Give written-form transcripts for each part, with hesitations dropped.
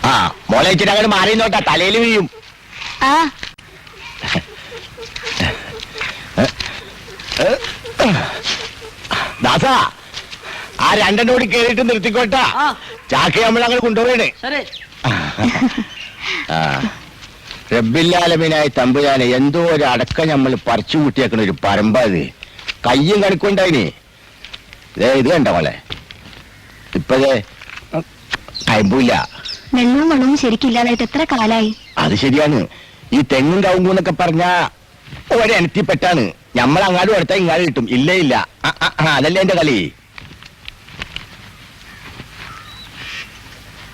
ആ മോളെ ഇച്ചിരി അങ്ങോട്ട് മാറി നോട്ടാ, തലയിൽ വീഴും. ദാസാ, ആ രണ്ടെണ്ണം കൂടി കേറിയിട്ട് നിർത്തിക്കോട്ടാ. ചാക്കി നമ്മൾ അങ്ങനെ കൊണ്ടുപോവേണേ. റബ്ബില്ലാലമീനായ തമ്പുരാനെ, എന്തോ ഒരു അടക്കം നമ്മൾ പറിച്ചു കൂട്ടിയേക്കണ ഒരു പറമ്പത്. കയ്യും കണിക്കൊണ്ടായിനി. ഇത് കണ്ട മോളെ, ഇപ്പതേ അയമ്പൂല്ല. വെള്ളവും വെള്ളവും ശരിക്കില്ലാതായിട്ട് എത്ര കാലായി. അത് ശരിയാണ്. ഈ തെങ്ങും കവുങ്ങൂന്നൊക്കെ പറഞ്ഞ ഒരെനത്തിപ്പെട്ടാണ്. നമ്മൾ അങ്ങാടും എടുത്താൽ ഇങ്ങാട് കിട്ടും. ഇല്ലേ ഇല്ല, അതല്ലേ എന്റെ കളി.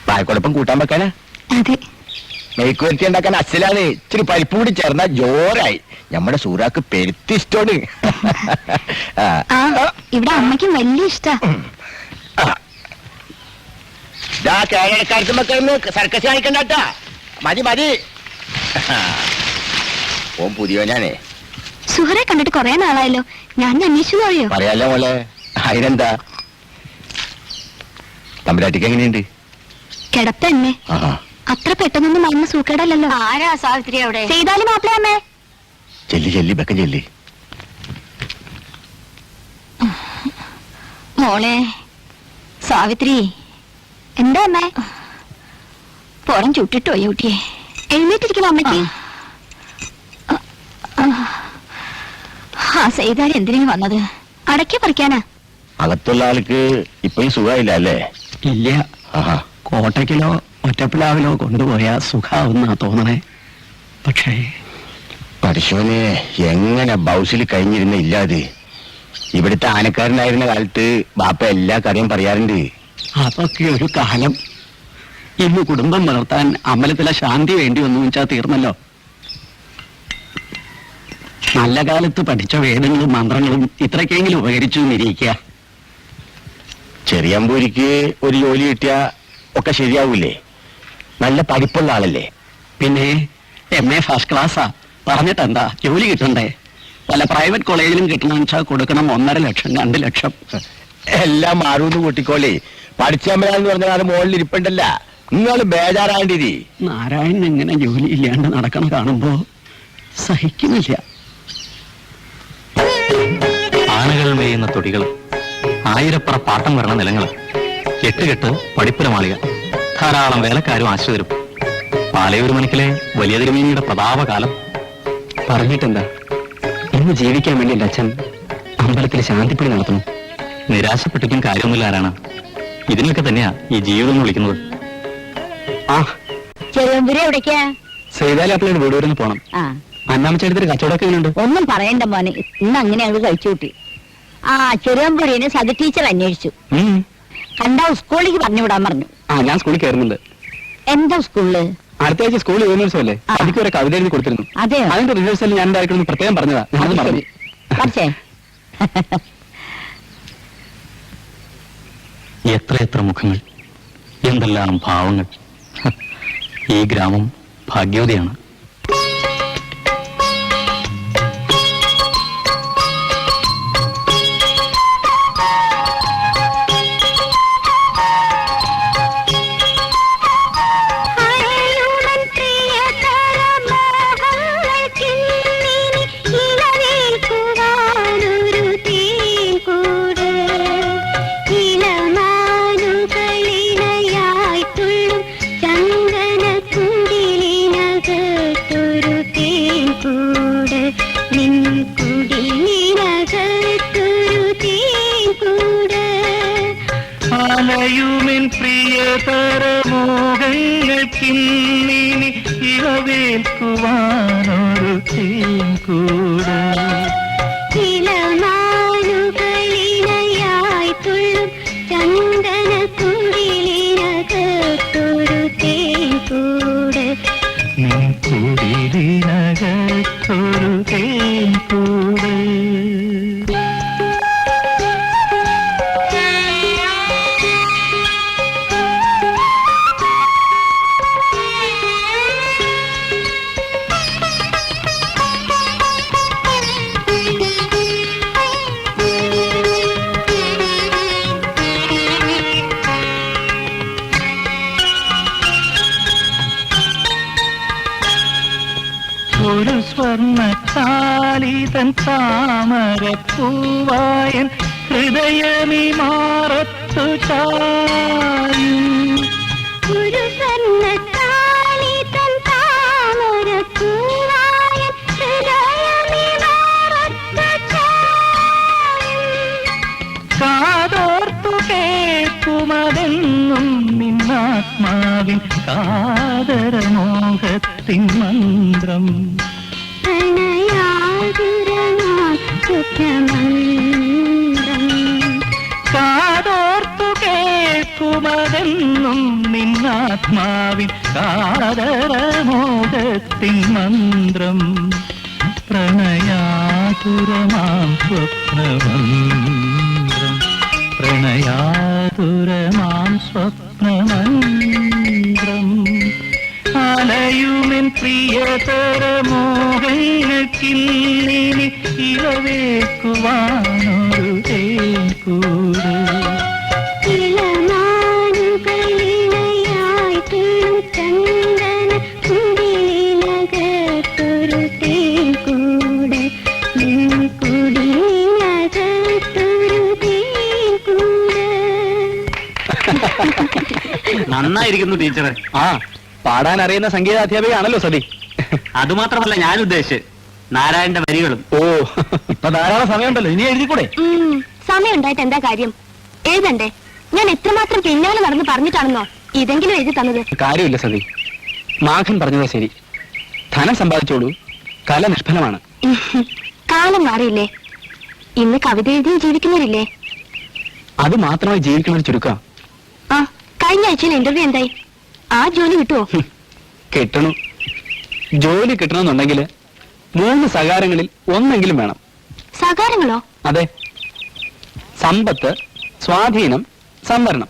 പായക്കുഴപ്പം കൂട്ടാൻ വെക്കാനാ, മെയ്ക്ക് വരുത്തി ഉണ്ടാക്കാൻ അസലാണ്. ഇച്ചിരി പരിപ്പ് കൂടി ചേർന്ന ജോറായി. നമ്മുടെ സൂറാക്ക് പെരുത്തി ഇഷ്ടമാണ്. ഇവിടെ അമ്മയ്ക്കും വലിയ ഇഷ്ടാ. കേരളക്കാർക്ക് മക്കളൊന്ന് സർക്കസ് കാണിക്കണ്ടാ. മതി മതി. ഓൻ പുതിയോനാണേ. സുഹറെ കണ്ടിട്ട് കൊറേ നാളായല്ലോ. ഞാൻ അന്വേഷിച്ചു പോയോ? പറയാലോ മോളെ, അതിനെന്താ. തമ്പുരാട്ടിക്ക് എങ്ങനെയുണ്ട്? കിടപ്പന്നെ. അത്ര പെട്ടെന്നൊന്നും മരുന്ന് സൂക്കേടല്ലോ. ആരാ സാവിത്രി അവിടെ? ചെയ്താലും മാപ്പിള അമ്മേ. ചെല്ലി ചെല്ലി ബക്കം ചെല്ലി. മോളെ സാവിത്രി. എന്താ അമ്മേ? പുറം ചുട്ടിട്ടോ ഊട്ടിയെ? എഴുന്നേറ്റിരിക്കണം അമ്മയ്ക്ക്. ആ ചെയ്താൽ എന്തിനു വന്നത്? അടക്കി പറിക്കാനാ? അകത്തുള്ള ആൾക്ക് ഇപ്പഴും സുഖമായില്ല അല്ലേ? ഇല്ല. കോട്ടയ്ക്കിലോ ഒറ്റപ്പിലാവിലോ കൊണ്ടുപോയാ സുഖാവുന്നാ തോന്നണേ. പക്ഷേ പഠിച്ചോനെ, എങ്ങനെ ബൗസിൽ കഴിഞ്ഞിരുന്ന ഇല്ലാതെ. ഇവിടുത്തെ ആനക്കാരനായിരുന്ന കാലത്ത് ബാപ്പ എല്ലാ കഥയും പറയാറുണ്ട്. അതൊക്കെ ഒരു കാലം. ഇന്ന് കുടുംബം വളർത്താൻ അമ്പലത്തിലെ ശാന്തി വേണ്ടി വന്നു വെച്ചാൽ തീർന്നല്ലോ. നല്ല കാലത്ത് പഠിച്ച വേദങ്ങളും മന്ത്രങ്ങളും ഇത്രയ്ക്കെങ്കിലും ഉപകരിച്ചു എന്നിരിക്കുക. ചെറിയമ്പൂരിക്ക് ഒരു ജോലി കിട്ടിയ ഒക്കെ ശരിയാവൂലേ? നല്ല പഠിപ്പുള്ള ആളല്ലേ? പിന്നെ MA ഫസ്റ്റ് ക്ലാസ്സാ. പറഞ്ഞിട്ടെന്താ, ജോലി കിട്ടണ്ടേ? വല്ല പ്രൈവറ്റ് കോളേജിലും കിട്ടണമെന്ന് വെച്ചാൽ കൊടുക്കണം 1.5 ലക്ഷം 2 ലക്ഷം. എല്ലാം മാറൂന്ന് കൂട്ടിക്കോളേ. പഠിച്ചമ്പലാന്ന് പറഞ്ഞാൽ മുകളിൽ ഇരിപ്പുണ്ടല്ല. നിങ്ങൾ ബേജാറാണ്ടിരി. നാരായണൻ എങ്ങനെ ജോലി ഇല്ലാണ്ട് നടക്കണം കാണുമ്പോ സഹിക്കുന്നില്ല. ആനകൾ മേയുന്ന തൊടികൾ, ആയിരപ്പുറ പാട്ടം വരണ നിലങ്ങൾ, കെട്ടുകെട്ട് പഠിപ്പുര മാളിക, ധാരാളം വേലക്കാരും ആശ്രിതരും. പാലയൂർ മനക്കിലെ വലിയ തിരുമേനിയുടെ പ്രതാപകാലം. പറഞ്ഞിട്ടെന്താ, ഇന്ന് ജീവിക്കാൻ വേണ്ടി എൻ്റെ അച്ഛൻ അമ്പലത്തിൽ ശാന്തിപ്പടി നടത്തുന്നു. നിരാശപ്പെട്ടിട്ടും കാര്യമൊന്നുമില്ല ആരാണ്. ഇതിനൊക്കെ തന്നെയാ ഈ ജീവിതം എന്ന് വിളിക്കുന്നത്. സൈതാലി വീട് വരെ പോണം. അന്നാമച്ചേട്ടത്തിന് കച്ചവടമൊക്കെ എങ്ങനെയുണ്ട്? ഒന്നും പറയണ്ട മോനെ, ഇന്ന് അങ്ങനെ അങ്ങ് കഴിച്ചു കൂട്ടി. ആ ചെറിയമ്പുരീനെ സതി ടീച്ചർ അന്വേഷിച്ചു. കണ്ടാ സ്കൂളിലേക്ക് പറഞ്ഞുവിടാൻ പറഞ്ഞു. ഞാൻ സ്കൂളിൽ കയറുന്നുണ്ട്. എന്താ സ്കൂളില്? അടുത്ത ആഴ്ച സ്കൂളിൽ യൂണിവേഴ്സും അല്ലേ? അതിക്ക് ഒരു കവിത എഴുതി കൊടുത്തിരുന്നു. അതെ, അതിന്റെ റിഹേഴ്സൽ ഞാൻ ഉണ്ടായിരിക്കണം പ്രത്യേകം പറഞ്ഞതാ. ഞാനത് പറഞ്ഞു. എത്രയെത്ര മുഖങ്ങൾ, എന്തെല്ലാം ഭാവങ്ങൾ. ഈ ഗ്രാമം ഭാഗ്യവതിയാണ്. അലയുമെൻ പ്രിയതരമോഹങ്ങൾക്കിന്നിനി ഇളവേൽക്കുവാനൊരു തേൻകൂട്. ഇളമാനുകളിണയായി തുള്ളും ചന്ദനക്കുടിലിനകത്തൊരു തേൻകൂട്. നിൻ കുടിലിനകത്തൊരു തേൻകൂട്. സ്വർണ്ണച്ചാലിതൻ താമരപ്പൂവായൻ ഹൃദയമി മാറത്തു ചായും. ഒരു സ്വർണ്ണത്താലിതൻ താമരപ്പൂവായൻ ഹൃദയമിമാറത്തു ചായും. കാതോർത്തു കേൾക്കുമതെന്നും നിന്നാത്മാവിൻ കാതരമോഹത്തിൻ മന്ത്രം. പ്രണയാതുരമാം സ്വപ്നമന്ത്രം. കാതോർത്തു കേൾക്കുമതെന്നും നിന്നാത്മാവിൻ കാതരമോഹത്തിൻ മന്ത്രം. പ്രണയാതുരമാം സ്വപ്നമന്ത്രം. പ്രണയാതുരമാം സ്വപ്നമന്ത്രം. അലയുമെൻ പ്രിയതര മോഹങ്ങൾക്കിന്നിനി ഇളവേക്കുവാനൊരു തേൻകൂട്. ഇളമാനുകളിണയായി തീരും ചന്ദന കുടിലിനകത്തൊരു തേൻകൂട്. കുടിലിനകത്തൊരു തേൻകൂട്. നന്നായിരിക്കുന്നു ടീച്ചറെ. ആ പാടാൻ അറിയുന്ന സംഗീതാധ്യാപികയാണല്ലോ സതി. അതുമാത്രമല്ല ഞാൻ ഉദ്ദേശിച്ച് നാരായണന്റെ വരികളും. ഓ ഇപ്പൊ ധാരാളം സമയമുണ്ടല്ലോ, ഇനി എഴുതിക്കൂടെ? സമയം ഉണ്ടായിട്ട് എന്താ കാര്യം? എഴുതണ്ടേ? ഞാൻ എത്രമാത്രം പിന്നാലെ നടന്ന് പറഞ്ഞിട്ടാണെന്നോ ഇതെങ്കിലും എഴുതി തന്നത്. കാര്യമില്ല സതി, മാഘൻ പറഞ്ഞതാ ശരി. ധനം സമ്പാദിച്ചോളൂ, കല നിഷ്ഫലമാണ്. കാലം മാറിയില്ലേ? ഇന്ന് കവിത എഴുതി ജീവിക്കുന്നവരില്ലേ? അത് മാത്രമായി ജീവിക്കുന്നവർ ചുരുക്കം. ആ കഴിഞ്ഞ ആഴ്ചയിൽ ഇന്റർവ്യൂ എന്തായി? ആ ജോലി കിട്ടുവോ? കിട്ടണു. ജോലി കിട്ടണമെന്നുണ്ടെങ്കിൽ 3 സകാരങ്ങളിൽ ഒന്നെങ്കിലും വേണം. സകാരങ്ങളോ? അതെ, സമ്പത്ത്, സ്വാധീനം, സംവരണം.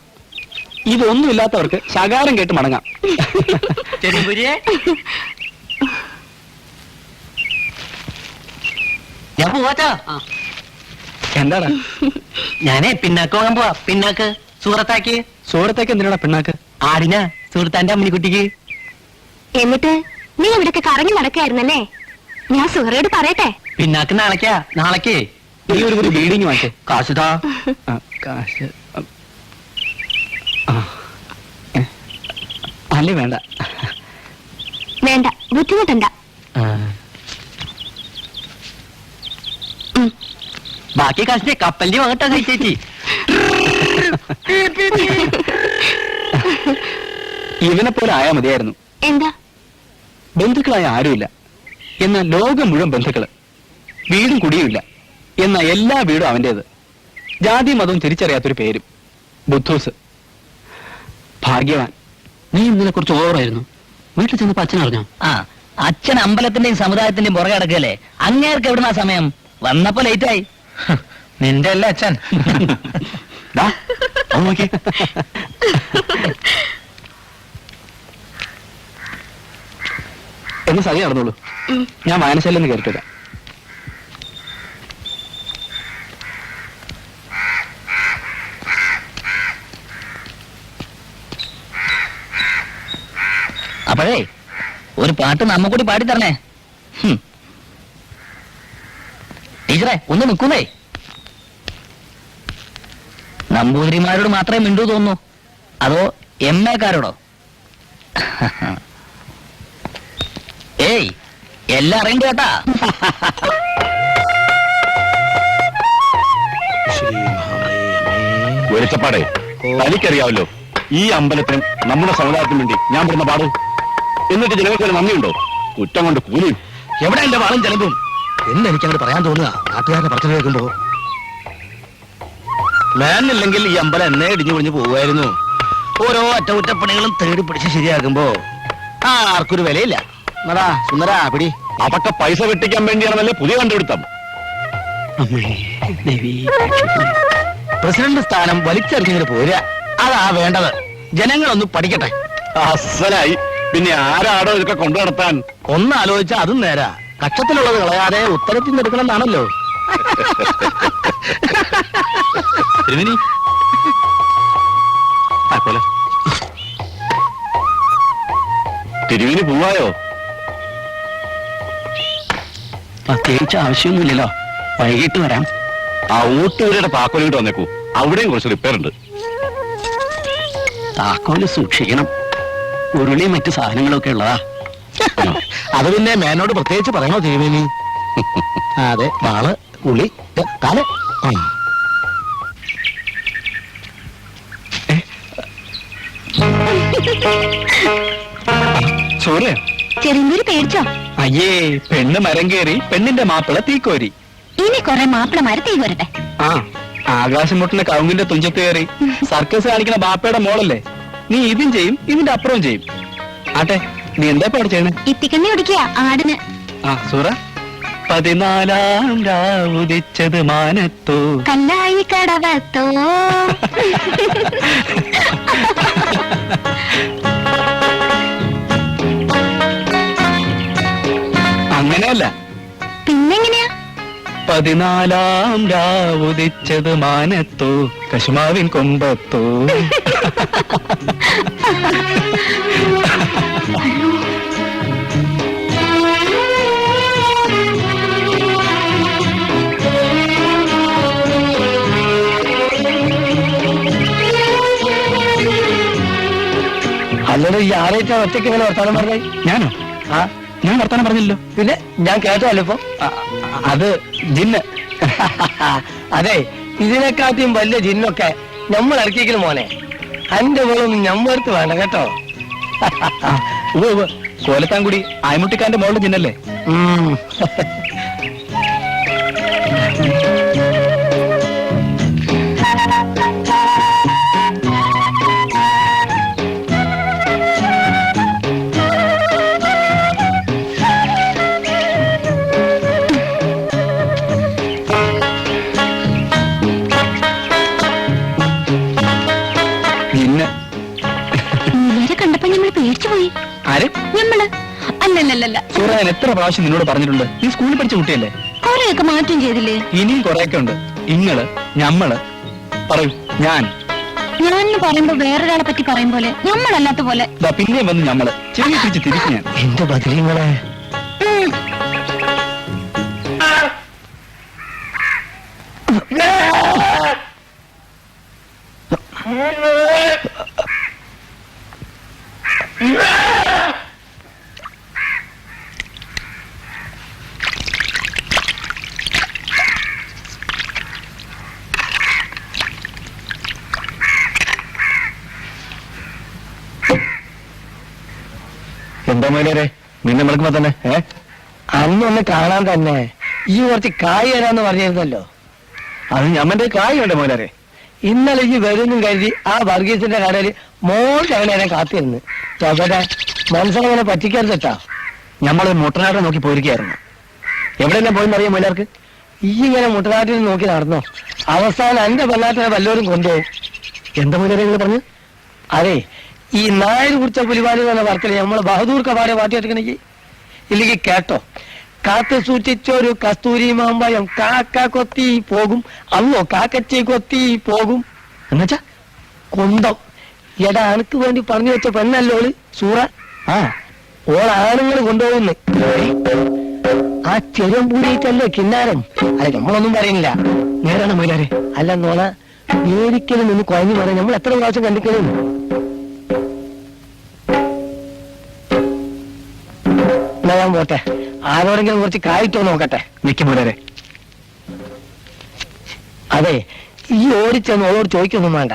ഇതൊന്നുമില്ലാത്തവർക്ക് ശകാരം കേട്ട് മടങ്ങാം. ഞാൻ പോവാച്ചാ. എന്താടാ? ഞാനേ പിന്നാക്ക് വാങ്ങാൻ പോവാ. പിന്നാക്ക് സൂറത്താക്കി. സൂറത്തേക്ക് എന്തിനാടാ പിണ്ണാക്ക്? ആടിനാ സുഹൃത്താന്റെ അമ്മിനിക്കുട്ടിക്ക്. എന്നിട്ട് നീ ഇവിടൊക്കെ കറങ്ങി നടക്കായിരുന്നല്ലേ? ഞാൻ സുഹറയോട് പറയട്ടെ. പിന്നാക്ക് നാളേക്കേ നീ ഒരു ബീഡിങ് വാങ്ങിച്ചേ. കാശുതാ. കാശ് അല്ലേ? വേണ്ട വേണ്ട, ബുദ്ധിമുട്ടണ്ട. ബാക്കി കാശിന്റെ കപ്പലിന്റെ വാങ്ങട്ടാ ചേച്ചി. ഇവനെ പോലെ ആയാ മതിയായിരുന്നു. എന്താ? ബന്ധുക്കളായ ആരുമില്ല, എന്നാൽ ലോകം മുഴുവൻ ബന്ധുക്കള്. വീടും കുടിയുമില്ല, എന്നാൽ എല്ലാ വീടും അവന്റേത്. ജാതി മതവും തിരിച്ചറിയാത്തൊരു പേരും ബുദ്ധൂസ്. ഭാഗ്യവാൻ. നീ ഇന്നലെ കുറച്ച് ഓവറായിരുന്നു. വീട്ടിൽ ചെന്നപ്പോ അച്ഛൻ അറിഞ്ഞോ? അച്ഛൻ അമ്പലത്തിന്റെയും സമുദായത്തിന്റെയും പുറകെ കിടക്കല്ലേ. അങ്ങേർക്ക് എവിടുന്നാ സമയം? വന്നപ്പോ ലേറ്റായി. നിന്റെ അല്ലേ അച്ഛൻ? എന്ന് സതി നടന്നോളൂ, ഞാൻ വായനശാലയിൽ നിന്ന് കയറിട്ടില്ല. അപ്പോഴേ ഒരു പാട്ട് നമ്മ കൂടി പാടിത്തരണേ. ടീച്ചറെ ഒന്ന് നിൽക്കുന്നേ. നമ്പൂതിരിമാരോട് മാത്രമേ മിണ്ടൂ തോന്നുന്നു, അതോ MA കാരോടോ? ഏയ് എല്ലാം അറിയണ്ട കേട്ടാ. വെളിച്ചപ്പാടേ, തനിക്കറിയാവല്ലോ ഈ അമ്പലത്തിനും നമ്മുടെ സമുദായത്തിനും വേണ്ടി ഞാൻ പെടുന്ന പാടും. എന്നിട്ട് ജനങ്ങൾക്ക് ഒരു നന്ദിയുണ്ടോ? കുറ്റം കൊണ്ട് കൂലിയും. എവിടെ എന്റെ വാളും ചെലവും എന്ന് എനിക്കങ്ങോട്ട് പറയാൻ തോന്നുക. നാട്ടുകാരുടെ പറച്ചിൽ കേൾക്കുമ്പോ മേനില്ലെങ്കിൽ ഈ അമ്പലം എന്നേ ഇടിഞ്ഞു പൊളിഞ്ഞു പോവുമായിരുന്നു. ഓരോ അറ്റകുറ്റപ്പണികളും തേടി പിടിച്ച് ശരിയാക്കുമ്പോ ആർക്കൊരു വിലയില്ല. എന്നടാ സുന്ദരാ പിടി. അതൊക്കെ പൈസ വെട്ടിക്കാൻ വേണ്ടിയാണല്ലേ പുതിയ കണ്ടുപിടുത്തം. പ്രസിഡന്റ് സ്ഥാനം വലിച്ചെറിഞ്ഞിങ്ങനെ പോരുക, അതാ വേണ്ടത്. ജനങ്ങളൊന്ന് പഠിക്കട്ടെ. അസലായി. പിന്നെ ആരാടോ ഇതൊക്കെ കൊണ്ടു നടത്താൻ? ഒന്ന് ആലോചിച്ചാ അതും നേരാ. കക്ഷത്തിലുള്ളത് കളയാതെ ഉത്തരത്തിൽ നിന്ന് എടുക്കണം എന്നാണല്ലോ. തിരുമേനി തിരുവിന് പോവായോ? പ്രത്യേകിച്ച് ആവശ്യമൊന്നുമില്ലല്ലോ, വൈകിട്ട് വരാം. ആ ഊട്ടുവരുടെ താക്കോലിട്ട് വന്നേക്കൂ, അവിടെയും കുറച്ച് റിപ്പയർ ഉണ്ട്. താക്കോല് സൂക്ഷിക്കണം, ഉരുളിയും മറ്റു സാധനങ്ങളൊക്കെ ഉള്ളതാ. അത് പിന്നെ മേനോട് പ്രത്യേകിച്ച് പറയണോ തിരുമേനി? അതെ, വാള് ഉളി കാല്. സൂര്യ, ചെറിയൊരു പേടിച്ചോ? അയ്യേ, പെണ്ണ് മരം കയറി, പെണ്ണിന്റെ മാപ്പിള തീക്കോരി. ഇനി കുറെ മാപ്പിളമാര് തീ വരട്ടെ. ആ, ആകാശം മുട്ടിലെ കവുങ്ങിന്റെ തുഞ്ചത്ത് കയറി സർക്കസ് കാണിക്കുന്ന ബാപ്പയുടെ മോളല്ലേ നീ? ഇതും ചെയ്യും, ഇതിന്റെ അപ്പുറവും ചെയ്യും. ആട്ടെ, നീ എന്താ പാട് ചെയ്യണേ? ഇത്തിക്കണ്ണി ഒടിക്കുക ആടിന്. ആ സൂറ, 14 രാവുദിച്ചത് മാനത്തോ, കല്ലായി കടവത്തോ. അങ്ങനെയല്ല. പിന്നെങ്ങനെയാ? 14 രാവുദിച്ചത് മാനത്തോ, കശുമാവിൻ കൊമ്പത്തോ. അല്ലല്ലോ, ഈ ആരായിട്ടാ ഒറ്റയ്ക്ക് ഇങ്ങനെ വർത്താനം പറഞ്ഞേ? ഞാനോ? ആ, ഞാൻ വർത്താനം പറഞ്ഞില്ലല്ലോ. പിന്നെ ഞാൻ കേട്ടല്ലോ ഇപ്പൊ. അത് ജിന്ന്. അതെ, ഇതിനെക്കാട്ടിയും വലിയ ജിന്നൊക്കെ നമ്മൾ ഇറക്കിക്കലും മോനെ. അന്റെ മോളൊന്നും ഞമ്മടുത്ത് വേണ്ട കേട്ടോ. കോലത്താൻകുടി ആയ്മുട്ടിക്കാന്റെ മോളുടെ ജിന്നല്ലേ? ജിന്ന്. ഇവരെ കണ്ടപ്പോ ഞമ്മള് പേടിച്ചു പോയി. ആര്? ഞമ്മള് അല്ലല്ലല്ല, സൂറ, ഞാൻ എത്ര പ്രാവശ്യം നിന്നോട് പറഞ്ഞിട്ടുണ്ട്, നീ സ്കൂളിൽ പഠിച്ച കുട്ടിയല്ലേ? കൊറേയൊക്കെ മാറ്റം ചെയ്തില്ലേ? ഇനിയും കുറെയൊക്കെ ഉണ്ട്. ഇങ്ങള്, ഞമ്മള്, പറയൂ. ഞാൻ ഞാനെന്ന് പറയുമ്പോ വേറൊരാളെ പറ്റി പറയും പോലെ, ഞമ്മളല്ലാത്ത പോലെ. പിന്നെയും വന്ന് ഞമ്മള് ചെറിയ തിരിച്ച് ഞാൻ. എന്റെ ബദരീങ്ങളെ, ഉം. എന്താ മേലരെ നിന്നെ വിളിക്കുമ്പോ തന്നെ അന്നൊന്ന് കാണാൻ തന്നെ ഈ കുറച്ച് കായ് തരാന്ന് പറഞ്ഞിരുന്നല്ലോ. അത് ഞമ്മന്റെ കായ് വേണ്ട മോലരെ. ഇന്നലെ ഈ വരുന്നും കരുതി ആ വർഗീസിന്റെ കടയിൽ മോനെ കാത്തിരുന്ന് ചോട്ടെ മനസ്സിലങ്ങനെ പറ്റിക്കരുതട്ടാ. ഞമ്മള് മുട്ടനാട്ടെ നോക്കി പോയിരിക്കായിരുന്നു. എവിടെയെല്ലാം പോയെന്നറിയാം മോലാർക്ക്? ഈ ഇങ്ങനെ മുട്ടനാട്ടിൽ നോക്കി നടന്നോ, അവസാനം എന്റെ പെണ്ണാട്ടിനെ വല്ലവരും കൊണ്ടുപോകും. എന്താ മോലരെ നിങ്ങൾ പറഞ്ഞു? അതെ, ഈ നായർ കുറിച്ച പുലിവാലി എന്ന വർക്കിൽ നമ്മള് ബഹദൂർ കവാടെ പാട്ടിയെടുക്കണെങ്കിൽ ഇല്ലെങ്കിൽ കേട്ടോ, കാത്തു സൂക്ഷിച്ചൊരു കസ്തൂരി മാമ്പയം കാക്ക കൊത്തി പോകും, അന്നോ കാക്കച്ചി കൊത്തി പോകും എന്നുവെച്ചാ കൊന്തം. എടാ, അനക്ക് വേണ്ടി പറഞ്ഞു വെച്ച പെണ്ണല്ലോള് സൂറ. ആ, ഓളാണുങ്ങൾ കൊണ്ടുപോകുന്നു. ആ ചെരുമ്പൂരിട്ടല്ലേ കിന്നാരം. അല്ല, നമ്മളൊന്നും പറയുന്നില്ല. നേരാണ് മൈലാരെ. അല്ല നോള, ഒരിക്കലും നിന്ന് കുഴഞ്ഞു പറയാൻ നമ്മൾ എത്ര പ്രാവശ്യം കണ്ടിക്കലും. ഞാൻ പോട്ടെ, ആരോടെങ്കിലും കുറച്ച് കായിട്ടോ നോക്കട്ടെ. നിൽക്കുമ്പോലരെ. അതെ, ഈ ഓടിച്ചെന്ന് ഓളോട് ചോദിക്കൊന്നും വേണ്ട.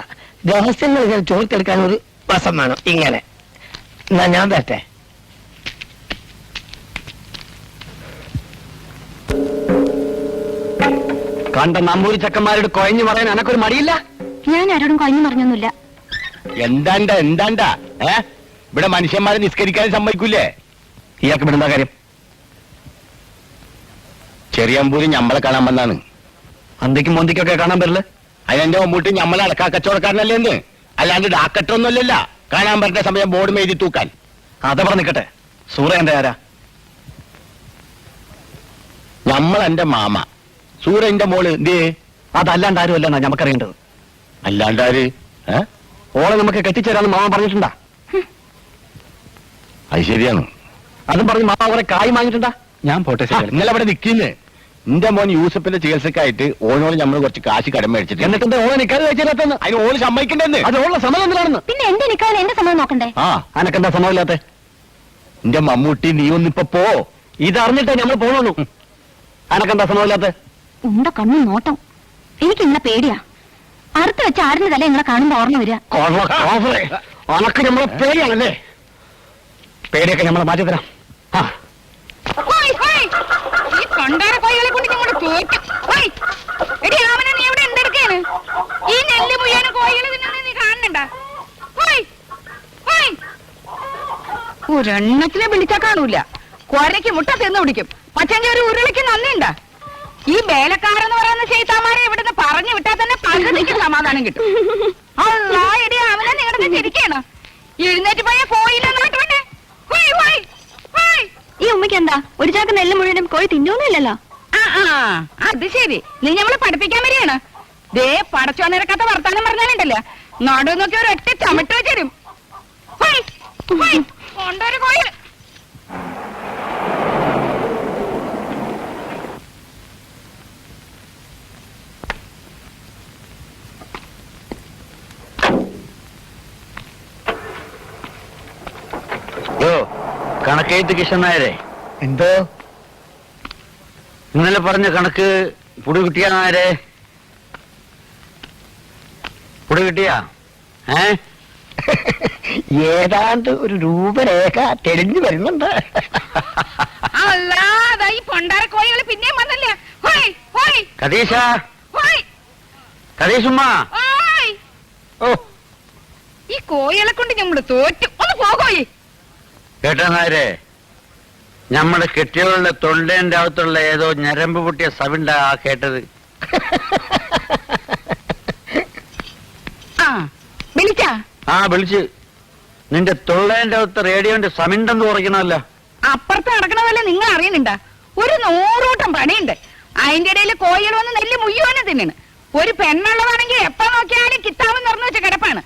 രഹസ്യങ്ങൾ ഇങ്ങനെ ചോദിച്ചെടുക്കാൻ ഒരു വശം വേണം. ഇങ്ങനെ എന്നാ ഞാൻ തരട്ടെ. കണ്ട നമ്പൂരി ചക്കന്മാരോട് കൊഴഞ്ഞു പറയാൻ എനക്കൊരു മടിയില്ല. ഞാൻ ആരോടും കഴിഞ്ഞു പറഞ്ഞൊന്നുമില്ല. എന്താണ്ടാ ഇവിടെ മനുഷ്യന്മാരെ നിസ്കരിക്കാൻ സമ്മതിക്കൂലേ? ഇയാൾക്ക് ഇവിടെ എന്താ കാര്യം? ചെറിയമ്പൂരി ഞമ്മളെ കാണാൻ വന്നാണ്. അന്തിക്കും മോന്തിക്കൊക്കെ കാണാൻ പറ്റില്ല. അതിനെന്റെ മുമ്പൂട്ട് ഞമ്മളെ അടക്കാ കച്ചവടക്കാരനല്ലേ എന്ന്, അല്ലാണ്ട് ഡാക്കറ്റൊന്നുമല്ലല്ല. കാണാൻ പറ്റുന്ന സമയം ബോർഡ് മെഴുതി തൂക്കാൻ. അതവിടെ നിൽക്കട്ടെ. സൂറ എന്റെ ആരാ? ഞമ്മളെന്റെ മാമ, സൂരന്റെ മോള് എന്തേ? അതല്ലാണ്ട് ആരും അല്ല നമുക്കറിയേണ്ടത്. അല്ലാണ്ടാര്? ഓളെ നമുക്ക് കെട്ടിച്ചേരാന്ന് മാമ പറഞ്ഞിട്ടുണ്ടാ? അത് ശരിയാണ്. അതും പറഞ്ഞ് മാമ അവരെ കായ് വാങ്ങിയിട്ടുണ്ടാ? ഞാൻ പോട്ടെ ശരി. ഇന്നലെ അവിടെ നിൽക്കുന്നേ എന്റെ മോൻ യൂസഫിന്റെ ചികിത്സക്കായിട്ട് ഓനോട് നമ്മൾ കുറച്ച് കാശ് കടം മേടിച്ചിട്ട് എന്നിട്ട് ഓളെ നിൽക്കാതെ വെച്ചില്ലാത്തന്ന് അതിന് ഓള് സമ്മതിക്കണ്ടെന്ന് അത് ഓളെ സമയം എന്തിനാണെന്ന്. പിന്നെ എന്റെ നിൽക്കാൻ എന്റെ സമയം നോക്കണ്ടേ? ആ അനക്കെന്താ സമയമില്ലാത്ത എന്റെ മമ്മൂട്ടി നീ ഒന്നിപ്പോ പോ ഇതറിഞ്ഞിട്ടേ നമ്മൾ പോണുള്ളൂ. അനക്കെന്താ സമയമില്ലാത്ത ഉണ്ട കണ്ണും നോട്ടം എനിക്ക് ഇങ്ങനെ പേടിയാ. അറുത്ത് വെച്ച ആടിന്റെ തല നിങ്ങളെ കാണുമ്പോ ഓർമ്മ വരിക. അനക്ക് നമ്മളെ പേടിയാണല്ലേ? പേടിയൊക്കെ നമ്മളെ മാറ്റി തരാം. ആ ഈ കൊണ്ടാര കോഴികളെ കൊണ്ട് ഞങ്ങൾ തോറ്റു. എടി ആമന നീ എവിടെ എന്തെടുക്കാണ്? ഈ നെല്ല് മുയ്യാനും കോഴികൾ തിന്നുന്നത് നീ കാണുന്നുണ്ടാ? ഒരെണ്ണത്തിനെ വിളിച്ചാ കാണൂല. കൊരയ്ക്ക് മുട്ട തിന്നു പിടിക്കും. പക്ഷെങ്കിൽ ഒരു ഉരുളിക്ക് നന്ദിണ്ടാ? ഈ വേലക്കാരെന്ന് പറയുന്ന ചെയ്താമാരെ ഇവിടുന്ന് പറഞ്ഞു വിട്ടാൽ തന്നെ പകുതിക്ക് സമാധാനം കിട്ടും. അല്ലാ എടി ആമന നീ കിടന്ന് ചിരിക്കാണ്. എഴുന്നേറ്റ് പോയ കോയിലെ നാട്ടുവന്നെ. ഈ ഉമ്മയ്ക്ക് എന്താ ഒരു ചാക്ക് നെല്ല് മുഴുവനും കോഴി തിന്നൊന്നുമില്ലല്ലോ. അത് ശരി, നീ ഞമ്മളെ പഠിപ്പിക്കാൻ വരികയാണ്. ദേ പടച്ചോന്നിരക്കാത്ത വർത്താനം പറഞ്ഞാലുണ്ടല്ലോ നടു നോക്കി ഒരു ഒറ്റ ചമട്ട് വെച്ചരും. കൊണ്ടൊരു കോയിൽ കണക്കെഴുത്ത് കിഷൻ നായരെ എന്തോ ഇന്നലെ പറഞ്ഞ കണക്ക് പുടി കിട്ടിയ നായരെ? പുടി കിട്ടിയാ? ഏതാണ്ട് ഒരു രൂപരേഖ തെളിഞ്ഞു വരുന്നുണ്ട്. അല്ലാതെ ഈ പൊണ്ടാര കോഴികൾ പിന്നെയും വന്നല്ലേ. കതീശ, കതീശുമ്മ, ഓ ഈ കോഴികളെ കൊണ്ട് ഞമ്മള് തോറ്റു. ഒന്ന് പോകോയി. കേട്ടാ നായരെ, നമ്മുടെ കെട്ടിയവളുടെ തൊണ്ടേന്റെ അകത്തുള്ള ഏതോ ഞരമ്പ് പൊട്ടിയ സവിണ്ട കേട്ടത്. വിളിച്ചാ? വിളിച്ച്. നിന്റെ തൊള്ളേന്റെ അകത്ത് റേഡിയോന്റെ സമിണ്ടെന്ന് കുറയ്ക്കണമല്ലോ. അപ്പുറത്ത് നടക്കണതല്ലേ നിങ്ങൾ അറിയുന്നുണ്ടാ? ഒരു 100 കൂട്ടം പണിയുണ്ട്. അതിന്റെ ഇടയിൽ കോഴികൾ വന്ന് നെല്ല് മുയ്യോനെ തിന്നണ്. ഒരു പെണ്ണുള്ളതാണെങ്കിൽ എപ്പ നോക്കിയാലും കിത്താവും നിറഞ്ഞു വെച്ച കിടപ്പാണ്.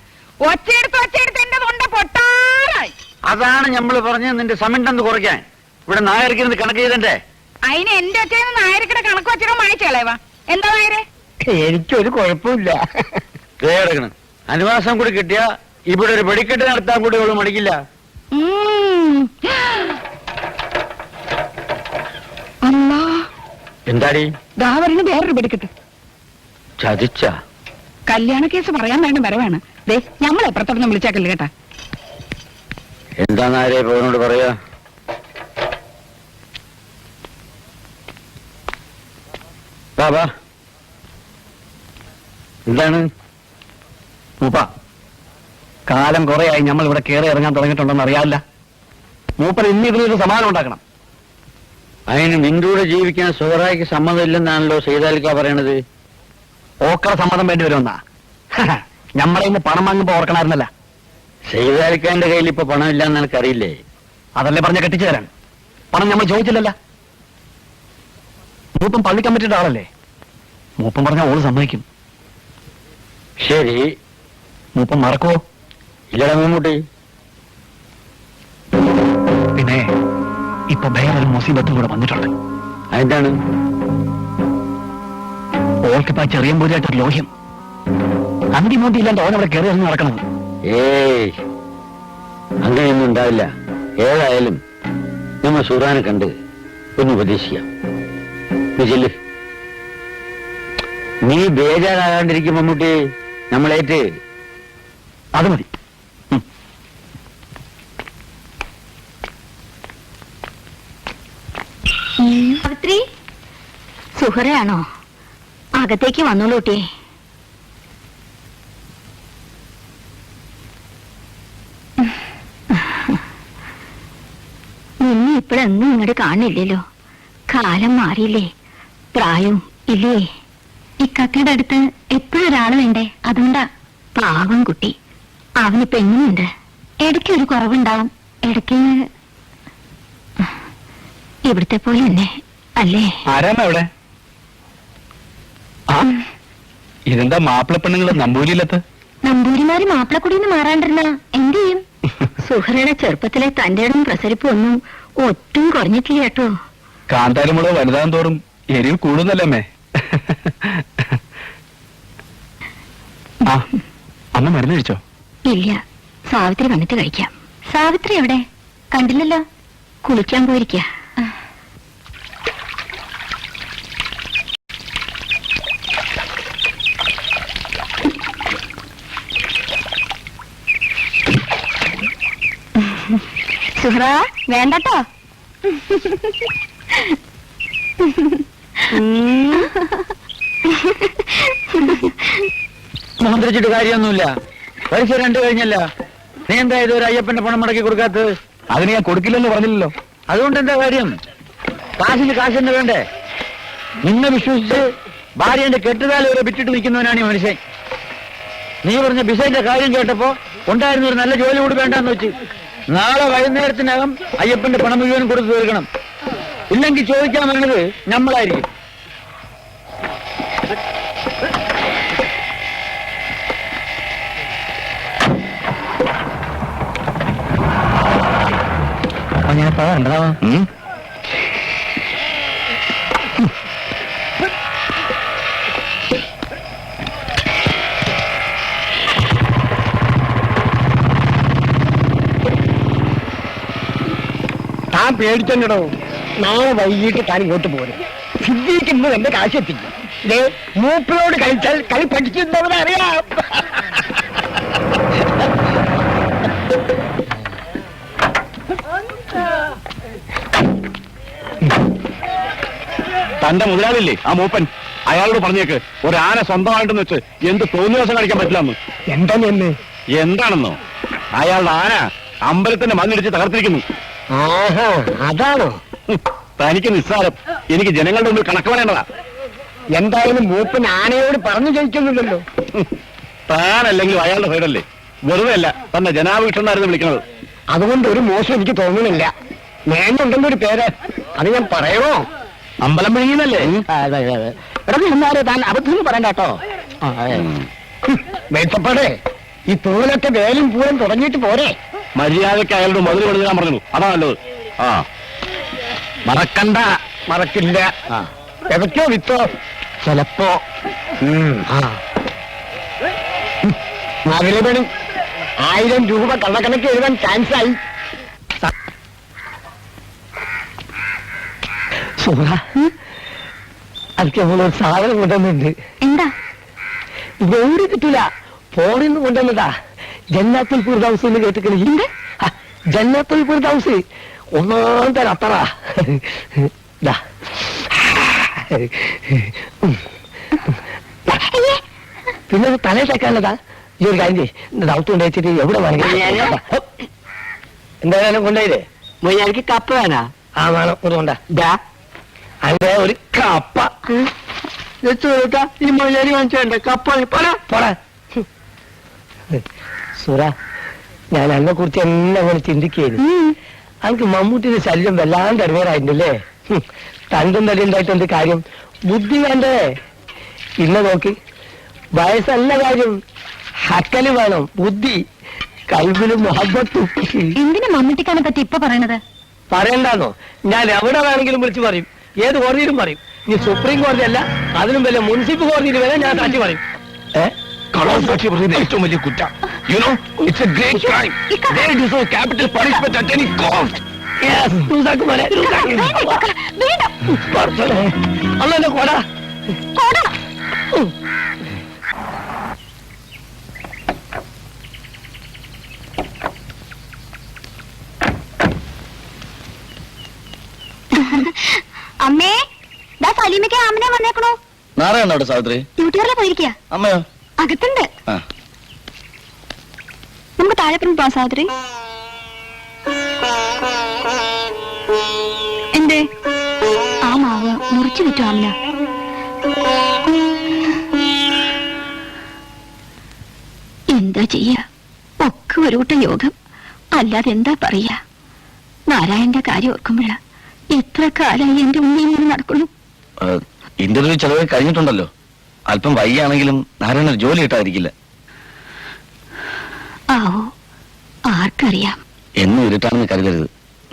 ഒച്ചയെടുത്ത് എന്റെ തൊണ്ട പൊട്ടാറായി. അതാണ് നമ്മൾ പറഞ്ഞത് നിന്റെ സമിണ്ടെന്ന് കുറയ്ക്കാൻ. ഇവിടെ നായർക്കിരുന്ന് കണക്ക് ചെയ്തേ. അതിന് എന്റെ ഒച്ചയെന്ന് നായർക്കിടെ കണക്ക് വെച്ചിടോ മായിച്ചേളേവാ. എന്താ നായരെ? എനിക്കൊരു കുഴപ്പമില്ല. കേടക്കണം. അനുവാസം കൂടി കിട്ടിയ ഇവിടെ ഒരു വെടിക്കെട്ട് നടത്താൻ കൂടി അവള് മടിക്കില്ല. എന്താടി ദാവറിന് വേറൊരു വെടിക്കെട്ട് ചതിച്ച കല്യാണ കേസ് പറയാൻ വേണ്ട വരവാണ്. ദേ ഞമ്മളെ എപ്പുറത്തോടൊന്നും വിളിച്ചാക്കല്ലേ കേട്ടാ. എന്താ നായരെ പോനോട് പറയാ? ബാബാ എന്താണ്? മൂപ്പ, കാലം കുറെയായി നമ്മൾ ഇവിടെ കയറി ഇറങ്ങാൻ തുടങ്ങിയിട്ടുണ്ടെന്ന് അറിയാവില്ല. മൂപ്പൻ ഇന്ന് ഇതിനൊരു സമാധാനം ഉണ്ടാക്കണം. അതിന് നിന്റെ കൂടെ ജീവിക്കാൻ സുഹറായിക്ക് സമ്മതമില്ലെന്നാണല്ലോ സൈതാലിക്ക പറയണത്. ഓക്കറ സമ്മതം വേണ്ടി വരുമെന്നാ? നമ്മളെ ഇന്ന് പണം വാങ്ങുമ്പോ ഓർക്കണമായിരുന്നല്ല. സൈതാലിക്കാന്റെ കയ്യിൽ ഇപ്പൊ പണമില്ലാന്ന് എനിക്കറിയില്ലേ? അതല്ലേ പറഞ്ഞ കെട്ടിച്ചു തരാൻ. പണം നമ്മൾ ചോദിച്ചില്ലല്ല. മൂപ്പൻ പള്ളി കമ്മിറ്റിയുടെ ആളല്ലേ. മൂപ്പൻ പറഞ്ഞ ഓള് സമ്മതിക്കും. ശരി, മൂപ്പൻ മറക്കോ? ഇല്ലടാ മമ്മൂട്ടി. പിന്നെ ഇപ്പൊ വേറൊരു മുസീബത്തും കൂടെ വന്നിട്ടുണ്ട്. അതെന്താണ്? ഓൾക്കിപ്പോ ചെറിയ പോലെയായിട്ടൊരു ലോഹ്യം. അന്തിമൂന്തി ഇല്ലാണ്ട് ഓനവിടെ കയറി ഇറങ്ങി നടക്കണത്. ഏയ്, അങ്ങനെയൊന്നും ഉണ്ടാവില്ല. ഏതായാലും നമ്മൾ സുറാനെ കണ്ട് ഒന്ന് ഉപദേശിക്കാം. നീ ബേജാറാകാണ്ടിരിക്കും മമ്മൂട്ടി. നമ്മളേറ്റ് അത് മതി. സാവിത്രി, സുഹറയാണോ? അകത്തേക്ക് വന്നോളൂ കുട്ടിയെ. നിന്നെ ഇപ്പോഴൊന്നും ഇങ്ങോട്ട് കാണില്ലല്ലോ. കാലം മാറിയില്ലേ, പ്രായം ഇല്ലേ? ഇക്കക്കയുടെ അടുത്ത് എപ്പോഴും ഒരാൾ വേണ്ടേ? അതുകൊണ്ടാ. പാവം കുട്ടി, അവനിപ്പോ എങ്ങനെയുണ്ട്? ഇടയ്ക്ക് ഒരു കുറവുണ്ടാവും, ഇടയ്ക്ക് ഇവിടുത്തെ പോലെ തന്നെ അല്ലേ? ആരാണ് അവിടെ? ഇതെന്താ മാപ്പിള പെണ്ണുങ്ങള് നമ്പൂരിയിലത്ത്? നമ്പൂരിമാര് മാപ്പിളക്കുടിന്ന് മാറാണ്ടിരുന്ന എന്ത് ചെയ്യും? സുഹറയുടെ ചെറുപ്പത്തിലെ തന്റെ ഇടം പ്രസരിപ്പ് ഒന്നും ഒട്ടും കുറഞ്ഞിട്ടില്ല കേട്ടോ. കാന്താരിമുളക് വലുതാൻ തോറും എരിവ് കൂടുന്നല്ലേ ആ അമ്മ മരുന്ന് കഴിച്ചോ? ഇല്ല, സാവിത്രി വന്നിട്ട് കഴിക്കാം. സാവിത്രി എവിടെ? കണ്ടില്ലല്ലോ. കുളിക്കാൻ പോയിരിക്ക. സുഹ്റ വേണ്ടട്ടോ. മന്ത്രിച്ചിട്ട് കാര്യമൊന്നുമില്ല. പൈസ 2 കഴിഞ്ഞല്ല. നീ എന്താ ഇതൊരു അയ്യപ്പന്റെ പണം മടക്കി കൊടുക്കാത്തത്? അതിന് ഞാൻ കൊടുക്കില്ലെന്ന് പറഞ്ഞില്ലല്ലോ. അതുകൊണ്ട് എന്താ കാര്യം? കാശിന് കാശ് തന്നെ വേണ്ടേ? നിന്നെ വിശ്വസിച്ച് ഭാര്യന്റെ കെട്ടുകാലം വരെ വിട്ടിട്ട് നിൽക്കുന്നവനാണ് ഈ മനുഷ്യൻ. നീ പറഞ്ഞ ബിസൈന്റെ കാര്യം കേട്ടപ്പോ ഉണ്ടായിരുന്ന ഒരു നല്ല ജോലി കൂടി വേണ്ടെന്ന് വെച്ച് നാളെ വൈകുന്നേരത്തിനകം അയ്യപ്പന്റെ പണം മുഴുവൻ കൊടുത്തു തീർക്കണം. ഇല്ലെങ്കിൽ ചോദിക്കാൻ വരുന്നത് നമ്മളായിരിക്കും. ഞാൻ പറയണ്ടോ? താൻ പേടിച്ചോ. നാളെ വൈകിട്ട് താൻ ഇങ്ങോട്ട് പോരും. സിദ്ധിക്കുന്നത് എന്റെ കാശ് എത്തിക്കും. ഇതേ മൂപ്പിനോട് കഴിച്ചാൽ കളി പഠിക്കുന്നവരെ അറിയാം. തന്റെ മുതലാളില്ലേ ആ മൂപ്പൻ, അയാളോട് പറഞ്ഞേക്ക് ഒരു ആന സ്വന്തമായിട്ടെന്ന് വെച്ച് എന്ത് തോന്നിയ ദിവസം കാണിക്കാൻ പറ്റില്ലെന്ന്. എന്താണെന്ന്? എന്താണെന്നോ? അയാളുടെ ആന അമ്പലത്തിന്റെ മണ്ണിടിച്ച് തകർത്തിരിക്കുന്നു. ആഹാ, അതാണോ? തനിക്ക് നിസ്സാരം, എനിക്ക് ജനങ്ങളുടെ മുമ്പിൽ കണക്ക് പറയേണ്ടതാ. എന്തായാലും മൂപ്പൻ ആനയോട് പറഞ്ഞു ജയിക്കുന്നില്ലല്ലോ. താനല്ലെങ്കിൽ അയാളുടെ സൈഡല്ലേ. വെറുതെ അല്ല തന്നെ ജനാഭിഷണായിരുന്നു വിളിക്കുന്നത്. അതുകൊണ്ട് ഒരു മോശം എനിക്ക് തോന്നുന്നില്ല. നേന്നുണ്ടെന്നൊരു ഒരു പേര്, അത് ഞാൻ പറയണോ? അമ്പലം വിഴുങ്ങിയതല്ലേ? എന്നാലും താൻ അബദ്ധം പറയണ്ട കേട്ടോ. മേത്തപ്പാടെ ഈ തൂലൊക്കെ വേലും പൂരം തുടങ്ങിയിട്ട് പോരെ. മര്യാദയ്ക്ക് അയാളുടെ മതിൽ പണിതാൻ പറഞ്ഞു, അതാ നല്ലത്. ആ മറക്കണ്ട. മറക്കില്ല. എവയ്ക്കോ വിത്തോ ചിലപ്പോ. അതിലെ പണി 1000 രൂപ കള്ളക്കണക്ക് എഴുതാൻ ചാൻസ് ആയി. അതൊക്കെ നമ്മളൊരു സാധനം കൊണ്ടുവന്നുണ്ട്. എന്താ? വേറെ കിട്ടൂല, ഫോണിൽ നിന്ന് കൊണ്ടുവന്നതാ. ജന്നാത്തുൽ ഫിർദൗസ് എന്ന് കേട്ടിട്ടുണ്ട്. ജന്നാത്തുൽ ഫിർദൗസ് ഒന്നാം തരം അത്തറ. പിന്നെ തലേ തേക്കാനുള്ളതാ. ഈ ഒരു കാര്യം ദൗത്ത് കൊണ്ടുവച്ചിട്ട് എവിടെ വേണമെങ്കിലും എന്തായാലും കൊണ്ടുപോയില്ലേ. മൊയ്യാർക്ക് കപ്പ വേണാ? ആ വേണം. അതുകൊണ്ടാ അങ്ങനെ ഒരു കപ്പ ഈ മൊയ്യാരി വാങ്ങിച്ചോണ്ട കപ്പ പോടാ. സുര, ഞാൻ എന്നെ കുറിച്ച് എന്നെ അങ്ങനെ ചിന്തിക്കുന്നു. എനിക്ക് മമ്മൂട്ടിയുടെ ശല്യം വല്ലാണ്ട് അടിവേറായിട്ടുണ്ടല്ലേ. തണ്ടും തടി ഉണ്ടായിട്ട് എന്ത് കാര്യം? ബുദ്ധി വേണ്ടേ? ഇന്ന നോക്കി, വയസ്സല്ല കാര്യം, ഹക്കല് വേണം. ബുദ്ധി, കൽബിലും മുഹബത്തും. എന്തിനാ മമ്മൂട്ടിക്കാനെ പറ്റി ഇപ്പൊ പറയണത്? പറയണ്ടാന്നോ? ഞാൻ എവിടെ വേണമെങ്കിലും വിളിച്ചു പറയും, ഏത് കോടതിയിലും പറയും. ഇനി സുപ്രീം കോടതി അല്ല, അതിനും വല്ല മുനിസിപ്പൽ കോടതിയിൽ വരെ ഞാൻ സാക്ഷി പറയും. കളസാക്ഷി പറയുന്നത് ഏറ്റവും വലിയ കുറ്റം. You know, it's a great crime. They deserve capital punishment at any cost. Yes, ലൂസാക്ക് മോനെ, ലൂസാക്ക്. പടച്ചോനെ, അള്ളാന്റെ കൊട. അമ്മേ, ദാ സലീമയ്ക്ക് ആമനെ വന്നേക്കണോ? നാരായണ അവിടെ സാവിത്രി ഡ്യൂട്ടിയറിലെ പോയിരിക്കുക. അമ്മയോ? അകത്തുണ്ട്. ആ. നമുക്ക് താഴെപ്പുറം പോവാം സാവിത്രി. എന്തേ? ആ മാവ് മുറിച്ചു വിറ്റു ആമന. എന്താ ചെയ്യ, ഒക്കെ ഒരു കൂട്ടം യോഗം, അല്ലാതെ എന്താ പറയാ. നാരായണന്റെ കാര്യം ഓർക്കുമ്പോഴാ എത്ര കാലായി എന്റെ ഉള്ളിൽ നിന്ന് നടക്കുന്നു. ഇന്റർവ്യൂ ചെലവ് കഴിഞ്ഞിട്ടുണ്ടല്ലോ. അല്പം വൈകിയാണെങ്കിലും നാരായണ ജോലി കിട്ടാതിരിക്കില്ല. ആവോ, ആർക്കറിയാം. എന്നും ഇരുട്ടാണെന്ന് കരുതരുത്.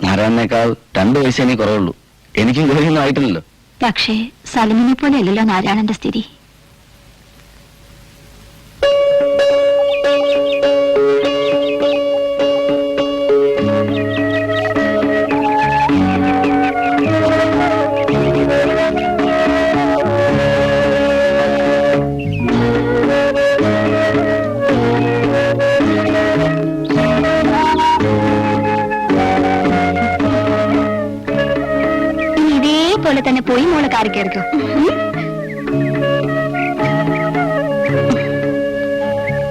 നാരായണനേക്കാൾ 2 വയസ്സേ നീ കുറവുള്ളൂ. എനിക്കും ജോലിയൊന്നും ആയിട്ടില്ലല്ലോ. പക്ഷേ സലിമിനെ പോലെ അല്ലല്ലോ നാരായണന്റെ സ്ഥിതി. പോലെ തന്നെ പോയി മോള് കാറി കയറിക്കോ.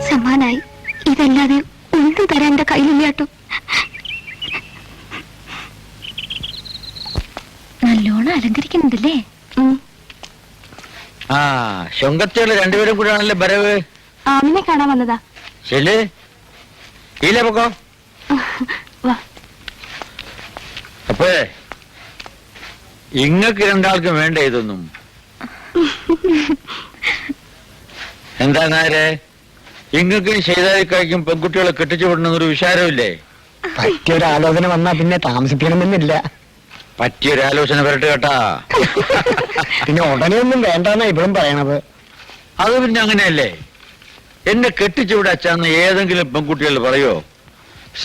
സമാനായി. ഇതല്ലാതെ ഒന്നും തരാൻ എന്റെ കയ്യിലില്ലാട്ടോ. നല്ലോണം അലങ്കരിക്കുന്നുണ്ടല്ലേ? ആ ശുങ്കത്തിയുള്ള രണ്ടുപേരും കൂടെ ആണല്ലേ വരവ്. ആമിനെ കാണാൻ വന്നതാ. ശരി ഇല്ലേ പൊക്കോ. അപ്പേ ഇങ്ങക്ക് രണ്ടാൾക്കും വേണ്ട ഇതൊന്നും. എന്താ നേരെ ഇങ്ങക്കും ചെയ്താലിക്കായ്ക്കും പെൺകുട്ടികളെ കെട്ടിച്ചു വിടണമെന്നൊരു വിചാരമില്ലേ? പറ്റിയൊരു ആലോചന വന്നാ പിന്നെ താമസിക്കണമെന്നില്ല. പറ്റിയൊരാലോചന വരട്ടെ കേട്ടാ. പിന്നെ ഉടനെ ഒന്നും വേണ്ടെന്നാ ഇപ്പോഴും പറയണത്. അത് പിന്നെ അങ്ങനെയല്ലേ. എന്നെ കെട്ടിച്ചു വിടച്ചാന്ന് ഏതെങ്കിലും പെൺകുട്ടികൾ പറയോ?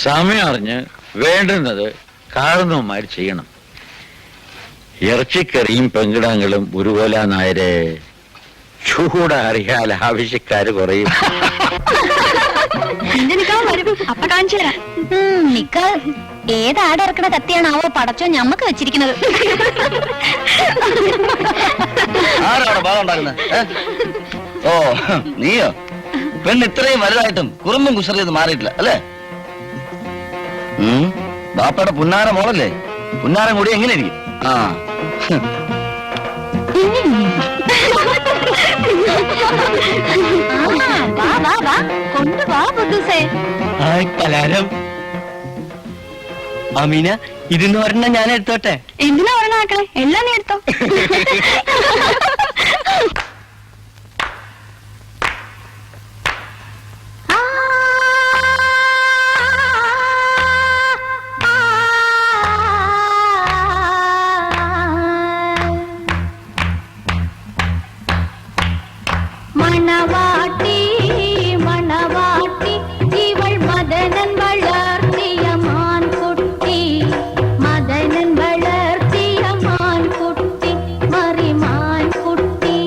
സമയം അറിഞ്ഞ് വേണ്ടുന്നത് കാരണവന്മാർ ചെയ്യണം. ഇറച്ചിക്കറിയും പെങ്കിടങ്ങളും ഒരുപോലെ നായരെ ചൂടറിയാൽ ആവശ്യക്കാര് കുറയും. അപ്പൊ കാണിച്ചു തരാം. ഏതാടിറക്കണ കത്തിയാണാവോ പടച്ചോ ഞമ്മക്ക് വെച്ചിരിക്കുന്നത്. ആരാണ് ബാധ ഉണ്ടാക്കുന്നത്? ഓ നീയോ? പെണ്ണ് ഇത്രയും വലുതായിട്ടും കുറുമ്പും കുസറിയത് മാറിയിട്ടില്ല അല്ലേ? ബാപ്പയുടെ പുന്നാര മോളല്ലേ? പുന്നാരം കൂടി എങ്ങനെ ഇരിക്കും? ആ പലാരം. അമീന ഇതെന്ന് പറഞ്ഞ ഞാൻ എടുത്തോട്ടെ. എന്തിനാ പറഞ്ഞ ആക്കളെ? എല്ലാം നീ എടുത്തോ. മണവാട്ടി മണവാട്ടി ഇവൾ മദനൻ വളർത്തിയ മാൻകുട്ടി, മദനൻ വളർത്തിയ മാൻകുട്ടി, മറിമാൻകുട്ടി.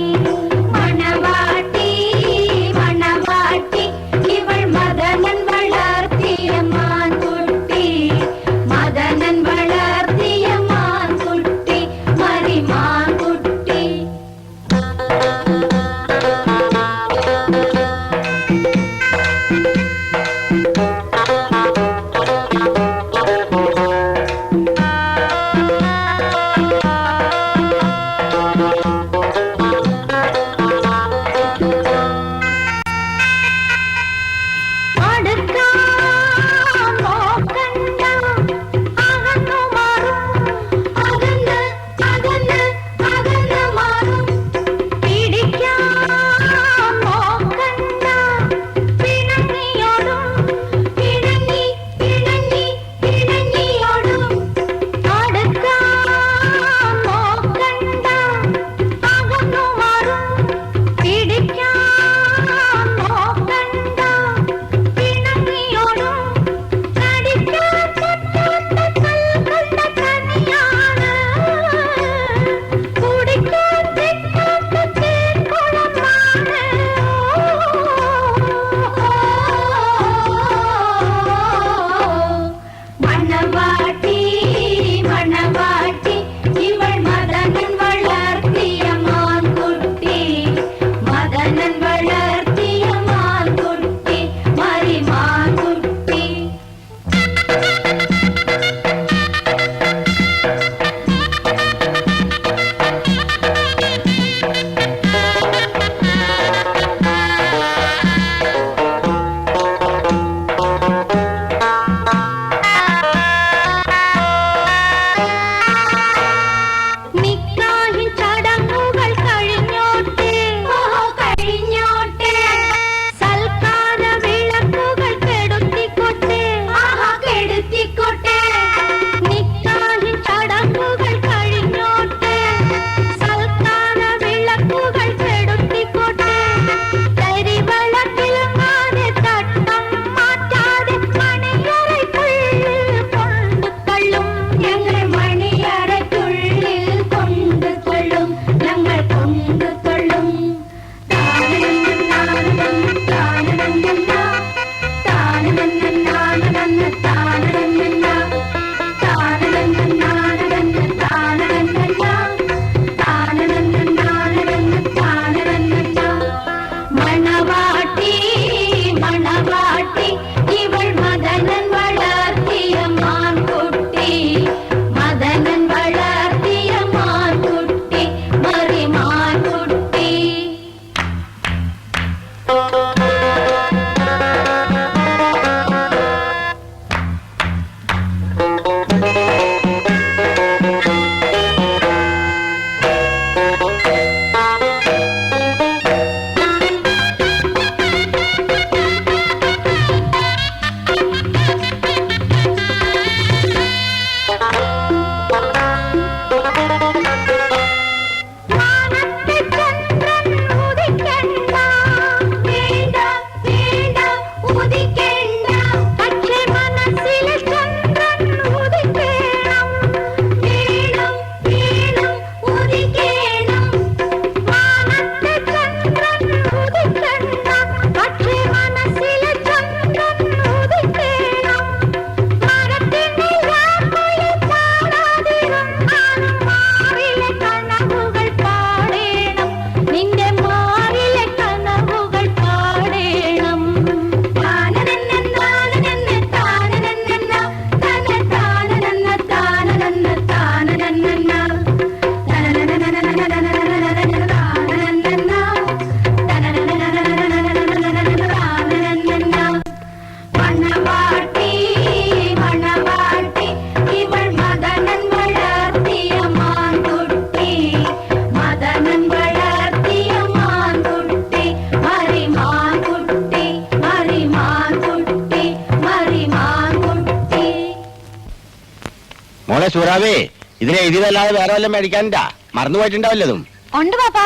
മോളെ സൂറാവേ, ഇതിനെ എഴുതിയതല്ലാതെ വേറെ വല്ലതും മേടിക്കാനില്ല. മറന്നു പോയിട്ടുണ്ടാവില്ലതും. ഉണ്ട് പാപ്പാ,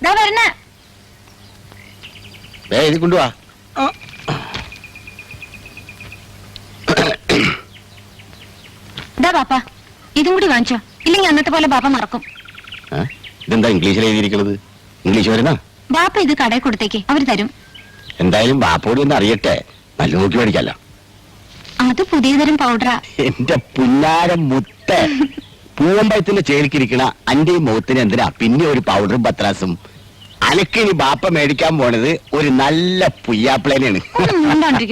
ദാ വരണ. എഴുതി കൊണ്ടുവാ. ദാ പാപ്പാ, ഇതും കൂടി വാങ്ങിച്ചോ, ഇല്ലെങ്കിൽ അന്നത്തെ പോലെ ബാപ്പ മറക്കും. ഇതെന്താ ഇംഗ്ലീഷിൽ എഴുതിയിരിക്കുന്നത്? ഇംഗ്ലീഷ് വരുന്ന ബാപ്പ ഇത് കടയിൽ കൊടുത്തേക്ക്, അവര് തരും. എന്തായാലും ബാപ്പോടി ഒന്ന് അറിയട്ടെ, നല്ല നോക്കി മേടിക്കല്ല. അത് പുതിയ തരം പൗഡറാ. എന്റെ പുന്നാരം മുത്ത പൂവമ്പഴത്തിന്റെ ചേരിക്കിരിക്കണ അന്റെ മുഖത്തിന് എന്തിനാ പിന്നെ ഒരു പൗഡറും പത്രാസും? അനക്കിനി ബാപ്പ മേടിക്കാൻ പോണത് ഒരു നല്ല പുയ്യാപ്പിളേനാണ്.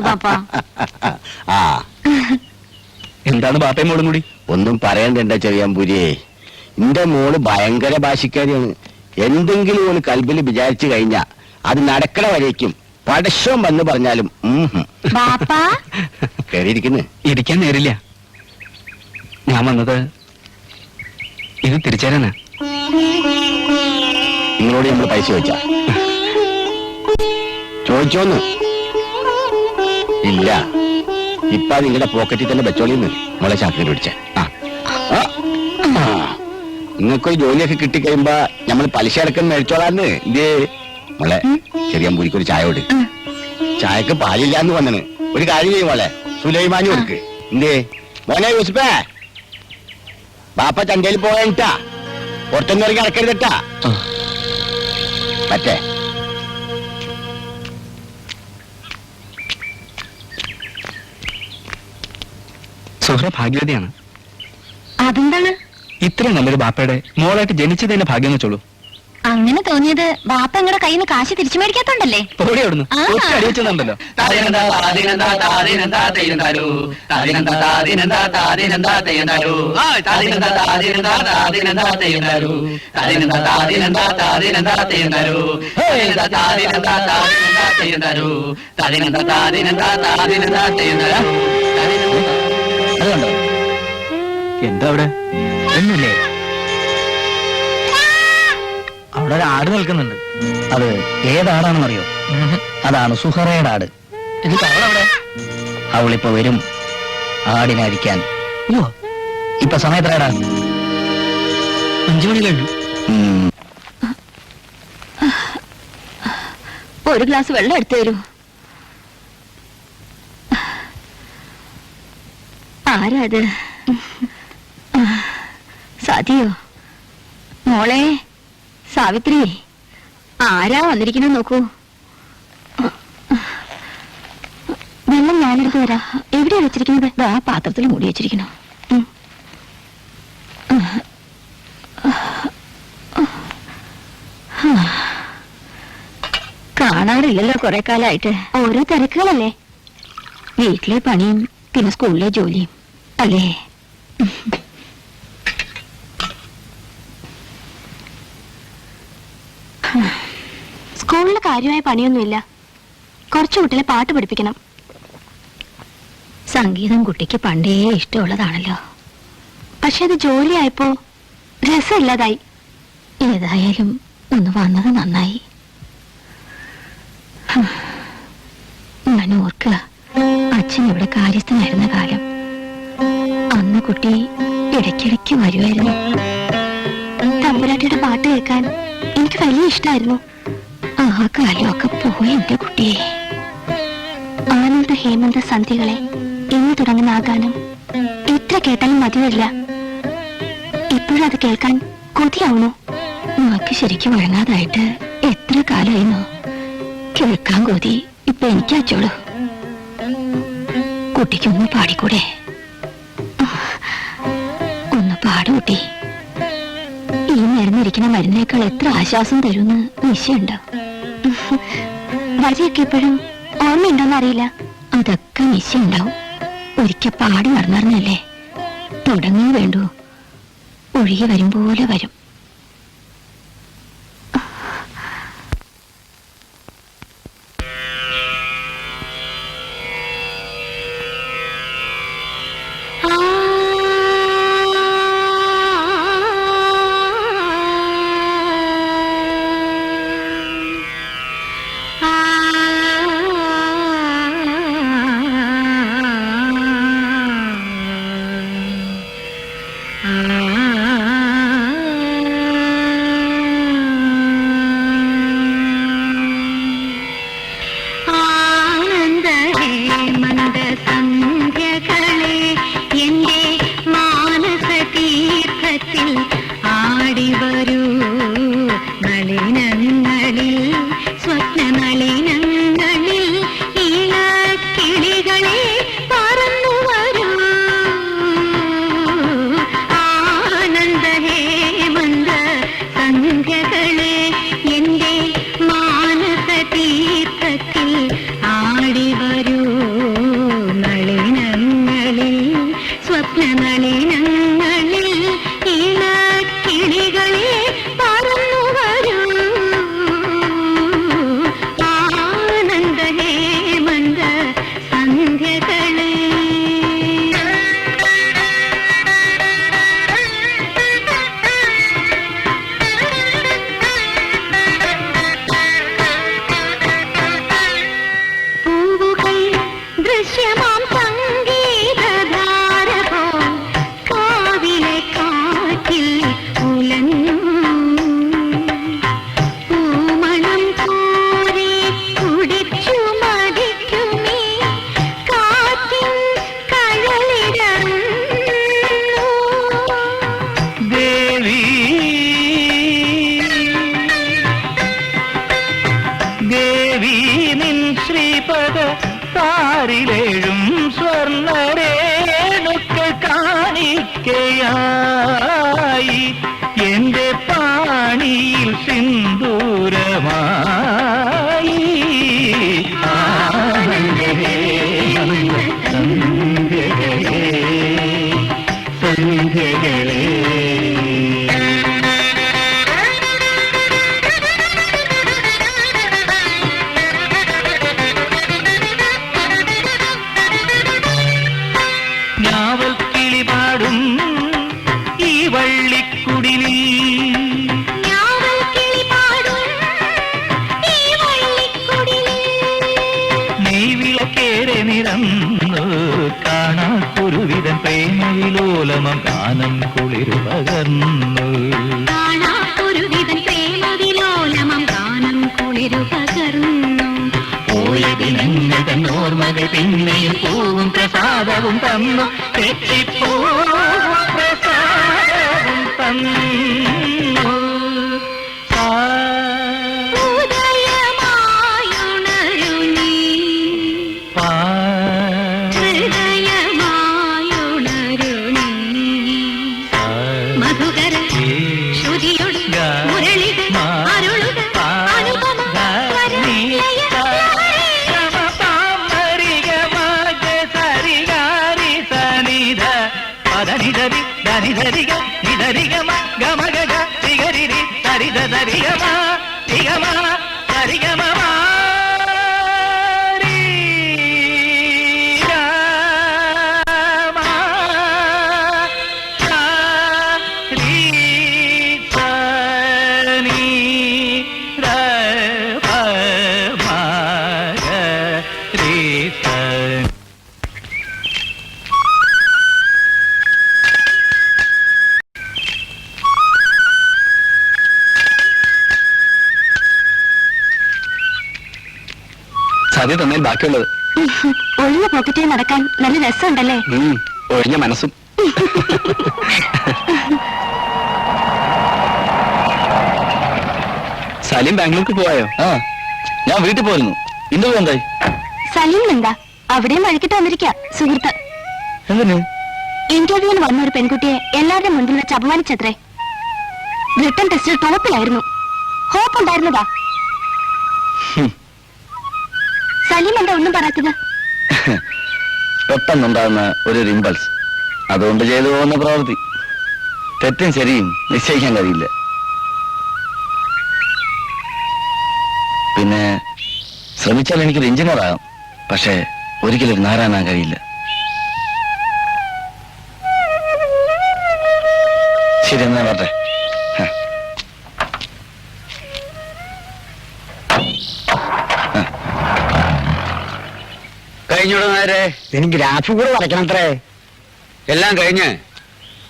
പാപ്പ ആ എന്താണ് ബാപ്പയും മോളും കൂടി? ഒന്നും പറയണ്ട ചെറിയാമ്പൂരിയെ. എന്റെ മോള് ഭയങ്കര ഭാഷക്കാരിയാണ്. എന്തെങ്കിലും ഒരു കൽബിൽ വിചാരിച്ചു കഴിഞ്ഞാ അത് നടക്കണ വരേക്കും പടശം വന്ന് പറഞ്ഞാലും കേറിയിരിക്കുന്നു. ഇരിക്കാൻ നേരില്ല. ഞാൻ വന്നത് ഇത് തിരിച്ചേരാനാ. നിങ്ങളോട് നമ്മൾ പൈസ ചോദിച്ചോന്ന്? ഇല്ല, ഇപ്പൊ നിങ്ങളുടെ പോക്കറ്റിൽ തന്നെ വെച്ചോളിന്ന് മോളെ ചാക്കിന് പിടിച്ച. നിങ്ങൾക്കൊരു ജോലിയൊക്കെ കിട്ടിക്കഴിയുമ്പോ നമ്മൾ പലിശ അടക്കം മേടിച്ചോളാന്ന്. ഇതേ മോളെ ചെറിയാമ്പൂരിക്കൊരു ചായ കൊടു. ചായക്ക് പാലില്ലാന്ന് വന്നണ്. ഒരു കാര്യം ചെയ്യും മോളെ, സുലൈമാനി കൊടുക്ക്. എന്തേ മോനെ യൂസുഫേ, ബാപ്പ ചന്തയിൽ പോയിട്ടാ പുറത്തൊന്നും ഇറങ്ങി അടക്കരുതട്ടാ. മറ്റേ സുഹ്ര ഭാഗ്യവതിയാണ്. അതെന്താണ്? ഇത്രയും നല്ലൊരു ബാപ്പയുടെ മോളായിട്ട് ജനിച്ചത് തന്നെ ഭാഗ്യം വെച്ചോളൂ. അങ്ങനെ തോന്നിയത് ബാപ്പ നിങ്ങളുടെ കയ്യിൽ നിന്ന് കാശ് തിരിച്ചു മേടിക്കാത്തോണ്ടല്ലേ? ഓടി അവിടുന്ന് അടി വെച്ചതുണ്ടല്ലോ. എന്താ അവിടെ ഒന്നുമില്ലേ? അവിടെ ഒരു ആട് നിൽക്കുന്നുണ്ട്. അത് ഏതാടാണെന്നറിയോ? അതാണ് സുഹറയുടെ ആട്. എന്നിട്ട് അവളവിടെ? അവളിപ്പോ വരും ആടിനെ അടിക്കാൻ. ഓ, ഇപ്പൊ സമയം എത്രയാടാ? 5 മണി കഴിഞ്ഞു. ഒരു ഗ്ലാസ് വെള്ളം എടുത്തു തരൂ. ആരാ അത്? സാധിയോ? മോളെ സാവിത്രി, ആരാ വന്നിരിക്കുന്നത് നോക്കൂ. വെള്ളം ഞാനെടുത്ത് തരാം. എവിടെയാ വെച്ചിരിക്കുന്നത്? ആ പാത്രത്തിൽ മൂടി വെച്ചിരിക്കണോ? കാണാറില്ലല്ലോ കുറെ കാലമായിട്ട്. ഓരോ തിരക്കുകളല്ലേ, വീട്ടിലെ പണിയും പിന്നെ സ്കൂളിലെ ജോലിയും അല്ലേ? സ്കൂളിൽ കാര്യമായ പണിയൊന്നുമില്ല. കുറച്ചു കുട്ടികളെ പാട്ട് പഠിപ്പിക്കണം. സംഗീതം കുട്ടിക്ക് പണ്ടേ ഇഷ്ടമുള്ളതാണല്ലോ. പക്ഷെ അത് ജോലിയായപ്പോ രസമില്ലാതായി. ഏതായാലും ഒന്ന് വന്നത് നന്നായി. ഞാൻ ഓർക്കുക, അച്ഛൻ ഇവിടെ കാര്യസ്ഥനായിരുന്ന കാലം. അന്ന് കുട്ടി ഇടയ്ക്കിടയ്ക്ക് വരുമായിരുന്നു. തമ്പുരാട്ടിയുടെ പാട്ട് കേൾക്കാൻ എനിക്ക് വലിയ ഇഷ്ടമായിരുന്നു. ആ കാലമൊക്കെ പോയി എന്റെ കുട്ടിയെ. ആനന്ദ ഹേമന്ത സന്ധ്യകളെ എന്ന് തുടങ്ങുന്ന ആ ഗാനം എത്ര കേട്ടാലും മതിവരില്ല. ഇപ്പോഴും അത് കേൾക്കാൻ കൊതിയാവുന്നു. നാക്ക് ശരിക്കും വഴങ്ങാതായിട്ട് എത്ര കാലമായിരുന്നു. കേൾക്കാൻ കൊതി ഇപ്പൊ എനിക്ക് അച്ചോളൂ. കുട്ടിക്കൊന്ന് പാടിക്കൂടെ? ഒന്ന് പാടുകൂട്ടി. ഈ മരുന്നിരിക്കുന്ന മരുന്നേക്കാൾ എത്ര ആശ്വാസം തരുമെന്ന് നിശ്ചയുണ്ടോ? വരിയൊക്കെ ഇപ്പോഴും ഓർമ്മയുണ്ടോന്ന് അറിയില്ല. അതൊക്കെ നിശ്ചയുണ്ടാവും. ഒരിക്കൽ പാടി നടന്നറിഞ്ഞല്ലേ. തുടങ്ങി വേണ്ടു, ഒഴുകി വരും പോലെ വരും. സ്വപ്നനളിനങ്ങളിൽ ഇണക്കിളികളെ പറന്നു വരൂ ആനന്ദ ഹേമന്ത സന്ധ്യകളെ. പൂവുകൾ ദൃശ്യമാം സംഗീതധാര പോൽ കാവിലെ കാറ്റിൽ ഉലഞ്ഞു. പൂമണം കോരി കുടിച്ചു മടിക്കുമീ കാറ്റിൻ കഴലിടർന്നു. ദേവി ദേവി നിൻ ശ്രീപദ താരിലേഴും സ്വർണ്ണരേണുക്കൾ കാണിക്കയായി എന്റെ പാണിയിൽ സിന്ദൂരമായി. ആനന്ദമേ സന്ധ്യകളേ സന്ധ്യകളേ. ഞാവൽ കിളിപാടും ഈ വള്ളിക്കുടിലിൽ ഞാവൽ കിളിപാടും ഈ വള്ളിക്കുടിലിൽ നെയ്വിളക്കേറെ നിറന്നു കാണാക്കുരുവിതൻ പ്രേമവിലോലമം ഗാനം കുളിരു പകർന്നു. കാണാപ്പൊരുവിധൻ പ്രേമവിലോലമം ഗാനം കുളിരു പകർന്നു. പോയ ദിനങ്ങൾ തന്നോർമകൾ പിന്നെയും പൂവും പ്രസാദവും തന്നു തെറ്റിപ്പൂവും പ്രസാദവും തന്നു. ഉദയമായുണരു നീ ഹൃദയമായുണരു നീ മധുകര ശ്രുതിയൊട് മുരളിക അരുളുക അനുപമ വരലയ ധനിധരി ധനിധരിക നിധരിഗമ ഗമഗ തിഗരിരി സരിധ ധരിഗമ തിഗമ സരിഗമ സതി തന്നെ ബാക്കിയുള്ളത്. ഒഴിഞ്ഞ പോക്കറ്റിൽ നടക്കാൻ നല്ല രസമുണ്ടല്ലേ? ഒഴിഞ്ഞ മനസ്സും. സലീം ബാംഗ്ലൂർക്ക് പോയോ? ഞാൻ വീട്ടിൽ പോയിരുന്നു. ഇന്റർവ്യൂ എന്തായി? സലീം എന്താ അവിടെയും വഴിക്കിട്ട് വന്നിരിക്കുക സുഹൃത്ത്. എന്തിന്? ഇന്റർവ്യൂവിന് വന്ന ഒരു പെൺകുട്ടിയെ എല്ലാവരുടെ മുൻപിൽ വെച്ച് അപമാനിച്ചത്രേ. ബ്രിട്ടൻ ടെസ്റ്റിൽ ടോപ്പിലായിരുന്നു. ഹോപ്പ് ഉണ്ടായിരുന്നതാ. സലീം എന്താ ഒന്നും പറയാത്തത്? പെട്ടെന്നുണ്ടാകുന്ന ഒരു ഇമ്പൾസ്, അതുകൊണ്ട് ചെയ്തു പോകുന്ന പ്രവൃത്തി. തെറ്റും ശരിയും നിശ്ചയിക്കാൻ കഴിയില്ല. പിന്നെ ശ്രമിച്ചാൽ എനിക്കൊരു എഞ്ചിനീയർ ആകാം, പക്ഷേ ഒരിക്കലും ഒരു നാരായണാൻ കഴിയില്ല. ശരി എന്നാ വരട്ടെ. കഴിഞ്ഞോട് നേരെ എനിക്ക് ഗ്രാഫ് കൂടെ വരയ്ക്കണത്രേ. എല്ലാം കഴിഞ്ഞ്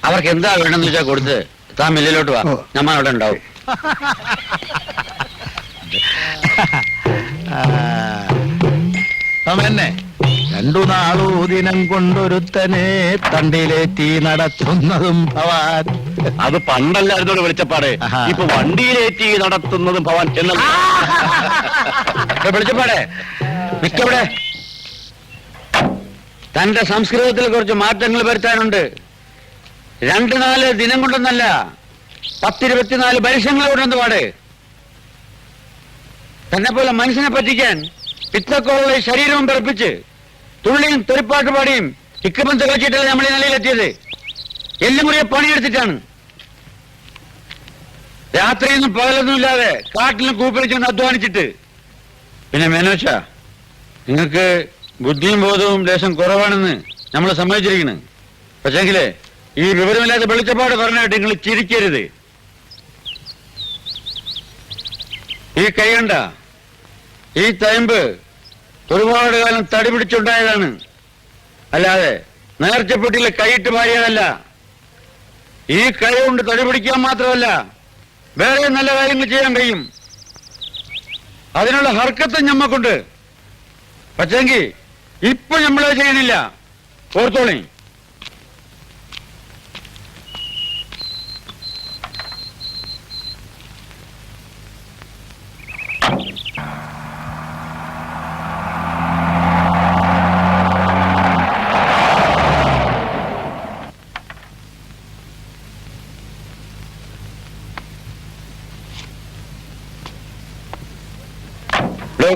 അവർക്ക് എന്താ വേണമെന്ന് വെച്ചാൽ കൊടുത്ത് താൻ മില്ലിലോട്ട് വാ. നമ്മൾ അവിടെ ഉണ്ടാവും. അവനെ രണ്ടു നാളൂ ദിനം കൊണ്ടൊരുത്തനെ തണ്ടിലേറ്റി നടത്തുന്നതും ഭവാൻ. അത് പണ്ടല്ലായിരുന്നോട് വെളിച്ചപ്പാട്. ഇപ്പൊ വണ്ടിയിലേറ്റി നടത്തുന്നതും ഭവാൻ എന്ന വെളിച്ചപ്പാടെ മിക്കവിടെ തന്റെ സംസ്കൃതത്തിൽ കുറച്ച് മാറ്റങ്ങൾ വരുത്താനുണ്ട്. 2-4 ദിനം കൊണ്ടൊന്നല്ല, 10-24 പരീക്ഷങ്ങൾ കൊണ്ടൊന്ന് പാട്. തന്നെ പോലെ മനുഷ്യനെ പറ്റിക്കാൻ പിത്തക്കോളുള്ള ശരീരവും പിറപ്പിച്ച് തുള്ളിയും തെറിപ്പാട്ട് പാടിയും ഇക്കപ്പം തികച്ചിട്ടല്ല നമ്മൾ ഈ നിലയിലെത്തിയത്. എല്ലാം കൂടിയ പണിയെടുത്തിട്ടാണ്. രാത്രിയൊന്നും പകലൊന്നും ഇല്ലാതെ കാട്ടിലും കൂപ്പിൽ ചെന്ന് അധ്വാനിച്ചിട്ട്. പിന്നെ മേനോച്ച, നിങ്ങൾക്ക് ബുദ്ധിയും ബോധവും ലേശം കുറവാണെന്ന് നമ്മൾ സമ്മതിച്ചിരിക്കുന്നു. പക്ഷെങ്കിലേ ഈ വിവരമില്ലാത്ത വെളിച്ചപ്പാട് പറഞ്ഞായിട്ട് നിങ്ങൾ ചിരിക്കരുത്. ഈ കൈ കണ്ട, ഈ തയമ്പ് ഒരുപാട് കാലം തടി പിടിച്ചുണ്ടായതാണ്. അല്ലാതെ നേർച്ചപ്പെട്ടിലെ കൈയിട്ട് മാറിയതല്ല. ഈ കൈ കൊണ്ട് തടി പിടിക്കാൻ മാത്രമല്ല, വേറെ നല്ല കാര്യങ്ങൾ ചെയ്യാൻ കഴിയും. അതിനുള്ള ഹർക്കത്തും ഞമ്മക്കുണ്ട്. പക്ഷെങ്കിൽ ഇപ്പൊ നമ്മളത് ചെയ്യണില്ല. ഓർത്തോളി.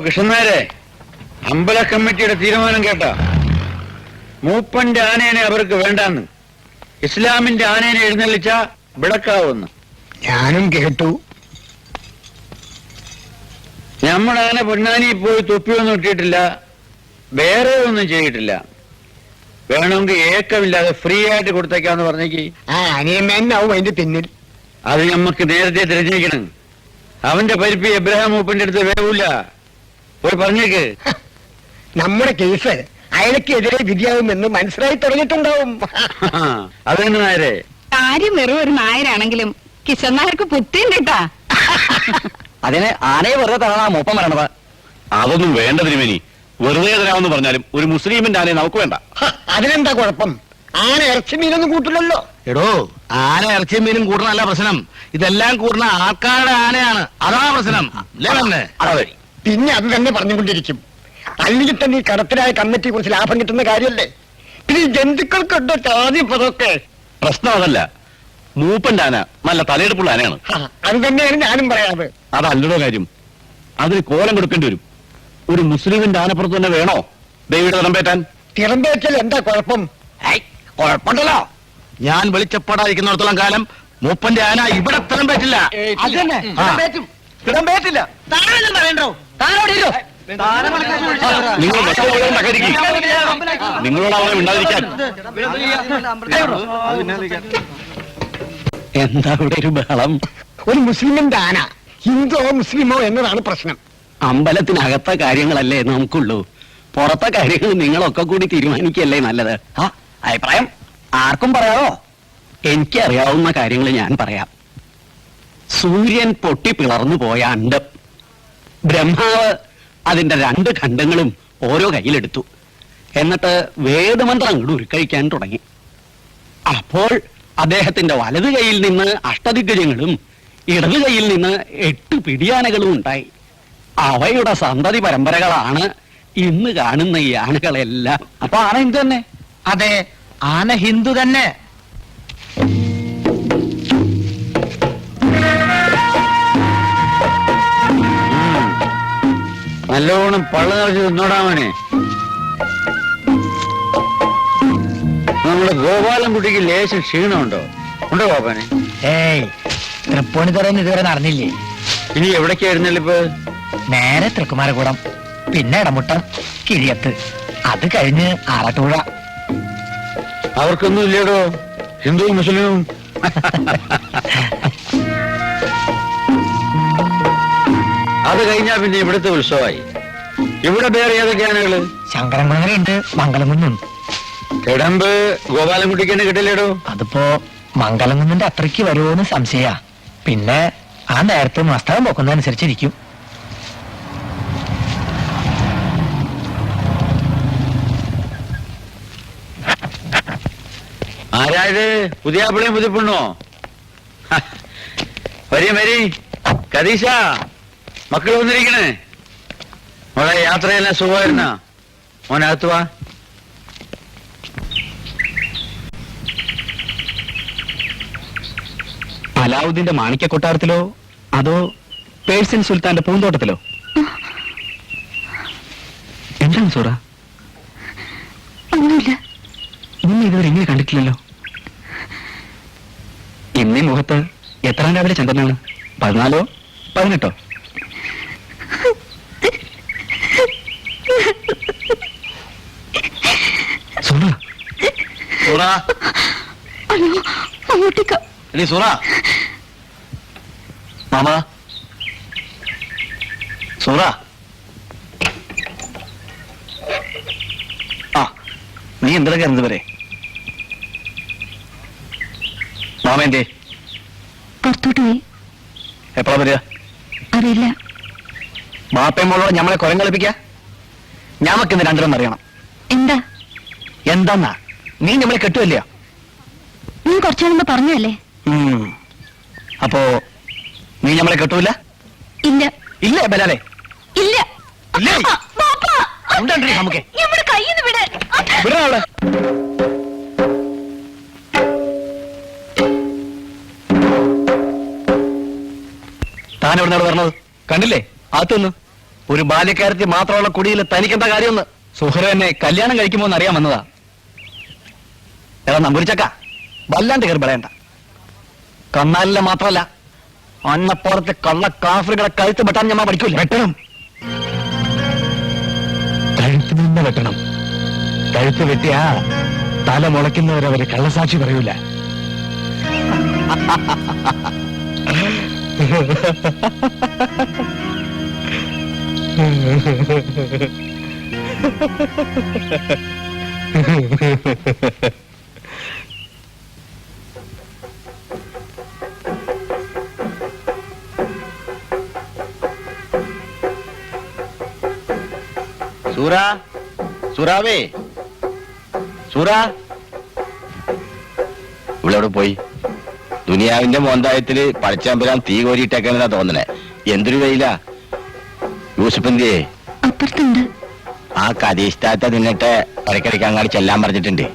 കൃഷ്ണനാരെ, അമ്പല കമ്മിറ്റിയുടെ തീരുമാനം കേട്ട? മൂപ്പന്റെ ആനേനെ അവർക്ക് വേണ്ടാന്ന്, ഇസ്ലാമിന്റെ ആനേനെ എഴുന്നള്ളിച്ച വിളക്കാവുന്നു. ഞാനും കേട്ടു. നമ്മുടെ ആന പൊന്നാനി പോയി തൊപ്പിയൊന്നും ഇട്ടിട്ടില്ല, വേറെ ഒന്നും ചെയ്തിട്ടില്ല. വേണമെങ്കിൽ ഏക്കമില്ലാതെ ഫ്രീ ആയിട്ട് കൊടുത്തേക്കാന്ന് പറഞ്ഞേക്ക്. അനിയമ്മേനാവും അതിന്റെ പിന്നിൽ. അത് ഞമ്മക്ക് നേരത്തെ തിരഞ്ഞേക്കണം. അവന്റെ പരിപ്പി എബ്രഹാം മൂപ്പന്റെ അടുത്ത് വേവില്ല. പോയി പറഞ്ഞേക്ക്. നമ്മുടെ കേസ് അയാൾക്കെതിരെ വിധിയാവുമെന്ന് മനസ്സിലായി തുടങ്ങിയിട്ടുണ്ടാവും. അതെന്നെ നായരെ. കാര്യം വെറും ഒരു നായരാണെങ്കിലും കിഷൻ നായർക്ക് പുത്തിണ്ട് കേട്ടാ. അതിന് ആനയെ വെറുതെ തരണ മൂപ്പം വരണത്. അതൊന്നും വേണ്ട തിരുമേനി. വെറുതെ തരാമെന്ന് പറഞ്ഞാലും ഒരു മുസ്ലിമിന്റെ ആനയെ നമുക്ക് വേണ്ട. അതിനെന്താ കുഴപ്പം? ആന ഇറച്ചി മീനൊന്നും കൂട്ടില്ലല്ലോ. എടോ, ആന ഇറച്ചിയും മീനും കൂടണല്ല പ്രശ്നം. ഇതെല്ലാം കൂടുന്ന ആൾക്കാരുടെ ആനയാണ്. അതാ പ്രശ്നം. അതെ, പിന്നെ അത് തന്നെ പറഞ്ഞുകൊണ്ടിരിക്കും. അല്ലെങ്കിൽ തന്നെ ഈ കടത്തിലായ കമ്മിറ്റിയെ കുറിച്ച് ലാഭം കിട്ടുന്ന കാര്യമല്ലേ? പിന്നെ ഈ ജന്തുക്കൾക്കുണ്ടോ ചാതിപ്പതൊക്കെ? പ്രശ്നം അതല്ല, മൂപ്പന്റെ ആന നല്ല തലയെടുപ്പുള്ള ആനയാണ്. അത് തന്നെയാണ് ഞാനും പറയാറ്. അതല്ലടോ കാര്യം. അതിന് കോലം കൊടുക്കേണ്ടി വരും. ഒരു മുസ്ലിമിന്റെ ആനപ്പുറത്ത് തന്നെ വേണോ ദേവിയുടെ തിറമ്പേറ്റാൻ? തിറമ്പേറ്റൽ എന്താ കുഴപ്പം? കുഴപ്പമുണ്ടല്ലോ. ഞാൻ വെളിച്ചപ്പാടായിരിക്കുന്നിടത്തോളം കാലം മൂപ്പന്റെ ആന ഇവിടെ തിറം പറ്റില്ല. നിങ്ങൾ നിങ്ങളോട് അവനെ ഉണ്ടാതിരിക്കാൻ. എന്താ ഇവിടെ ഒരു ബഹളം? ഒരു മുസ്ലിമിന്റെ ആന ഹിന്ദുവോ മുസ്ലിമോ എന്നതാണ് പ്രശ്നം. അമ്പലത്തിനകത്തെ കാര്യങ്ങളല്ലേ നമുക്കുള്ളൂ. പുറത്തെ കാര്യങ്ങൾ നിങ്ങളൊക്കെ കൂടി തീരുമാനിക്കല്ലേ നല്ലത്. അഭിപ്രായം ആർക്കും പറയാമോ? എനിക്കറിയാവുന്ന കാര്യങ്ങൾ ഞാൻ പറയാം. സൂര്യൻ പൊട്ടി പിളർന്നു പോയ അണ്ഡം, ബ്രഹ്മാവ് അതിന്റെ 2 ഖണ്ഡങ്ങളും ഓരോ കയ്യിലെടുത്തു. എന്നിട്ട് വേദമന്ത്രം അങ്ങോട്ട് ഉരുക്കഴിക്കാൻ തുടങ്ങി. അപ്പോൾ അദ്ദേഹത്തിന്റെ വലത് കൈയിൽ നിന്ന് അഷ്ടദിഗ്ഗജങ്ങളും ഇടത് കൈയിൽ നിന്ന് 8 പിടിയാനകളും ഉണ്ടായി. അവയുടെ സന്തതി പരമ്പരകളാണ് ഇന്ന് കാണുന്ന ഈ ആനകളെല്ലാം. അപ്പൊ ആന ഹിന്ദു തന്നെ? അതെ, ആന ഹിന്ദു തന്നെ. നല്ലോണം പള്ള നിറച്ച് തിന്നോടാമനെ. നമ്മുടെ ഗോപാലൻകുട്ടിക്ക് ലേശം ക്ഷീണമുണ്ടോ? ഉണ്ടോ ഗോപാനെ? ഏയ്, തൃപ്പൂണിത്തുറയിൽ ഇതുവരെ നടന്നില്ലേ? ഇനി എവിടേക്കായിരുന്നല്ലോ ഇപ്പൊ? നേരെ തൃക്കുമാരകൂടം, പിന്നെ ഇടമുട്ടം, കിഴിയത്ത്, അത് കഴിഞ്ഞ് ആറാട്ടുപുഴ. അവർക്കൊന്നും ഇല്ലേടോ ഹിന്ദുവും മുസ്ലിമും? അത് കഴിഞ്ഞാ പിന്നെ ഇവിടുത്തെ ഉത്സവമായി. ഇവിടെ വേറെ ഏതൊക്കെ ആനകള്? ശങ്കരൻകുളങ്ങരയുണ്ട്, മംഗലംകുന്നുണ്ട്. കിടമ്പ് ഗോപാലൻകുട്ടിക്ക് തന്നെ കിട്ടില്ലേടോ? അതിപ്പോ മംഗലംകുന്നിന്റെ അത്രയ്ക്ക് വരുമോന്ന് സംശയ. പിന്നെ ആ നേരത്തെ മസ്തകം പൊക്കുന്നതനുസരിച്ചിരിക്കും. ആരായത്? പുതിയ പിള്ളയും പുതിപ്പെണ്ണോ? വരി വരി കദീശ, മക്കൾ വന്നിരിക്കണേ. മോളെ യാത്രയെല്ലാം സുഖമായിരുന്ന? മോനകത്ത് വാ. അലാവുദ്ദീന്റെ മാണിക്യ കൊട്ടാരത്തിലോ അതോ പേഴ്സ്യൻ സുൽത്താന്റെ പൂന്തോട്ടത്തിലോ? എന്താണ് സൂറ? ഒന്നുമില്ല. എന്നെ ഇതുവരെ ഇങ്ങനെ കണ്ടിട്ടില്ലല്ലോ. ഇന്നീ മുഖത്ത് എത്രാം രാവിലെ ചന്ദ്രനാണ്? 14 18? സുറ, സുറ, അയ്യോ അങ്ങോട്ടേക്ക്. എടി സുറ, മാമ, സുറ. ആ, നീ എന്തൊക്കെ എന്ത് വരെ മാമ എന്തേ? പുറത്തോട്ട് പോയി. എപ്പോഴാ വരിക? അറിയില്ല. ബാപ്പയും മോളോട് ഞമ്മളെ കുരം കളിപ്പിക്ക? ഞമ്മക്കിന്ന് രണ്ടിലും അറിയണം. എന്താ? എന്താന്നാ? നീ ഞമ്മളെ കെട്ടുമല്ല? നീ കുറച്ചു മുമ്പ് പറഞ്ഞല്ലേ? അപ്പോ നീ ഞമ്മളെ കെട്ടൂല? ഇല്ല. ഇല്ലേ ബലാലെ? ഇല്ല. ഇല്ലേ? ബാപ്പാ, ഉണ്ടാണ്ടി നമുക്ക് നമ്മുടെ കയ്യിൽ നിന്ന് വിട്. വിടണ അവളെ. താൻ എവിടെ പറഞ്ഞത് കണ്ടില്ലേ? അകത്തുനിന്ന് ഒരു ബാല്യക്കാരത്തി മാത്രമുള്ള കുടിയിൽ തനിക്കെന്താ കാര്യമൊന്ന്? സുഹൃ എന്നെ കല്യാണം കഴിക്കുമോ എന്ന് അറിയാൻ വന്നതാ. ഏതാ നമ്പൂരിച്ചക്ക, വല്ലാണ്ട് കയറി പറയണ്ട. കന്നാലിലെ മാത്രമല്ല, അന്നപ്പുറത്തെ കള്ള കാഫറുകളെ കഴുത്ത് വെട്ടാൻ ഞമ്മ പഠിക്കൂല. വെട്ടണം, കഴുത്ത് നിന്ന് വെട്ടണം. കഴുത്ത് വെട്ടിയാ തല മുളയ്ക്കുന്നവരവര് കള്ളസാക്ഷി പറയൂല. സുറ, സുറാവേ, സുറ. ഇവളെവിടെ പോയി? ദുനിയാവിന്റെ മോന്തായത്തില് പടച്ചാമ്പരാൻ തീ കോരിയിട്ടേക്കാനാ തോന്നണേ. എന്തൊരു വെയിലാ. യൂസുഫന്തിയെ അപ്പുറത്തുണ്ട്. ആ കദീഷ്ടാത്ത നിന്നിട്ട് ഇടയ്ക്കിടയ്ക്ക് അങ്ങാടി ചെല്ലാൻ പറഞ്ഞിട്ടുണ്ട്.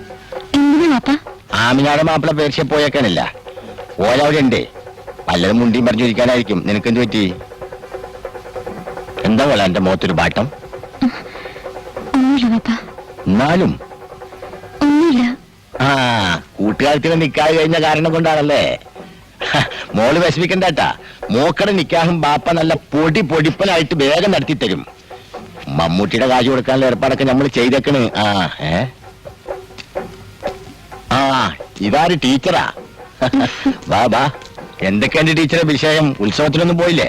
എന്തിനാ പാപ്പ? ആമിനാടെ മാപ്പിള പേർഷ്യ പോയേക്കാനില്ല. ഓരവിടെ ഉണ്ട്. പലതും മുണ്ടിയും പറഞ്ഞിരിക്കാനായിരിക്കും. നിനക്കെന്ത് പറ്റി? എന്താ പോലെ എന്റെ മുഖത്തൊരു ബാട്ടം? ഒന്നുമില്ല പാപ്പ. എന്നാലും ഒന്നുമില്ല. ആ കൂട്ടുകാരത്തിന് നിക്കാഹ് കഴിഞ്ഞ കാരണം കൊണ്ടാണല്ലേ. മോള് വിഷമിക്കണ്ടാട്ടാ. മോക്കടെ നിക്കാഹും ബാപ്പ നല്ല പൊടിപ്പനായിട്ട് വേഗം നടത്തി തരും. മമ്മൂട്ടിയുടെ കാശ് കൊടുക്കാനുള്ള ഏർപ്പാടൊക്കെ നമ്മൾ ചെയ്തേക്കണ്. ആ ഇതാര് ടീച്ചറാ? ബാ എന്തൊക്കെയുണ്ട് ടീച്ചറെ വിഷയം? ഉത്സവത്തിനൊന്നും പോയില്ലേ?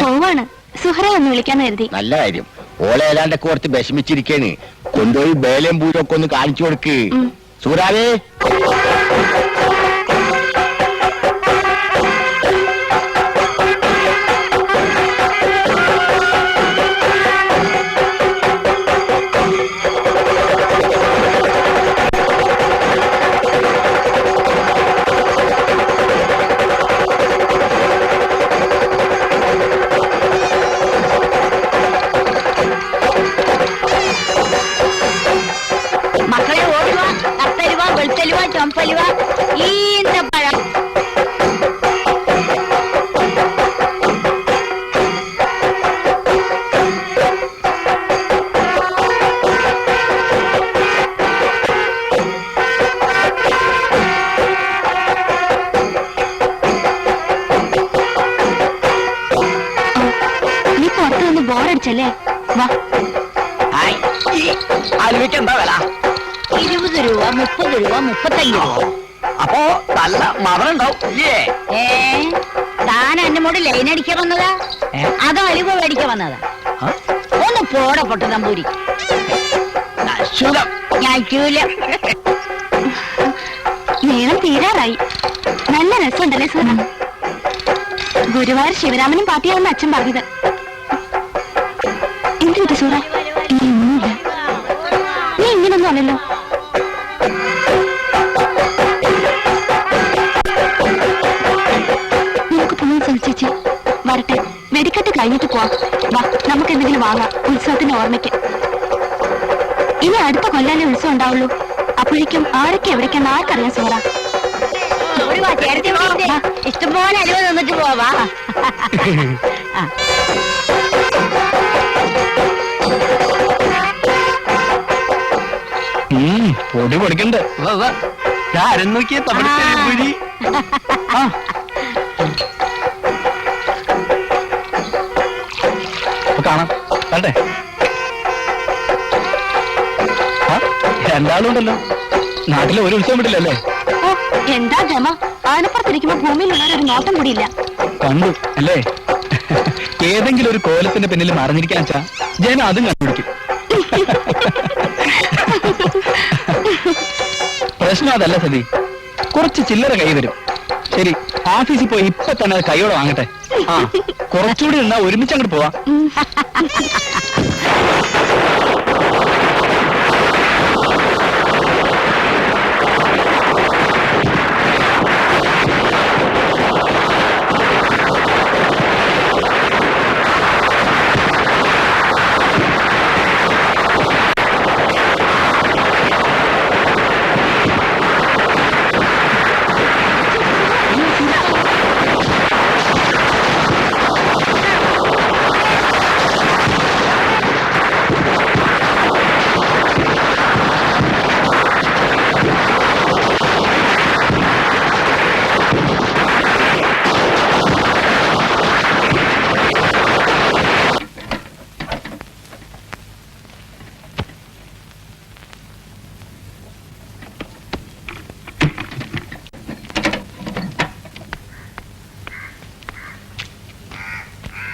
പോവാണ്. സുഹറ ഒന്ന് വിളിക്കാന്ന് കരുതി. നല്ല കാര്യം. ഓളെ ഏതാണ്ടൊക്കെ ഓർത്ത് വിഷമിച്ചിരിക്കേന്. കൊണ്ടുപോയി ബേലയും പൂരൊക്കെ ഒന്ന് കാണിച്ചു കൊടുക്ക്. സൂരാവേ, മക്കളെ ഓടുക. കത്തലുവ, വെളുത്തലുവ, ചൊമ്പലുവ, ഈന്തപ്പഴം. നീ പുറത്തു നിന്ന് ബോറടിച്ചല്ലേ? വാ. അലുവയ്ക്ക് എന്താ വില? 20 രൂപ, 30 രൂപ, 35 രൂപ. അപ്പോ നല്ല മധുരണ്ടാവും ഇല്ലേ? താൻ എന്നെ മോട് ലൈൻ അടിക്കാൻ വന്നതാ അതോ അലുവ മേടിക്കാൻ വന്നതാ? ഒന്ന് പോട പൊട്ട തമ്പൂരി. ഞാൻ ചൂലം. മേളം തീരാറായി. നല്ല രസമുണ്ടല്ലേ സൂറ? ഗുരുവായൂർ ശിവരാമനും പാർട്ടിയാണെന്ന് അച്ഛൻ പറഞ്ഞത്. എന്ത് കിട്ടി സൂറ? ഒന്നുമില്ല. നീ ഇങ്ങനൊന്നും അല്ലല്ലോ. നമുക്ക് പോകാൻ ശ്രമിച്ചേച്ചി. വരട്ടെ, വെടിക്കെട്ട് കഴിഞ്ഞിട്ട് പോവാം. വാ, നമുക്ക് എന്തെങ്കിലും വാങ്ങാം ഉത്സവത്തിന്റെ ഓർമ്മയ്ക്ക്. ഇനി അടുത്ത കൊല്ലാലേ ഉത്സവം ഉണ്ടാവുള്ളൂ. അപ്പോഴേക്കും ആരൊക്കെ എവിടേക്കെന്ന് ആർക്കറിയാം സൂറ? ഇഷ്ടംപോലെ അലുവ നിന്നിട്ട് പോവാ. പൊടി അടി പൊടിക്കണ്ട് ആരും നോക്കിയ കാണാം കണ്ടേ രണ്ടാളും ഉണ്ടല്ലോ. നാട്ടിലെ ഒരു ഉത്സവം വിട്ടില്ലല്ലേ? എന്താ ജമ, ആനപ്പുറത്തിരിക്കുമ്പോ ഭൂമിയിലുള്ളവരൊരു നോട്ടം കൂടിയില്ല. കണ്ടു അല്ലേ? ഏതെങ്കിലും ഒരു കോലത്തിന്റെ പിന്നിൽ മറിഞ്ഞിരിക്കാൻ വെച്ചാ ജനം അതും കണ്ടുപിടിക്കും. പ്രശ്നം അതല്ല സതി, കുറച്ച് ചില്ലറ കൈ വരും. ശരി, ഓഫീസിൽ പോയി ഇപ്പൊ തന്നെ അത് കൈയോടെ വാങ്ങട്ടെ. ആ, കുറച്ചുകൂടി നിന്നാ ഒരുമിച്ച് അങ്ങോട്ട് പോവാം.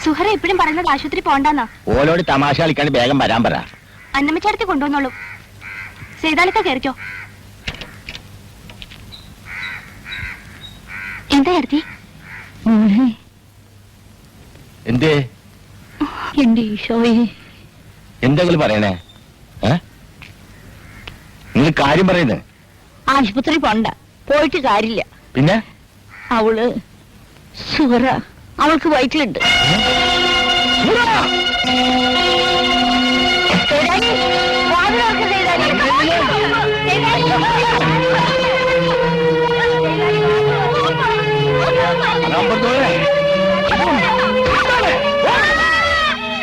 സുഹറ എപ്പോഴും പറയുന്നത് ആശുപത്രി പോണ്ടെന്നാ. ഓലോട് തമാശ കളിക്കാണ്ട് വേഗം വരാൻ പറ. അന്നമ്മച്ചേർത്തി കൊണ്ടുവന്നോളൂ. സേതാലൊക്കെ കയറിക്കോ. എന്താ ചേർത്തി? എന്തേ? എന്റെ ഈശോയെ, എന്തെങ്കിലും പറയണേ? നിങ്ങൾ കാര്യം പറയുന്നേ? ആശുപത്രി പോണ്ട, പോയിട്ട് കാര്യമില്ല. പിന്നെ അവള് സുഹറ, അവൾക്ക് വയറ്റിലുണ്ട്.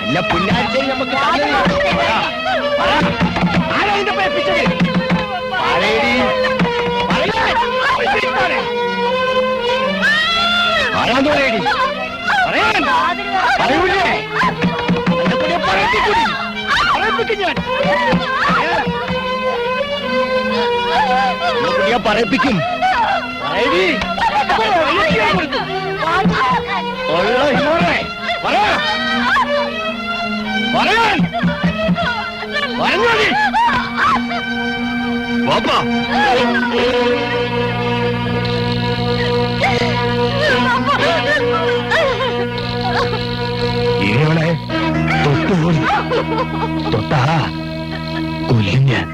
എന്നെ പുല്ലാഴ്ച നമുക്ക് പറയിപ്പിക്കും. ഇവളെ തൊട്ടാ കൊല്ലും ഞാൻ.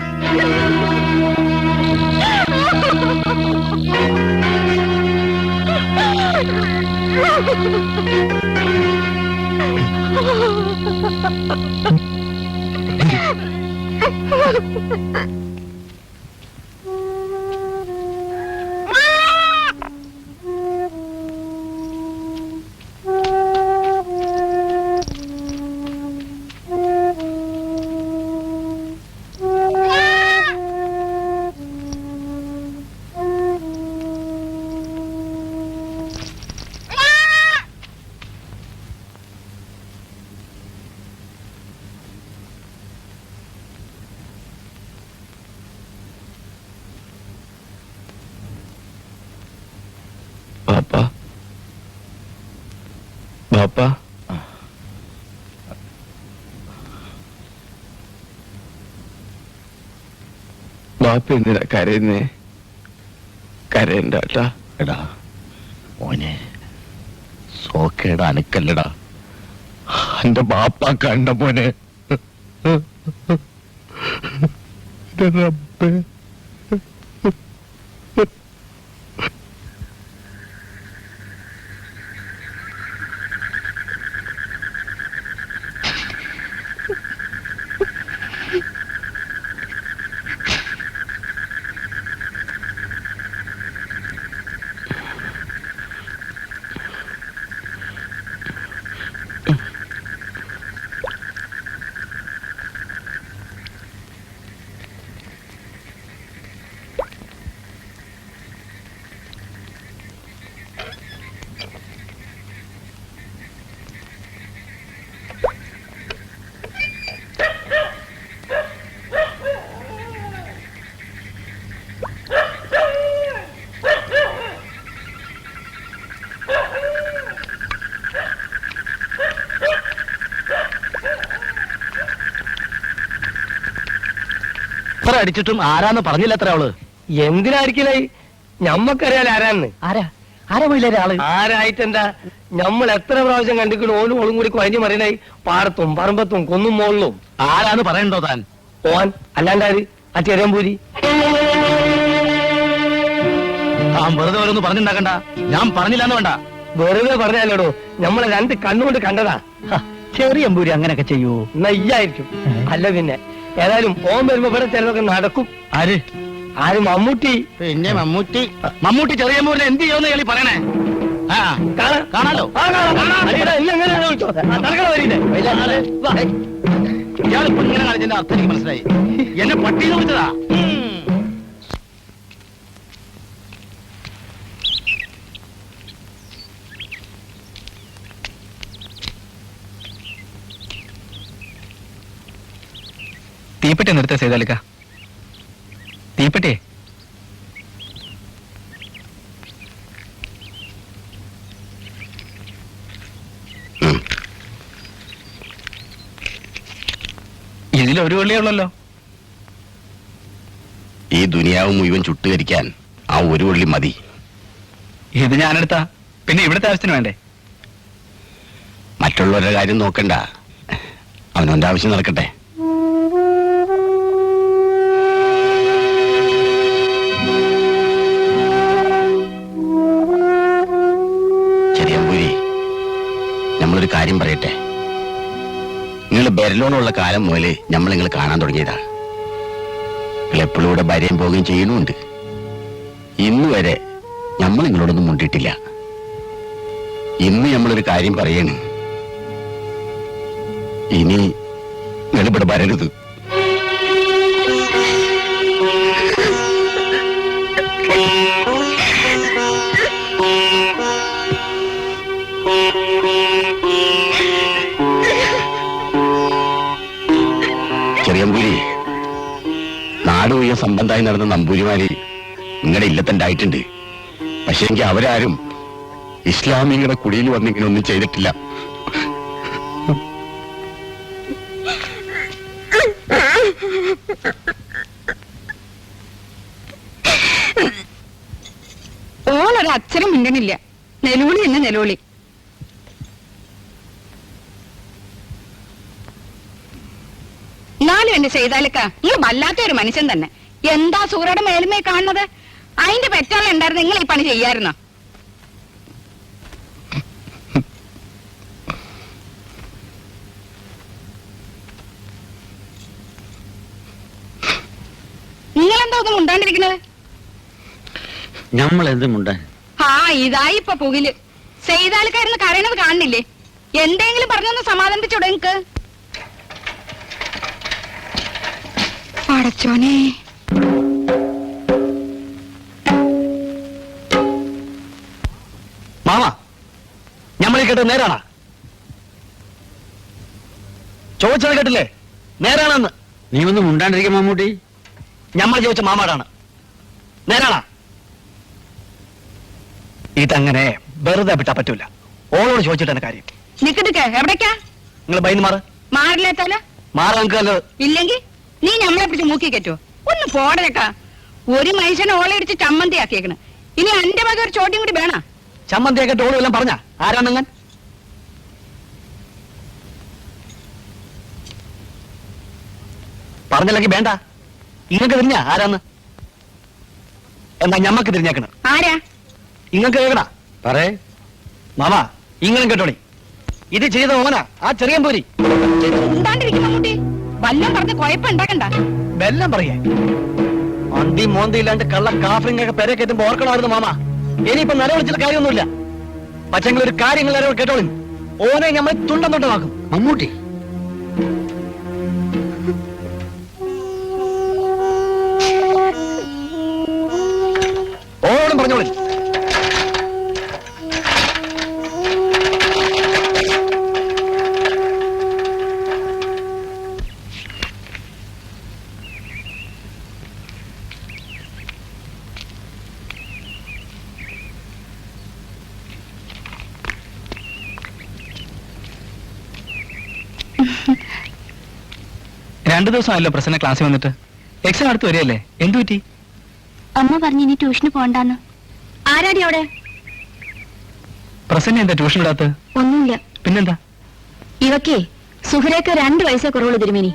ബാപ്പ ബാപ്പ ബാപ്പ എന്തിനാ കരയുന്നേ? കരയണ്ടാട്ടാ. എടാ മോനെ, സോക്കേടാ അനക്കല്ലടാ, എന്റെ ബാപ്പ കണ്ട മോനെ. റബ്ബേ, അടിച്ചിട്ടും ആരാന്ന് പറഞ്ഞില്ല എത്ര അവള്. എന്തിനായിരിക്കലേ ഞമ്മക്കറിയാലോ ആരാന്ന്. ആരാ മൊയിലേറെ ആള്? ആരായിട്ടെന്താ, നമ്മൾ എത്ര പ്രാവശ്യം കണ്ടിക്കണു ഓനും ഓളും കൂടി കുഴഞ്ഞു മറിയനായി പാടത്തും പറമ്പത്തും കുന്നും മോളിലും. ആരാന്ന് പറയണ്ടോ താൻ? ഓൻ അല്ലാണ്ടാര് ആ ചെറിയമ്പൂരി. താൻ വെറുതെ ഓരോന്ന് പറഞ്ഞിണ്ടാക്കണ്ട. ഞാൻ പറഞ്ഞില്ലാന്ന് വേണ്ട. വെറുതെ പറഞ്ഞാലോടോ, നമ്മളെ രണ്ട് കണ്ണുകൊണ്ട് കണ്ടതാ. ചെറിയ അമ്പൂരി അങ്ങനെയൊക്കെ ചെയ്യൂ? നയ്യായിരിക്കും. അല്ല പിന്നെ ഏതായാലും ഓൻ വരുമ്പോ ഇവിടെ ചിലതൊക്കെ നടക്കും. ആര്? ആര്? മമ്മൂട്ടി. പിന്നെ മമ്മൂട്ടി ചെറിയ അമ്പൂരിനെ എന്ത് ചെയ്യുമെന്ന് കളി പറയണേ. ആ കാണാലോ. ഇയാളിപ്പോ ഇങ്ങനെ കളിച്ചതിന്റെ അർത്ഥം എനിക്ക് മനസ്സിലായി. എന്നെ പട്ടി വിളിച്ചതാ. തീപ്പെട്ടി നിർത്ത സേതാലിക്ക, തീപ്പെട്ടി. ഇതിലൊരു വെള്ളിയേ ഉള്ളല്ലോ. ഈ ദുനിയാവ് മുഴുവൻ ചുട്ടുകരിക്കാൻ ആ ഒരു വെള്ളി മതി. ഇത് ഞാനെടുത്താ പിന്നെ ഇവിടുത്തെ ആവശ്യത്തിന് വേണ്ടേ? മറ്റുള്ളവരുടെ കാര്യം നോക്കണ്ട, അവനവന്റെ ആവശ്യം നടക്കട്ടെ. ചെറിയമ്പൂരി, നമ്മളൊരു കാര്യം പറയട്ടെ. നിങ്ങൾ ബെരലോണുള്ള കാലം മുതലേ നമ്മൾ നിങ്ങൾ കാണാൻ തുടങ്ങിയതാ. നിങ്ങൾ എപ്പോഴും ഇവിടെ ഭാര്യയും പോവുകയും ചെയ്യുന്നുണ്ട്. ഇന്ന് വരെ നമ്മൾ നിങ്ങളോടൊന്നും മുണ്ടിട്ടില്ല. ഇന്ന് നമ്മളൊരു കാര്യം പറയണ്, ഇനി നിങ്ങൾ ഇവിടെ വരരുത്. ചെറിയമ്പൂരി, നാട് മുഴുവൻ സംബന്ധമായി നടന്ന നമ്പൂരിമാര് നിങ്ങളുടെ ഇല്ലത്തുണ്ടായിട്ടുണ്ട്. പക്ഷെ എനിക്ക് അവരാരും ഇസ്ലാമികളുടെ കുടിയിൽ വന്നിങ്ങനെ ഒന്നും ചെയ്തിട്ടില്ല. ഓളൊരു അച്ഛനും മിണ്ടണില്ല. നെലൂളി എന്നെ നെലൂളി. എന്നാലും എന്നെ ചെയ്താലൊക്കെ നിങ്ങൾ വല്ലാത്ത ഒരു മനുഷ്യൻ തന്നെ. എന്താ സൂറയുടെ മേലുമേ കാണുന്നത്? അതിന്റെ പെറ്റാളെ ഉണ്ടായിരുന്നു നിങ്ങൾ ഈ പണി ചെയ്യായിരുന്നോ? നിങ്ങളെന്താ ഒന്നും മുണ്ടാണ്ടിരിക്കണത്? നമ്മൾ എന്ത് മുണ്ടാൻ? ആ ഇതായി ഇപ്പൊ പുകില്. ചെയ്താൽക്കാരുന്ന് കരയണത് കാണുന്നില്ലേ? എന്തെങ്കിലും പറഞ്ഞൊന്ന് സമാധാനിപ്പിച്ചൂടെ നിങ്ങക്ക്? പടച്ചോനെ, മാമ, ഞമ്മളീ കേട്ടത് നേരാണാ? ചോദിച്ചത് കേട്ടില്ലേ? നേരാണെന്ന്. നീ ഒന്നും മുണ്ടാണ്ടിരിക്കും മമ്മൂട്ടി. ഞമ്മൾ ചോദിച്ച മാമാടാണ്. നേരാണാ? ഇതങ്ങനെ വെറുതെ വിട്ടാ പറ്റൂല. ഓളോട് ചോദിച്ചിട്ടാണ് കാര്യം. നിക്കടുക്ക എവിടേക്കാ? നിങ്ങൾ ബൈന്ന് മാറ്. മാറില്ലാത്താല മാറാൻ നമുക്ക് നല്ലത്. ഇല്ലെങ്കിൽ നീ ഞമ്മളെ പിടിച്ച് മൂക്കി കെറ്റോ? ഒന്ന് പോടേക്കാ. ഒരു മനുഷ്യനെ ഓളയിടിച്ച് ചമ്മന്തി ആക്കിയേക്കണ്. ഇനി എന്റെ വക ഒരു ചോദ്യം കൂടി വേണ. ചമ്മന്തിയൊക്കെ ഓളും എല്ലാം പറഞ്ഞ ആരാണെങ്ങൻ? പറഞ്ഞില്ലെങ്കിൽ വേണ്ട. ഇങ്ങക്ക് തിരിഞ്ഞ ആരാന്ന്? എന്നാ ഞമ്മക്ക് തിരിഞ്ഞേക്കണം. ആരാ? ഇങ്ങക്ക് കേൾക്കണ പറേ മാമാ. ഇങ്ങളും കേട്ടോളി. ഇത് ചെയ്ത ഓനാ ആ ചെറിയമ്പൂരി. ഉണ്ടാണ്ടിരിക്കും മമ്മൂട്ടി. വല്ലം പറഞ്ഞ് കുഴപ്പമുണ്ടാക്കണ്ട. വെല്ലം പറയേ. അന്തി മോന്തി ഇല്ലാണ്ട് കള്ള കാഫിങ്ങൊക്കെ പെരെ കയറ്റുമ്പോ ഓർക്കണമായിരുന്നു മാമാ. ഇനിയിപ്പോ നിലവിളിച്ചിട്ട് കാര്യമൊന്നുമില്ല. പക്ഷെങ്കിൽ ഒരു കാര്യങ്ങൾ കേട്ടോളി. ഓനെ നമ്മൾ തുണ്ടം തൊണ്ടമാക്കും. മമ്മൂട്ടി ഓരോടും പറഞ്ഞോളി. രണ്ടു ദിവസമായല്ലോ പ്രസന്ന ക്ലാസ്സിൽ വന്നിട്ട്. എക്സാം അടുത്ത് വരികയല്ലേ? എന്തു പറ്റി? അമ്മ പറഞ്ഞു ഇനി ട്യൂഷന് പോണ്ടാന്ന്. ആരാടി അവിടെ? പ്രസന്ന എന്താ ട്യൂഷൻ ഇടാത്ത? ഒന്നുമില്ല. പിന്നെന്താ? ഇവക്കേ സുഹരേക്ക് 2 വയസ്സേ കുറവുള്ളൂ തിരുമേനി.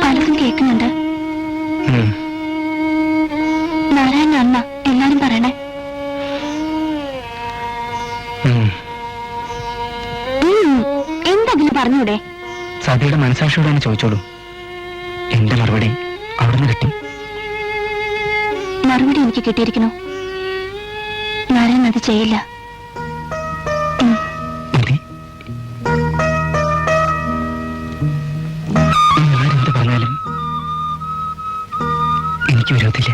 പലതും കേൾക്കുന്നുണ്ട്. നാരായണ അണ്ണ എല്ലാരും പറയണേ. എന്തെങ്കിലും പറഞ്ഞൂടെ? സതിയുടെ മനസാക്ഷിയോടാണ് ചോദിച്ചോളൂ. എന്റെ മറുപടി അവിടുന്ന് കിട്ടി. മറുപടി എനിക്ക് കിട്ടിയിരിക്കണോ? നാരായണൻ അത് ചെയ്യില്ല. ആരെന്ത് പറഞ്ഞാലും എനിക്ക് വിരോധമില്ല.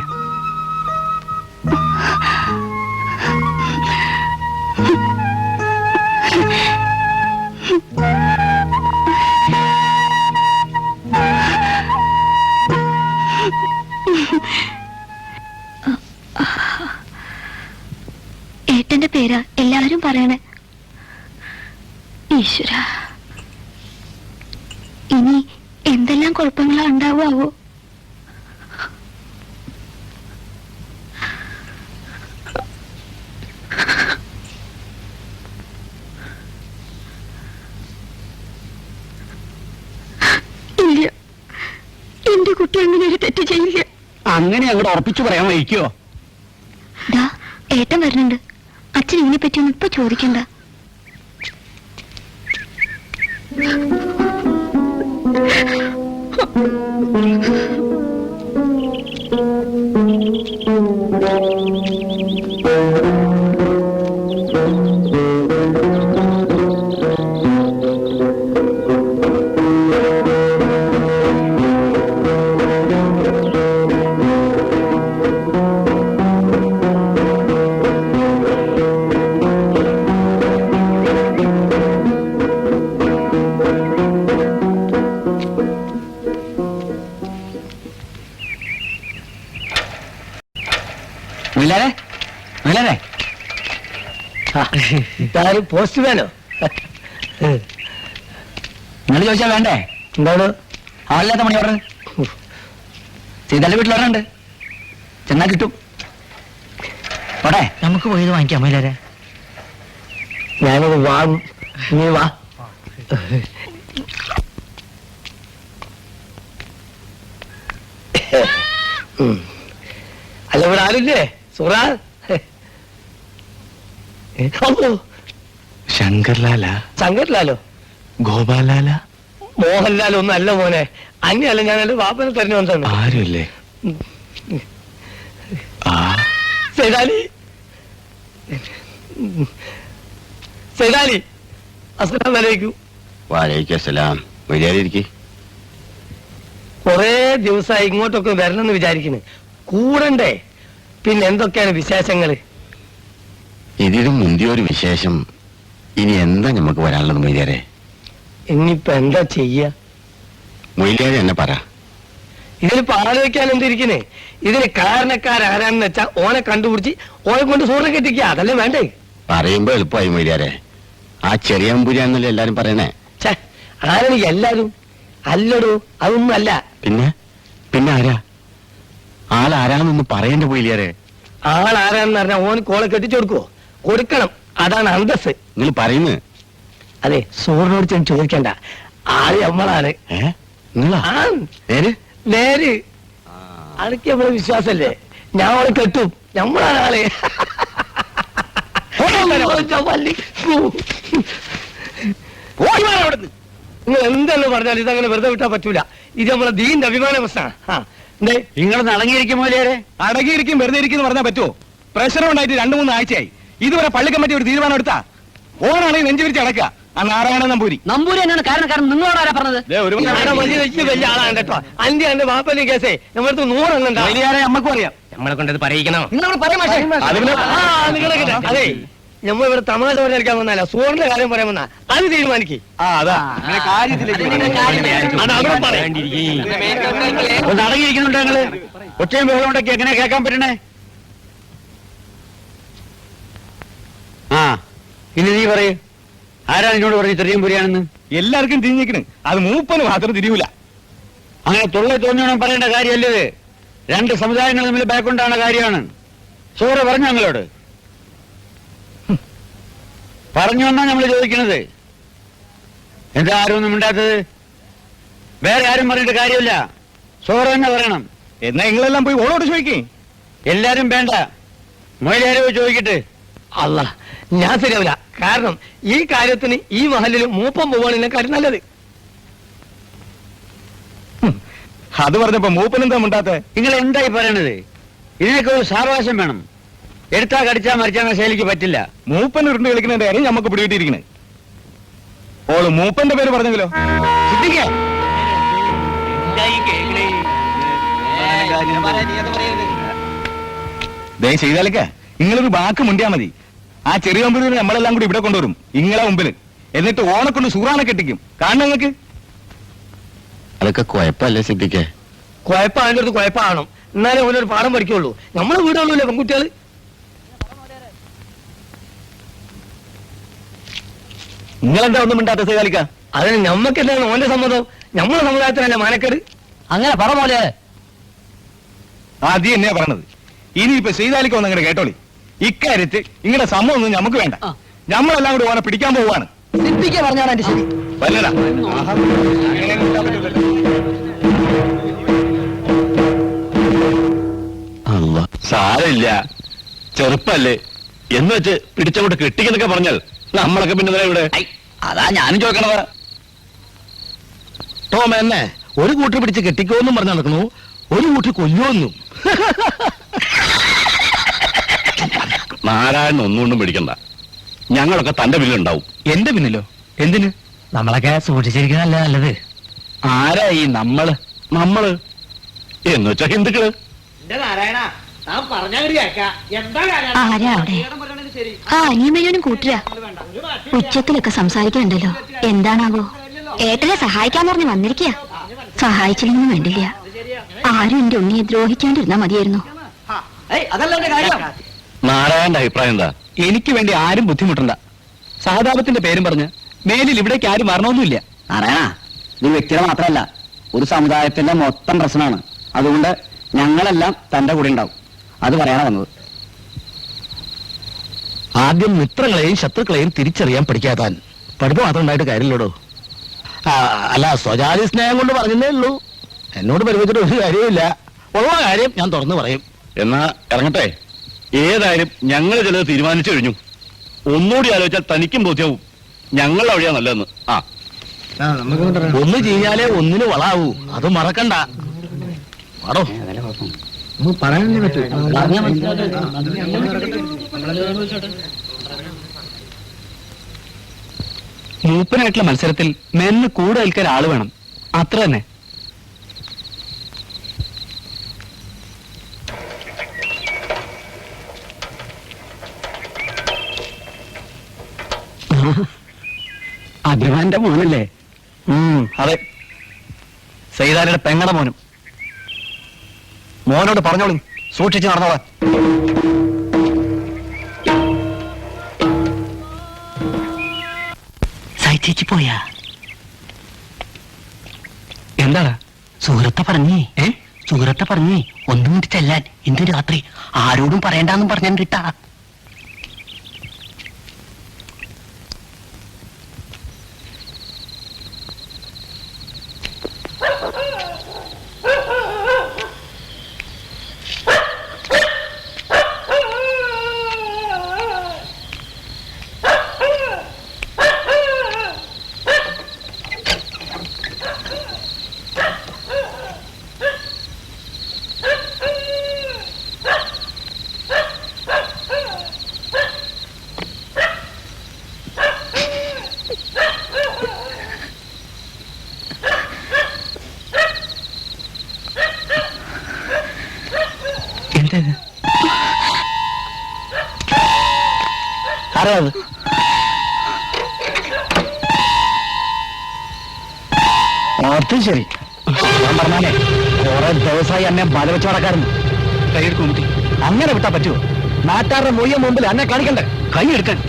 ഏട്ടന്റെ പേരാ എല്ലാരും പറയണേ. ഈശ്വര, ഇനി എന്തെല്ലാം കുഴപ്പങ്ങളാ ഉണ്ടാവുമോ? ഇല്ല, എന്റെ കുട്ടി അങ്ങനെ ഒരു തെറ്റ് ചെയ്യില്ല. അങ്ങനെ അങ്ങോട്ട് ഉറപ്പിച്ചു പറയാൻ വഹിക്കോ? ദാ ഏട്ടൻ വരുന്നുണ്ട്. അച്ഛൻ ഇതിനെ പറ്റിയൊന്നും ഇപ്പൊ ചോദിക്കണ്ട. ഇതാരും പോസ്റ്റ് വേണോ? നിങ്ങൾ ചോദിച്ചാ വേണ്ടേ? എന്താണ്? ആളില്ലാത്ത മണി ഓർഡർ ചെയ്തല്ലേ വീട്ടിൽ ഓർഡറുണ്ട്. ചെന്നാ കിട്ടും. പോട്ടെ, നമുക്ക് പോയത് വാങ്ങിക്കാം. മയിലാരെ ഞാനത് വാങ്ങും. നീ വാ. അല്ല, ഇവിടെ ആരുല്ലേ? സുറാ, ശങ്കർലാല, ശങ്കർലാലോ, ഗോപാലാല, മോഹൻലാൽ ഒന്നും അല്ല മോനെ. അന്യല്ല, ഞാൻ എന്റെ വാപ്പനെ തെരഞ്ഞു വന്നതാണ്. ആരുമില്ലേ? സൈതാലി, സൈതാലി, അസ്സലാമു അലൈക്കും. വാലൈക്കും അസ്സലാം. മര്യാദയിരിക്കും. കൊറേ ദിവസമായി ഇങ്ങോട്ടൊക്കെ വരണമെന്ന് വിചാരിക്കുന്നു. കൂടണ്ടേ? പിന്നെ എന്തൊക്കെയാണ് വിശേഷങ്ങള്? ഇതിലും മുന്തിയൊരു വിശേഷം. ഇനി എന്താ നമുക്ക് വരാനുള്ളത് മൊയ്ലിയാരെ? ഇനിയിപ്പൊ എന്താ ചെയ്യ? മൊയ്ലിയാരെ എന്നെ പറ. ഇതിനിപ്പോ ആലോചിക്കാൻ എന്തിരിക്കുന്നേ? ഇതിന് കാരണക്കാരാരാന്ന് വെച്ചാ ഓനെ കണ്ടുപിടിച്ച് ഓനെ കൊണ്ട് സൂറിനെ കെട്ടിക്കുക. അതല്ലേ വേണ്ടേ? പറയുമ്പോ എളുപ്പമായി മൊയ്ലിയാരെ. ആ ചെറിയ അമ്പുരാന്നല്ലേ എല്ലാരും പറയണേ. ഛേ, ആരാണ് എല്ലാരും? അല്ലടോ, അതൊന്നും അല്ല. പിന്നെ പിന്നെ ആരാ? ആളാരാണെന്നൊന്ന് പറയണ്ട മൊയ്ലിയാരെ. ആളാരാന്ന് പറഞ്ഞാൽ ഓന് കോളെ കെട്ടിച്ചു കൊടുക്കുവോ? കൊടുക്കണം, അതാണ് അന്തസ്. നിങ്ങൾ പറയുന്നത് അതെ, സൂറിനോട് ചെന്ന് ചോദിക്കണ്ട. ആള് നമ്മളാണ്. നിങ്ങളാ? ആ, നേര് നേര്. അതൊക്കെ നമ്മളെ വിശ്വാസല്ലേ? ഞാൻ അവളെ കെട്ടും. നമ്മളാണ് ആളെ. നിങ്ങൾ എന്തെന്ന് പറഞ്ഞാൽ ഇതങ്ങനെ വെറുതെ വിട്ടാ പറ്റൂല. ഇത് നമ്മളെ ദീന്റെ അഭിമാന പ്രശ്നമാണ്. നിങ്ങളൊന്ന് അടങ്ങിയിരിക്കും മൊയ്ലിയാരെ. അടങ്ങിയിരിക്കും വെറുതെ ഇരിക്കുന്നു പറഞ്ഞാൽ പറ്റുമോ? പ്രഷർ ഉണ്ടായിട്ട് 2-3 ആഴ്ചയായി. ഇതുവരെ പള്ളി കമ്മിറ്റി ഒരു തീരുമാനം എടുത്താ? ഓനാണെങ്കിൽ നെഞ്ചു വിരിച്ച് അടക്കുക. ആ നാരായണ നമ്പൂരി. നമ്പൂരി എന്നാണ് കാരണം നിങ്ങളോട് ആരാ പറഞ്ഞത്? വലിയ ആളാണ് കേട്ടോ. അന്റെ എന്റെ വാപ്പന്റെ കേസേ നമ്മളടുത്ത് 100 എണ്ണം മൊയ്ലിയാരെ അമ്മക്കും അറിയാം. നമ്മളെ കൊണ്ടത് പറയിക്കണം. നിങ്ങളോട് പറയാം. അതെ, നമ്മൾ ഇവിടെ തമാശ പറഞ്ഞിരിക്കാൻ വന്നല്ല സോറിന്റെ കാര്യം പറയാൻ വന്നാ അത് തീരുമാനിക്കേ. അതാ അങ്ങനെ കാര്യത്തിലേക്ക് ഒന്ന് അടങ്ങിയിരിക്കുന്നുണ്ടോ നിങ്ങള്? ഒച്ചയും ബഹളം ഉണ്ടൊക്കെ എങ്ങനെ കേൾക്കാൻ പറ്റണേ? ആ ഇനി നീ പറയൂ, ആരാണ് എന്നോട് പറഞ്ഞു തെറിയും പുരിയാണെന്ന്? എല്ലാവർക്കും തിരിഞ്ഞിക്കണ്, അത് മൂപ്പന് മാത്രം തിരിയൂല. അങ്ങനെ തൊള്ളി തോന്നിയോണം പറയേണ്ട കാര്യമല്ലത്. രണ്ട് സമുദായങ്ങൾ തമ്മിൽ ബാക്കുണ്ടാണ് കാര്യമാണ്. സോറ പറഞ്ഞു ഞങ്ങളോട് പറഞ്ഞു എന്നാ നമ്മൾ ചോദിക്കുന്നത്. എന്താ ആരും ഒന്നും മിണ്ടാത്തത്? വേറെ ആരും പറഞ്ഞിട്ട് കാര്യമില്ല, സോറ തന്നെ പറയണം. എന്നാ നിങ്ങളെല്ലാം പോയി ഓളോട് ചോദിക്കേ. എല്ലാരും വേണ്ട, മൊയിലാരോ ചോദിക്കട്ടെ. അല്ല ഞാൻ ശരിയാവില്ല. കാരണം ഈ കാര്യത്തിന് ഈ മഹലിൽ മൂപ്പം പോവാണ് എന്നെക്കാര്യം നല്ലത്. അത് പറഞ്ഞപ്പോ മൂപ്പൻ എന്താ മിണ്ടാത്തെ? നിങ്ങൾ എന്തായി പറയണത്? ഇതിനൊക്കെ ഒരു സാവകാശം വേണം. എടുത്താ കടിച്ചാ മരിച്ചാൽ ശൈലിക്ക് പറ്റില്ല. മൂപ്പൻ ഉരുണ്ട് കളിക്കുന്നതിന്റെ കാര്യം നമുക്ക് പിടികിട്ടിയിരിക്കണേ. ഓള് മൂപ്പന്റെ പേര് പറഞ്ഞെങ്കിലോ? സിദ്ദിഖേ, ദേ ചെയ്താലൊക്കെ നിങ്ങളൊരു വാക്ക് മുണ്ടിയാ മതി. ആ ചെറിയ മുമ്പിൽ നമ്മളെല്ലാം കൂടി ഇവിടെ കൊണ്ടുവരും ഇങ്ങളെ മുമ്പില്. എന്നിട്ട് ഓണക്കൊണ്ട് സൂറാനെ കെട്ടിക്കും. കാണണം നിങ്ങൾക്ക്? അതൊക്കെ കുഴപ്പമല്ലേ സിദ്ദിഖേ? കുഴപ്പമാണെങ്കിൽ അടുത്ത് കുഴപ്പമാണോ? എന്നാലേ ഓരോ പാഠം പഠിക്കുള്ളൂ. നമ്മളെ വീടുള്ളൂല്ലേ പെൺകുട്ടികൾ. നിങ്ങളെന്താ ഒന്നും മിണ്ടാത്ത സേകാലിക്ക? അതിന് നമ്മക്ക് എന്താണ് ഓന്റെ സമ്മതം? നമ്മളെ സമുദായത്തിനല്ലേ മാനക്കേട്? അങ്ങനെ പറ പോലെ. ആദ്യം എന്നെയാ പറഞ്ഞത്. ഇനിയിപ്പോ സീതാലിക്ക് ഒന്ന് അങ്ങനെ കേട്ടോളി. ഇക്കാര്യത്ത് ഇങ്ങനെ സമ്മതം ഒന്നും നമുക്ക് വേണ്ട. നമ്മളെല്ലാം കൂടി ഓനെ പിടിക്കാൻ പോവാണ്. സിദ്ദിഖ പറഞ്ഞാണ് എന്റെ ശരി. വല്ലടാ സാരമില്ല, ചെറുപ്പല്ലേ എന്ന് വെച്ച് പിടിച്ചങ്ങോട്ട് കെട്ടിക്കെന്നൊക്കെ പറഞ്ഞാൽ നമ്മളൊക്കെ പിന്നെ ഇവിടെ. അതാ ഞാനും ചോദിക്കണത്. ടോം എന്നെ ഒരു കൂട്ടർ പിടിച്ച് കെട്ടിക്കോന്നും പറഞ്ഞു നടക്കുന്നു, ഒരു കൂട്ടർ കൊല്ലുമെന്നും. നാരായണൻ ഒന്നുകൊണ്ടും പിടിക്കണ്ട. ഞങ്ങളൊക്കെ തന്റെ പിന്നിലുണ്ടാവും. എന്റെ പിന്നിലോ? എന്തിന്? നമ്മളൊക്കെ സൂക്ഷിച്ചിരിക്കുന്നല്ല നല്ലത്. ആരാ ഈ നമ്മള്? നമ്മള് എന്ന് വെച്ചാ ഹിന്ദുക്കള്. ആരാ അവിടെ? ആ അനിയമ്മയോനും കൂട്ടുക ഉച്ചത്തിലൊക്കെ സംസാരിക്കുന്നുണ്ടല്ലോ. എന്താണാവോ? ഏട്ടനെ സഹായിക്കാന്ന് പറഞ്ഞ് വന്നിരിക്കുക. സഹായിച്ചില്ലെന്നും വേണ്ടില്ല. ആരും എന്റെ ഉണ്ണിയെ ദ്രോഹിക്കാണ്ടിരുന്നാ മതിയായിരുന്നു. നാരായണന്റെ അഭിപ്രായം എന്താ? എനിക്ക് വേണ്ടി ആരും ബുദ്ധിമുട്ടണ്ട. സഹതാപത്തിന്റെ പേരും പറഞ്ഞ് മേലിൽ ഇവിടേക്ക് ആരും വരണമൊന്നുമില്ല. നാരായണ, ഇത് വ്യക്തിയുടെ മാത്രമല്ല, ഒരു സമുദായത്തിന്റെ മൊത്തം പ്രശ്നമാണ്. അതുകൊണ്ട് ഞങ്ങളെല്ലാം തന്റെ കൂടെ ഉണ്ടാവും. അത് പറയാനാ വന്നത്. ആദ്യം മിത്രങ്ങളെയും ശത്രുക്കളെയും തിരിച്ചറിയാൻ പഠിക്കാതാൻ പഠിപ്പ് മാത്രം ഉണ്ടായിട്ട് കാര്യമില്ലടോ. അല്ല, സ്വജാതി സ്നേഹം കൊണ്ട് പറഞ്ഞതേ ഉള്ളൂ. എന്നോട് പരിമിച്ചിട്ട് ഒരു കാര്യമില്ല. ഉള്ള കാര്യം ഞാൻ തുറന്നു പറയും. എന്നാ ഇറങ്ങട്ടെ. ഏതായാലും ഞങ്ങൾ ചിലത് തീരുമാനിച്ചു കഴിഞ്ഞു. ഒന്നുകൂടി ആലോചിച്ചാൽ തനിക്കും ബോധ്യവും ഞങ്ങളുടെ വഴിയാ നല്ലതെന്ന്. ആ, ഒന്ന് ചെയ്യാലേ ഒന്നിന് വളാവൂ, അത് മറക്കണ്ട. ആടോ മൂപ്പനായിട്ടുള്ള മത്സരത്തിൽ മെന്ന് കൂടെ നിൽക്കാൻ ആള് വേണം, അത്ര തന്നെ. അഭിമാന്റെ മോനല്ലേ? അതെ, സൈതാലിയുടെ പെങ്ങടെ മോനും. മോനോട് പറഞ്ഞോളും, സൂക്ഷിച്ച് നടന്നോളാം. ചേച്ചി പോയാ? എന്താണ്? സുഹൃത്തെ പറഞ്ഞേ ഒന്നും കൂടി ചെല്ലാൻ ഇന്ന് രാത്രി ആരോടും പറയണ്ടെന്നും പറഞ്ഞാൻ കിട്ടാ. ആരാ അത്? അത് ശരി, ഞാൻ പറഞ്ഞാലേ കുറെ ദിവസമായി എന്നെ ബല വെച്ച് നടക്കാറുണ്ട്. കൈയെടുക്കും കുട്ടി. അങ്ങനെ വിട്ടാ പറ്റുമോ? നാട്ടുകാരുടെ മൊയ്യ മുമ്പിൽ എന്നെ കാണിക്കണ്ടേ? കൈ എടുക്കാൻ.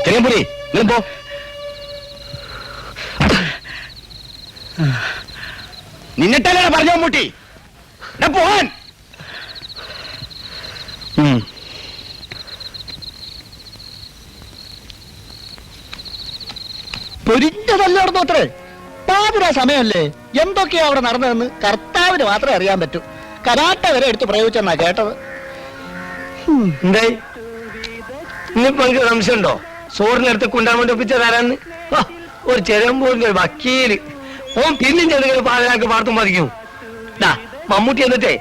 ചെറിയമ്പുരി നീ പോ. നിന്നിട്ടല്ലേ പറഞ്ഞോ മമ്മൂട്ടി പോവാൻ. പൊരിഞ്ഞതല്ല നടന്നു അത്രേ. പാതിര സമയമല്ലേ, എന്തൊക്കെയാ അവിടെ നടന്നതെന്ന് കർത്താവിന് മാത്രമേ അറിയാൻ പറ്റൂ. കരാട്ട വരെ എടുത്ത് പ്രയോഗിച്ചെന്നാ കേട്ടത്. എന്തായി ഇനിയിപ്പോ എനിക്ക് സംശയമുണ്ടോ? സോറിനടുത്ത് കൊണ്ടാൻ വേണ്ടി ഒപ്പിച്ചതാരാന്ന്? ഒരു ചെരമ്പോലിന്റെ വക്കീല് ഓൻ പിന്നും ചെറുങ്ങനെ പാലയാൾക്ക് പാർത്തും മതിക്കും. മമ്മൂട്ടി എന്നിട്ടേ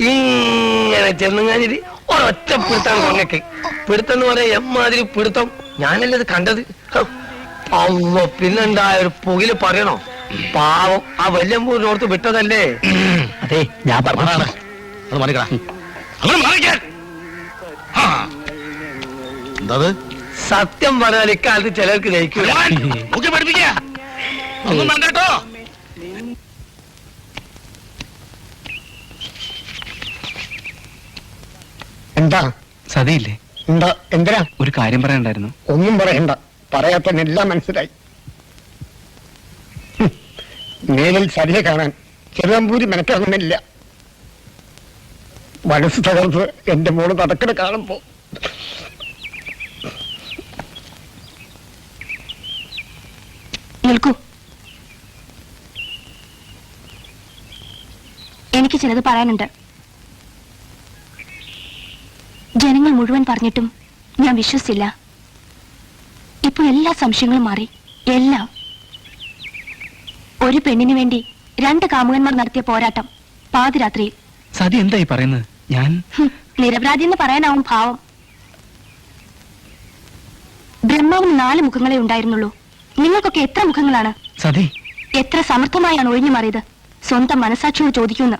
ഇങ്ങനെ ചെന്ന് കഴിഞ്ഞിട്ട് ഒരൊറ്റ പിടുത്താണ് കൊങ്ങക്ക്. പിടുത്തം എന്ന് പറയാ എമ്മാതിരി പിടുത്തം, ഞാനല്ലേ ഇത് കണ്ടത്. അവ പിന്നെന്താ ഒരു പുകില് പറയണോ? പാവം ആ വല്യമ്പൂരിനോർത്ത് വിട്ടതല്ലേ. അതെ, ഞാൻ പറഞ്ഞതാണ്. അത് മറിക്കടാ, അങ്ങനെ മറിക്കാൻ. എന്താ സത്യം പറഞ്ഞാൽ ഇക്കാലത്ത് ചിലർക്ക് ജയിക്കൂല. പഠിപ്പിക്കാ ഒന്നും വേണ്ട കേട്ടോ. എന്താ സതിയില്ലേ? എന്താ? എന്തിനാ? ഒരു കാര്യം പറയാനുണ്ടായിരുന്നു. ഒന്നും പറയണ്ട, പറയാത്തന്നെല്ലാം മനസ്സിലായി. നേരിൽ സരിയെ കാണാൻ ചെറുവമ്പൂരി മെനക്കിറങ്ങുന്നില്ല. മനസ്സ് തകർത്ത് എന്റെ മോള് നടക്കണ കാണുമ്പോ നിൽക്കൂ. എനിക്ക് ചിലത് പറയാനുണ്ട്. ജനങ്ങൾ മുഴുവൻ പറഞ്ഞിട്ടും ഞാൻ വിശ്വസിച്ചില്ല. ഇപ്പൊ എല്ലാ സംശയങ്ങളും മാറി. എല്ലാം. ഒരു പെണ്ണിന് വേണ്ടി 2 കാമുകന്മാർ നടത്തിയ പോരാട്ടം പാതിരാത്രിയിൽ. സതി എന്തായി പറയുന്നത്? ഞാൻ നിരപരാധി എന്ന് പറയാനാവും ഭാവം. ബ്രഹ്മാവിന് 4 മുഖങ്ങളെ ഉണ്ടായിരുന്നുള്ളൂ. നിങ്ങൾക്കൊക്കെ എത്ര മുഖങ്ങളാണ്? സതി എത്ര സമർത്ഥമായാണ് ഒഴിഞ്ഞു മാറിയത്. സ്വന്തം മനസാക്ഷിയോട് ചോദിക്കുന്നു.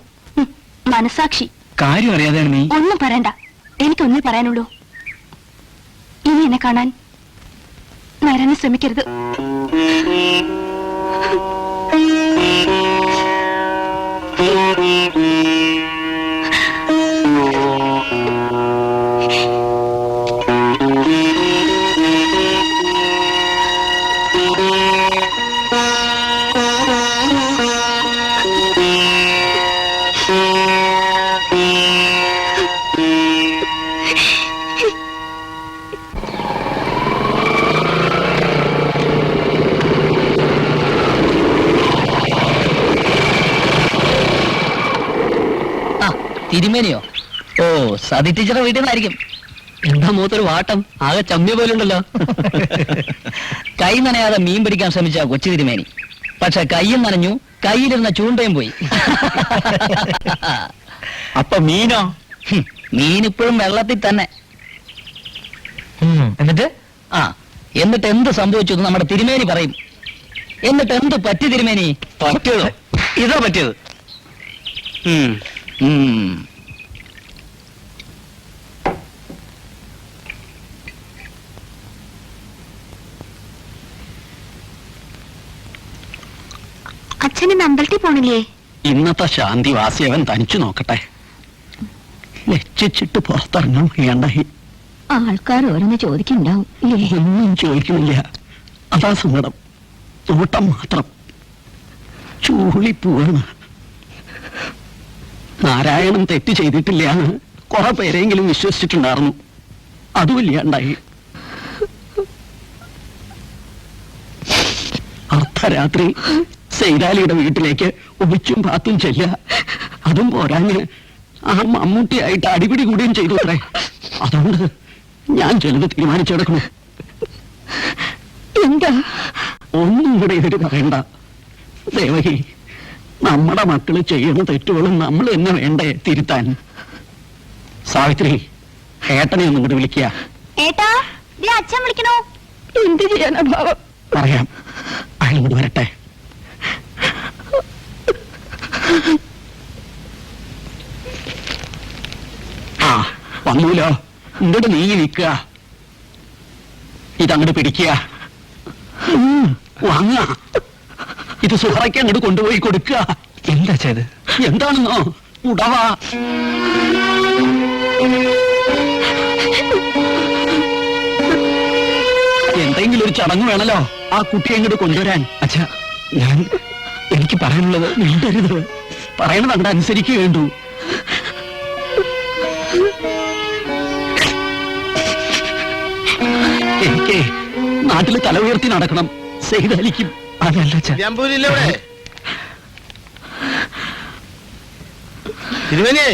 മനസാക്ഷി കാര്യം അറിയാതെയാണ് നീ. ഒന്നും പറയണ്ട, എനിക്കൊന്നേ പറയാനുള്ളൂ. ഇനി എന്നെ കാണാൻ നരനെ ശ്രമിക്കരുത്. തിരുമേനിയോ? ഓ, സതി ടീച്ചറെ വീട്ടിൽ നിന്നായിരിക്കും. എന്താ മൂത്തൊരു വാട്ടം ആകെ ചമ്മിയ പോലുണ്ടല്ലോ. കൈ നനയാതെ മീൻ പിടിക്കാൻ ശ്രമിച്ച കൊച്ചു തിരുമേനി, പക്ഷെ കൈയും നനഞ്ഞു, കയ്യിലിരുന്ന ചൂണ്ടയും പോയി. അപ്പൊ മീനോ? മീൻ ഇപ്പോഴും വെള്ളത്തിൽ തന്നെ. എന്നിട്ട് എന്നിട്ട് എന്ത് സംഭവിച്ചു എന്ന് നമ്മുടെ തിരുമേനി പറയും. എന്നിട്ട് എന്ത് പറ്റി തിരുമേനി? പറ്റിയതോ? ഇതാ പറ്റിയത്. അച്ഛന് അമ്പലത്തിൽ പോണില്ലേ? ഇന്നത്തെ ശാന്തി വാസിയവൻ തനിച്ചു നോക്കട്ടെ. ലക്ഷിച്ചിട്ട് പുറത്തിറങ്ങാൻ വയ്യാണ്ടായി. ആൾക്കാർ ഓരോന്ന് ചോദിക്കുന്നുണ്ടാവും. ഒന്നും ചോദിക്കുന്നില്ല, അതാ സങ്കടം. നോട്ടം മാത്രം. ചൂളിപ്പോവാണ്. നാരായണൻ തെറ്റ് ചെയ്തിട്ടില്ല എന്ന് കുറെ പേരെങ്കിലും വിശ്വസിച്ചിട്ടുണ്ടായിരുന്നു, അതുമില്ലാണ്ടായി. അർദ്ധരാത്രി സൈതാലിയുടെ വീട്ടിലേക്ക് ഒളിച്ചും പാത്തും ചെല്ലുക, അതും പോരാഞ്ഞ് ആ മമ്മൂട്ടിയായിട്ട് അടിപിടി കൂടുകയും ചെയ്തു അത്രേ. അതുകൊണ്ട് ഞാൻ ചിലത് തീരുമാനിച്ചെടുക്കണം. എന്താ? ഒന്നും കൂടെ ഇതിട്ട് പറയണ്ട ദേവകി. നമ്മുടെ മക്കള് ചെയ്യുന്ന തെറ്റുകളും നമ്മൾ തന്നെ വേണ്ടേ തിരുത്താൻ? സാവിത്രി, ഏട്ടനെ ഒന്നും കൂടി വിളിക്കുക. ഏട്ടാ, അച്ഛൻ വിളിക്കണോ? എന്ത് ചെയ്യാനാ ഭാവം? പറയാം, അയാൾ ഇങ്ങോട്ട് വരട്ടെ. ആ വന്നൂലോ. ഇങ്ങോട്ട് നീങ്ങി നിൽക്കുക. ഇതങ്ങോട്ട് പിടിക്കുക. വാങ്ങ. ഇത് സുഹറയ്ക്ക് അങ്ങോട്ട് കൊണ്ടുപോയി കൊടുക്കുക. എന്താ ചെയ്ത്? എന്താണെന്നോ? ഉടവാ. എന്തെങ്കിലും ഒരു ചടങ്ങ് വേണല്ലോ ആ കുട്ടിയെ ഇങ്ങോട്ട് കൊണ്ടുവരാൻ. അച്ഛാ, എനിക്ക് പറയാനുള്ളത്. മിണ്ടരുത്. പറയണത് അങ്ങോട്ട് അനുസരിക്കുക വേണ്ടു. എനിക്ക് നാട്ടിൽ തല ഉയർത്തി നടക്കണം. സൈതാലിക്കും. അതല്ല അച്ഛാ. തിരുമേനി,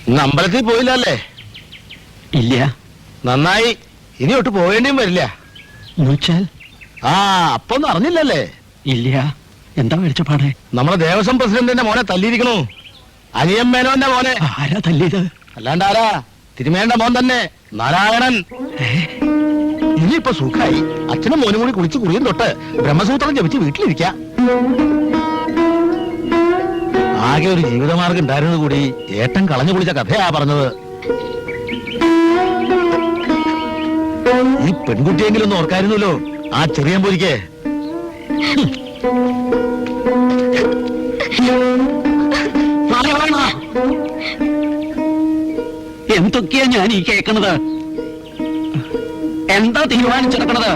ഇന്ന് അമ്പലത്തിൽ പോയില്ലല്ലേ? ഇല്ല. നന്നായി. ഇനി ഒട്ട് പോവേണ്ടിയും വരില്ല. എന്നുവെച്ചാൽ? ആ, അപ്പൊന്നും അറിഞ്ഞില്ലല്ലേ? ഇല്ല. എന്താ മേടിച്ചപ്പാടെ? നമ്മളെ ദേവസ്വം പ്രസിഡന്റിന്റെ മോനെ തല്ലിയിരിക്കണു. അനിയൻ മേനോന്റെ മോനെ. ആരാ തല്ലിയത്? അല്ലാണ്ടാരാ? തിരുമേന്റെ മോൻ തന്നെ, നാരായണൻ. ഇനിയിപ്പൊ സുഖായി. അച്ഛനും മോനും കൂടി കുളിച്ച് കുറിയും തൊട്ട് ബ്രഹ്മസൂത്രം ജപിച്ച് വീട്ടിലിരിക്കാം. ആകെ ഒരു ജീവിതമാർഗം ഉണ്ടായിരുന്നത് കൂടി ഏട്ടൻ കളഞ്ഞു കുളിച്ച കഥയാ പറഞ്ഞത്. ഈ പെൺകുട്ടിയെങ്കിലും ഒന്ന് ഓർക്കായിരുന്നല്ലോ ആ ചെറിയ പോരിക്ക്. എന്തൊക്കെയാ ഞാൻ ഈ കേൾക്കണത്? എന്താ തീരുമാനിച്ചെടുക്കണത്?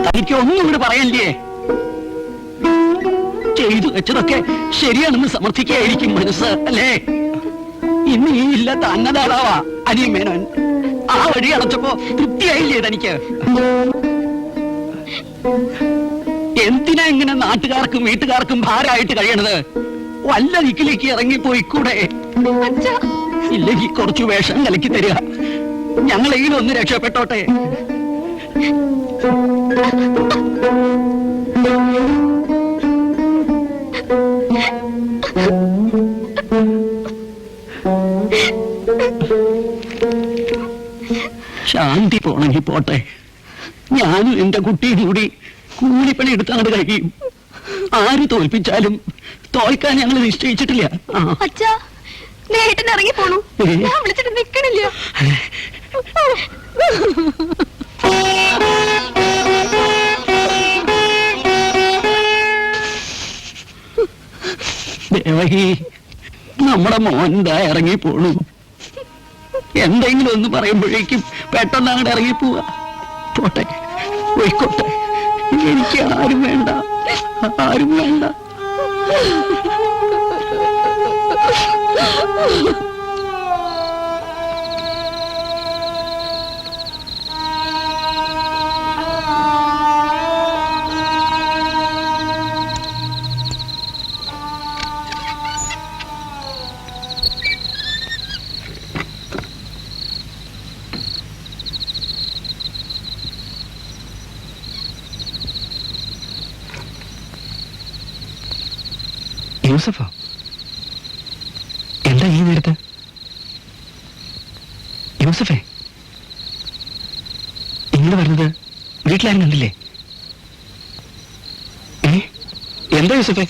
തനിക്ക് ഒന്നും കൂടി പറയല്ലേ? ചെയ്തു വെച്ചതൊക്കെ ശരിയാണെന്ന് സമർത്ഥിക്കായിരിക്കും മനസ്സ്, അല്ലേ? ഇന്ന് ഈ ഇല്ലാത്ത അന്നദാതാവാ അനിയൻ മേനോൻ. ആ വഴി അടച്ചപ്പോ തൃപ്തിയായില്ലേ തനിക്ക്? എന്തിനാ ഇങ്ങനെ നാട്ടുകാർക്കും വീട്ടുകാർക്കും ഭാരമായിട്ട് കഴിയണത്? വല്ല ദിക്കിലേക്ക് ഇറങ്ങിപ്പോയിക്കൂടെ? ഇല്ലെങ്കിൽ കുറച്ചു വേഷം കലക്കി തരിക, ഞങ്ങളെങ്കിലും ഒന്ന് രക്ഷപ്പെട്ടോട്ടെ. ശാന്തി പോണെങ്കിൽ പോട്ടെ. ഞാനും എന്റെ കുട്ടിയും കൂടി കൂലിപ്പണി എടുത്തങ്ങോട്ട് കഴിയും. ആര് തോൽപ്പിച്ചാലും തോൽക്കാൻ ഞങ്ങൾ നിശ്ചയിച്ചിട്ടില്ല. അച്ഛാ, നേട്ടൻ ഇറങ്ങി പോണു. ഞാൻ വിളിച്ചിട്ട് നിക്കണില്ല. ദേവകി, നമ്മുടെ മോൻ എന്താ ഇറങ്ങി പോണു. എന്തെങ്കിലും ഒന്ന് പറയുമ്പോഴേക്കും പെട്ടെന്ന് അങ്ങോട്ട് ഇറങ്ങി പോവാ. പോട്ടെ, പോയിക്കോട്ടെ. എനിക്ക് ആരും വേണ്ട, ആരും വേണ്ട. യൂസഫോ? എന്താ ഈ നേരത്ത്? യൂസഫേ, ഇങ്ങനെ വരുന്നത് വീട്ടിലാരും കണ്ടില്ലേ? എന്താ യൂസഫേ?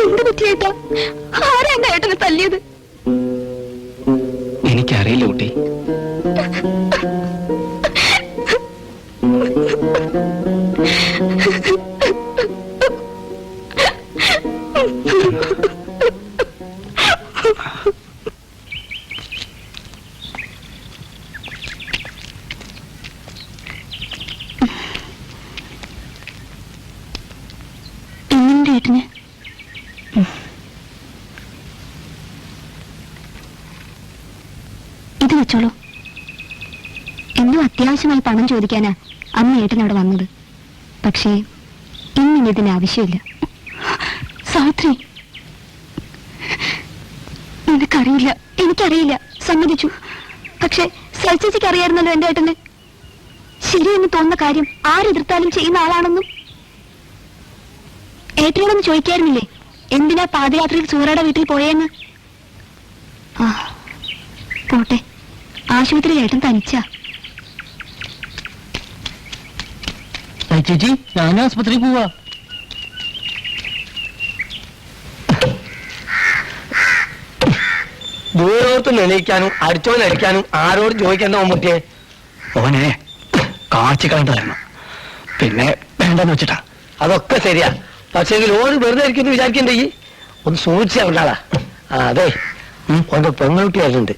എന്ത് പറ്റിയേട്ടാ? ആരാ എന്റെ ഏട്ടനെ തല്ലിയത്? എനിക്കറിയില്ല കുട്ടി. എന്റെ ഏട്ടന് ഇത് വെച്ചോളൂ. എന്തോ അത്യാവശ്യമായി പണം ചോദിക്കാനാ അന്ന് ഏട്ടൻ അവിടെ വന്നത്. പക്ഷേ ഇന്നിന് ഇതിന് ആവശ്യമില്ല. സാവിത്രി, നിനക്കറിയില്ല, എനിക്കറിയില്ല, സമ്മതിച്ചു. പക്ഷെ സൽച്ചേച്ചിക്ക് അറിയായിരുന്നല്ലോ എന്റെ ഏട്ടന് ശരിയെന്ന് തോന്നുന്ന കാര്യം ആരെതിർത്താലും ചെയ്യുന്ന ആളാണെന്നും. ഏട്ടനോടൊന്ന് ചോദിക്കായിരുന്നില്ലേ എന്തിനാ പാദയാത്രയിൽ സൂറയുടെ വീട്ടിൽ പോയെന്ന്? ആ പോട്ടെ, ആശുപത്രി ഏട്ടൻ തനിച്ചാ. ചേച്ചി, ഞാൻ ആസ്പത്രിയിൽ പോവാ. ദൂരോത്ത് നിലയിക്കാനും അടിച്ചോനടിക്കാനും ആരോടും ചോദിക്കേണ്ട മമ്മൂട്ടിയെ. ഓനെ കാഴ്ച കളണ്ടായിരുന്നു, പിന്നെ വേണ്ടെന്ന് വെച്ചിട്ടാ. അതൊക്കെ ശരിയാ, പക്ഷെങ്കിൽ ഓന് വെറുതെ ഇരിക്കുന്നു വിചാരിക്കണ്ടേ? ഒന്ന് സൂക്ഷിച്ചാ ഉണ്ടാളാ. അതെ, ഓന്റെ പെൺകുട്ടിയായിട്ടുണ്ട്.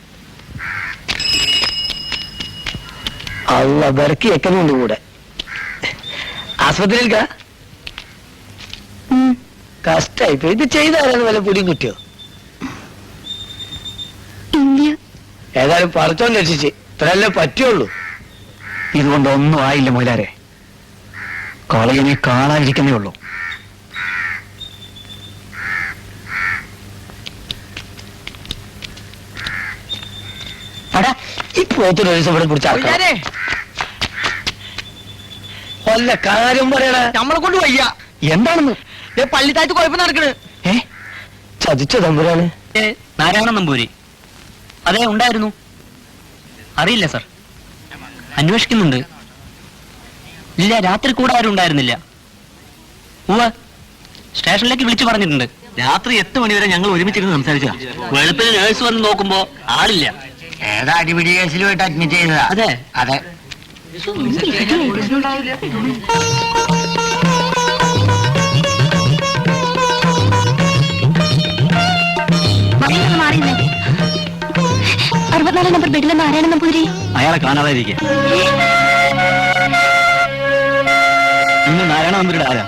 അല്ല വിറക്കി വെക്കുന്നുണ്ട് കൂടെ. ആസ്പത്രിയിൽ കഷ്ടായിപ്പോ. ഇത് ചെയ്താലും വല്ല പുടിയും കിട്ടിയോ? ഏതായാലും പറച്ചോൻ രക്ഷിച്ച്, ഇത്രയല്ലേ പറ്റുള്ളൂ. ഇതുകൊണ്ടൊന്നും ആയില്ല മൊയിലാരെ. കോളേജിനെ കാണാതിരിക്കുന്നേ ഉള്ളൂ. അടാ, ഈ പോത്തൊരു ദിവസം ഇവിടെ പിടിച്ചാൽ കൊല്ല കാര്യം പറയണ. നമ്മളെ കൊണ്ട് വയ്യ. എന്താണെന്ന്? പള്ളിത്താഴത്ത് കുഴപ്പം നടക്കണ്. ചതിച്ച തമ്പുരാണ്. നാരായണ നമ്പൂരി. അതെ, ഉണ്ടായിരുന്നു. അറിയില്ല സർ, അന്വേഷിക്കുന്നുണ്ട്. ഇല്ല, രാത്രി കൂടെ ആരും ഉണ്ടായിരുന്നില്ല. സ്റ്റേഷനിലേക്ക് വിളിച്ചു പറഞ്ഞിട്ടുണ്ട്. രാത്രി 8 മണി വരെ ഞങ്ങൾ ഒരുമിച്ചിരുന്ന് സംസാരിച്ചതാ. വെളുപ്പിന് നേഴ്സ് വന്ന് നോക്കുമ്പോ ആളില്ല. ഏതാ അടിപിടി കേസിലുമായിട്ട് അഡ്മിറ്റ് ചെയ്തതാ? അതെ അതെ. മാറിയില്ലേ? 64 നമ്പർ ബെഡിലെ നാരായണ നമ്പൂരി. അയാളെ കാണാതായിരിക്കുക. ഇന്ന് നാരായണ നമ്പൂരിയുടെ ആരാ?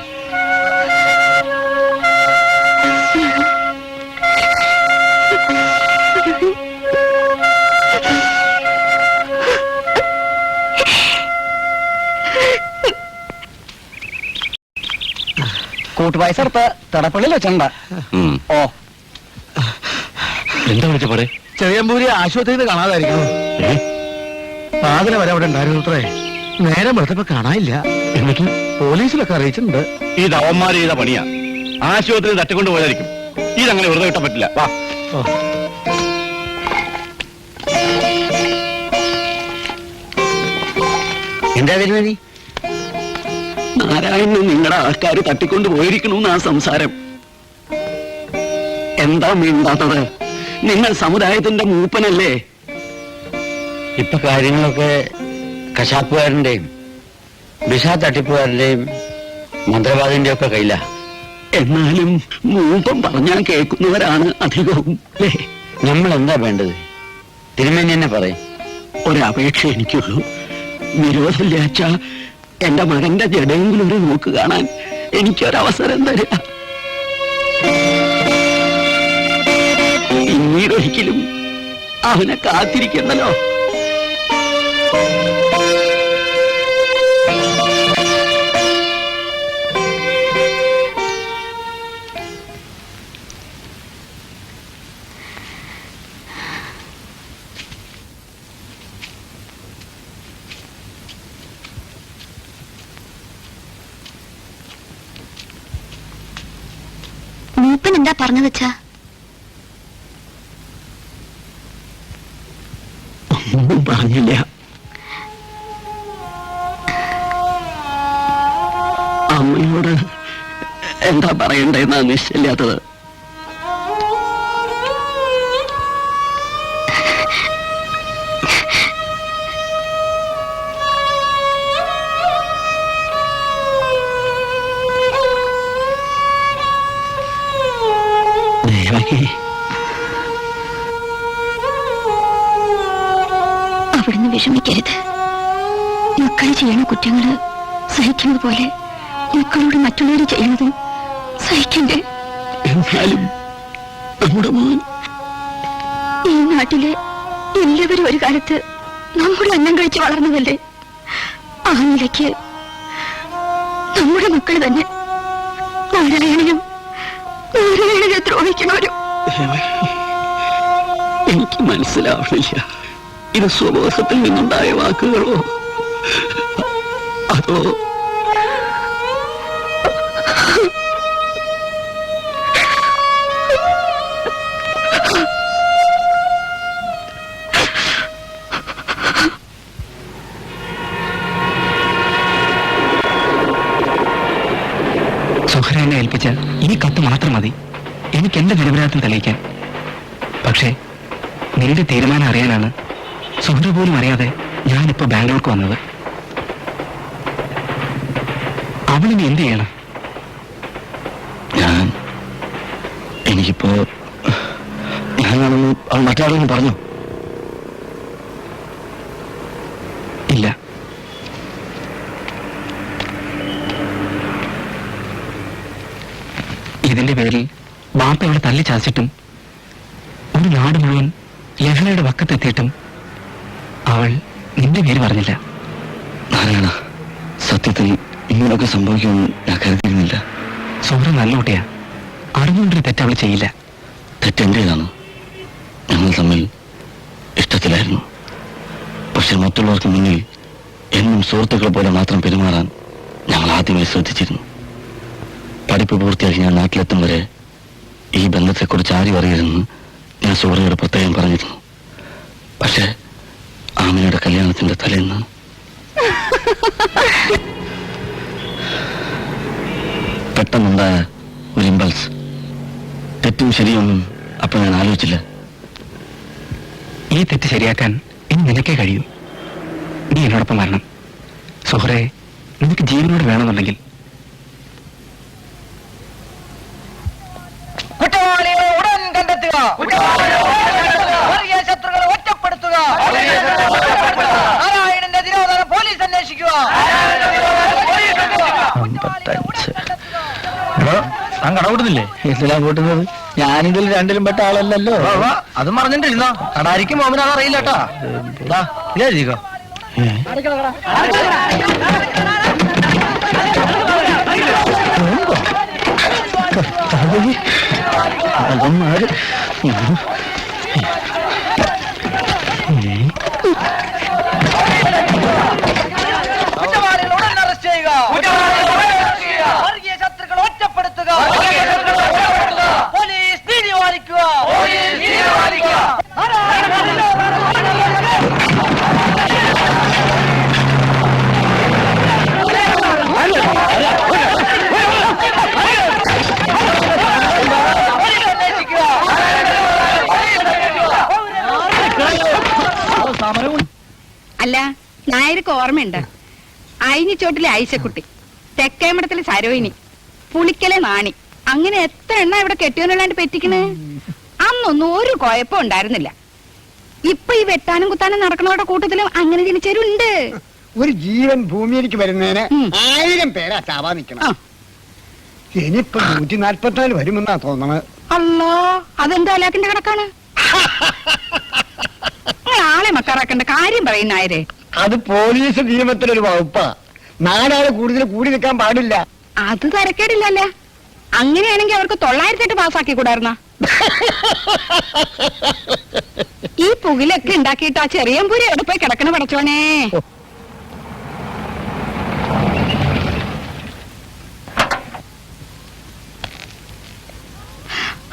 കൂട്ടുപായ സ്ഥലത്ത് തടപ്പള്ളിയിൽ വെച്ചണ്ട. ഓ, എന്താ വിളിച്ചപ്പാടെ? ചെറിയമ്പൂരി ആശുപത്രിയിൽ കാണാതായിരിക്കണം. പാതിര വരെ അവിടെ ഉണ്ടായിരുന്നു അത്രേ. നേരം വെളുത്തപ്പോ കാണാനില്ല. എന്നിട്ട് പോലീസിലൊക്കെ അറിയിച്ചിട്ടുണ്ട്. ഈ ദവന്മാർ ചെയ്ത പണിയാ. ആശുപത്രിയിൽ തട്ടിക്കൊണ്ട് പോയായിരിക്കും. ഇതങ്ങനെ വെറുതെ കിട്ടാൻ പറ്റില്ല. വാ. എന്താ വരുന്നത്? നാരായണന് നിങ്ങളുടെ ആൾക്കാർ തട്ടിക്കൊണ്ട് പോയിരിക്കണമെന്നാ സംസാരം. എന്താ മിണ്ടാത്തത്? നിങ്ങൾ സമുദായത്തിന്റെ മൂപ്പനല്ലേ? ഇപ്പൊ കാര്യങ്ങളൊക്കെ കശാപ്പുകാരന്റെയും വിഷ തട്ടിപ്പുകാരന്റെയും മന്ത്രവാദിന്റെ ഒക്കെ കയ്യില. എന്നാലും മൂപ്പം പറഞ്ഞാൽ കേൾക്കുന്നവരാണ് അധികവും അല്ലേ? നമ്മൾ എന്താ വേണ്ടത്? തിരുമേനി തന്നെ പറയും. ഒരപേക്ഷ എനിക്കുള്ളൂ. വിരോധമില്ല അച്ഛാ, എന്റെ മകന്റെ ജഡയെങ്കിലും ഒരു നോക്ക് കാണാൻ എനിക്കൊരവസരം തരിക. പിന്നീടൊരിക്കലും അവനെ കാത്തിരിക്കണ്ടല്ലോ. മൂപ്പൻ എന്താ പറഞ്ഞു വെച്ചാ? ഒന്നും പറഞ്ഞില്ല. അമ്മയോട് എന്താ പറയണ്ടെന്നാ നിശ്ചയില്ലാത്തത്. അവിടുന്ന് വിഷമിക്കരുത്. മക്കൾ ചെയ്യണ കുറ്റങ്ങള് സഹിക്കുന്നത് പോലെ മക്കളോട് മറ്റുള്ളവർ ചെയ്യുന്നതും സഹിക്കണ്ടേ? എന്നാലും നമ്മുടെ മോൻ ഈ നാട്ടിലെ എല്ലാവരും ഒരു കാലത്ത് നമ്മുടെ അന്നം കഴിച്ച് വളർന്നതല്ലേ. ആ നിലയ്ക്ക് നമ്മുടെ മക്കൾ തന്നെ നാരായണനെ ദ്രോഹിക്കണവരും. എനിക്ക് മനസ്സിലാവണില്ല, ഇത് സ്വബോധത്തിൽ നിന്നുണ്ടായ വാക്കുകളോ അതോ സുഹ്രനെ ഏൽപ്പിച്ച ഈ കത്ത് മാത്രം മതി എനിക്ക് എന്റെ നിരപരാധം തെളിയിക്കാൻ. പക്ഷേ നിന്റെ തീരുമാനം അറിയാനാണ് സുഹൃ പോലും അറിയാതെ ഞാനിപ്പോ ബാംഗ്ലൂർക്ക് വന്നത്. അവളിനി എന്ത് ചെയ്യണം? എനിക്കിപ്പോ ഞാനാണെന്ന് അവൾ മറ്റാളെന്ന് പറഞ്ഞു. ഇല്ല, ഇതിന്റെ പേരിൽ ബാപ്പ അവളെ തല്ലി ചാച്ചിട്ടും ഒരു നാട് മുഴുവൻ ലഹളയുടെ വക്കത്തെത്തിയിട്ടും അവൾ നിന്റെ പേര് പറഞ്ഞില്ല. നാരായണ, സത്യത്തിൽ ഇങ്ങനെയൊക്കെ സംഭവിക്കുമെന്ന് ഞാൻ കരുതിയിരുന്നില്ല. സുഹൃത്ത് നല്ല കുട്ടിയാ, അറിഞ്ഞുകൊണ്ടൊരു തെറ്റ് അവൾ ചെയ്യില്ല. തെറ്റെന്റേതാണ്. ഞങ്ങൾ തമ്മിൽ ഇഷ്ടത്തിലായിരുന്നു. പക്ഷെ മറ്റുള്ളവർക്ക് മുന്നിൽ എന്നും സുഹൃത്തുക്കളെ പോലെ മാത്രം പെരുമാറാൻ ഞങ്ങൾ ആദ്യമേ ശ്രദ്ധിച്ചിരുന്നു. പഠിപ്പ് പൂർത്തിയാക്കി ഞാൻ നാട്ടിലെത്തും വരെ ഈ ബന്ധത്തെക്കുറിച്ച് ആരും അറിയരുതെന്ന് ഞാൻ സുഹൃത്തിയോട് പ്രത്യേകം പറഞ്ഞിരുന്നു. പക്ഷെ ആമിനയുടെ കല്യാണത്തിന്റെ തലേന്ന് പെട്ടെന്നുണ്ടായ ഒരു ഇമ്പൾസ്. തെറ്റും ശരിയൊന്നും അപ്പൊ ഞാൻ ആലോചിച്ചില്ല. ഈ തെറ്റ് ശരിയാക്കാൻ ഇനി നിനക്കേ കഴിയൂ. നീ എന്നോടൊപ്പം വരണം. സുഹൃത്തെ, നിനക്ക് ജീവനോട് വേണമെന്നുണ്ടെങ്കിൽ കുറ്റവാളികളെ ഉടൻ കണ്ടെത്തുക, വർഗീയ ശത്രുക്കളെ ഒറ്റപ്പെടുത്തുക, നാരായണന്റെ തിരോധാനം പോലീസ് അന്വേഷിക്കുക. കടകൂട്ടുന്നില്ലേ? എന്തിനാ കൂട്ടുന്നത്? ഞാനിതിൽ രണ്ടിലും പെട്ട ആളല്ലല്ലോ. അത് പറഞ്ഞിട്ടിരുന്നോ? കടാരിക്കും മോമന അതറിയില്ല കേട്ടാ. ഇല്ലാതിരിക്കോ? അതൊന്നാര് കുറ്റവാളികൾ ഉടൻ അറസ്റ്റ് ചെയ്യുക, വർഗീയ ശത്രുക്കളെ ഒറ്റപ്പെടുത്തുക, പോലീസ് നീതി പാലിക്കുക. അല്ല, നായർക്ക് ഓർമ്മയുണ്ട്? അയിഞ്ഞിച്ചോട്ടിലെ ഐശക്കുട്ടി, തെക്കേമഠത്തിലെ സരോയിനി, പുളിക്കലെ നാണി, അങ്ങനെ എത്ര എണ്ണ ഇവിടെ കെട്ടിയോനല്ലാണ്ട് പറ്റിക്കണ്. ആ അന്നൊന്നും ഒരു കുഴപ്പം ഉണ്ടായിരുന്നില്ല. ഇപ്പൊ ഈ വെട്ടാനും കുത്താനും നടക്കണവരുടെ കൂട്ടത്തിലും അങ്ങനെ ജനിച്ചവരുണ്ട്. ഒരു ജീവൻ ഭൂമിയിലേക്ക് വരുന്നതിന് ഉം. 1000 പേരാ ചാവാ നിക്കണം. ഇനിയിപ്പോ 144 വരുമെന്നാ തോന്നണത്. അല്ലോ, അതെന്താ അലാക്കിന്റെ കണക്കാണ്? ആളെ മക്കാറാക്കേണ്ട കാര്യം പറയുന്നായരെ. അത് പോലീസ് നിയമത്തിലൊരു വകുപ്പാ. 4 ആള് കൂടുതൽ കൂടി നിൽക്കാൻ പാടില്ല. അത് തരക്കേടില്ലല്ലേ. അങ്ങനെയാണെങ്കിൽ അവർക്ക് 908 പാസ്സാക്കി കൂടായിരുന്ന. ഈ പുകിലൊക്കെ ഉണ്ടാക്കിയിട്ട് ആ ചെറിയമ്പൂരി എവിടെ പോയി കിടക്കണ പടച്ചോനെ.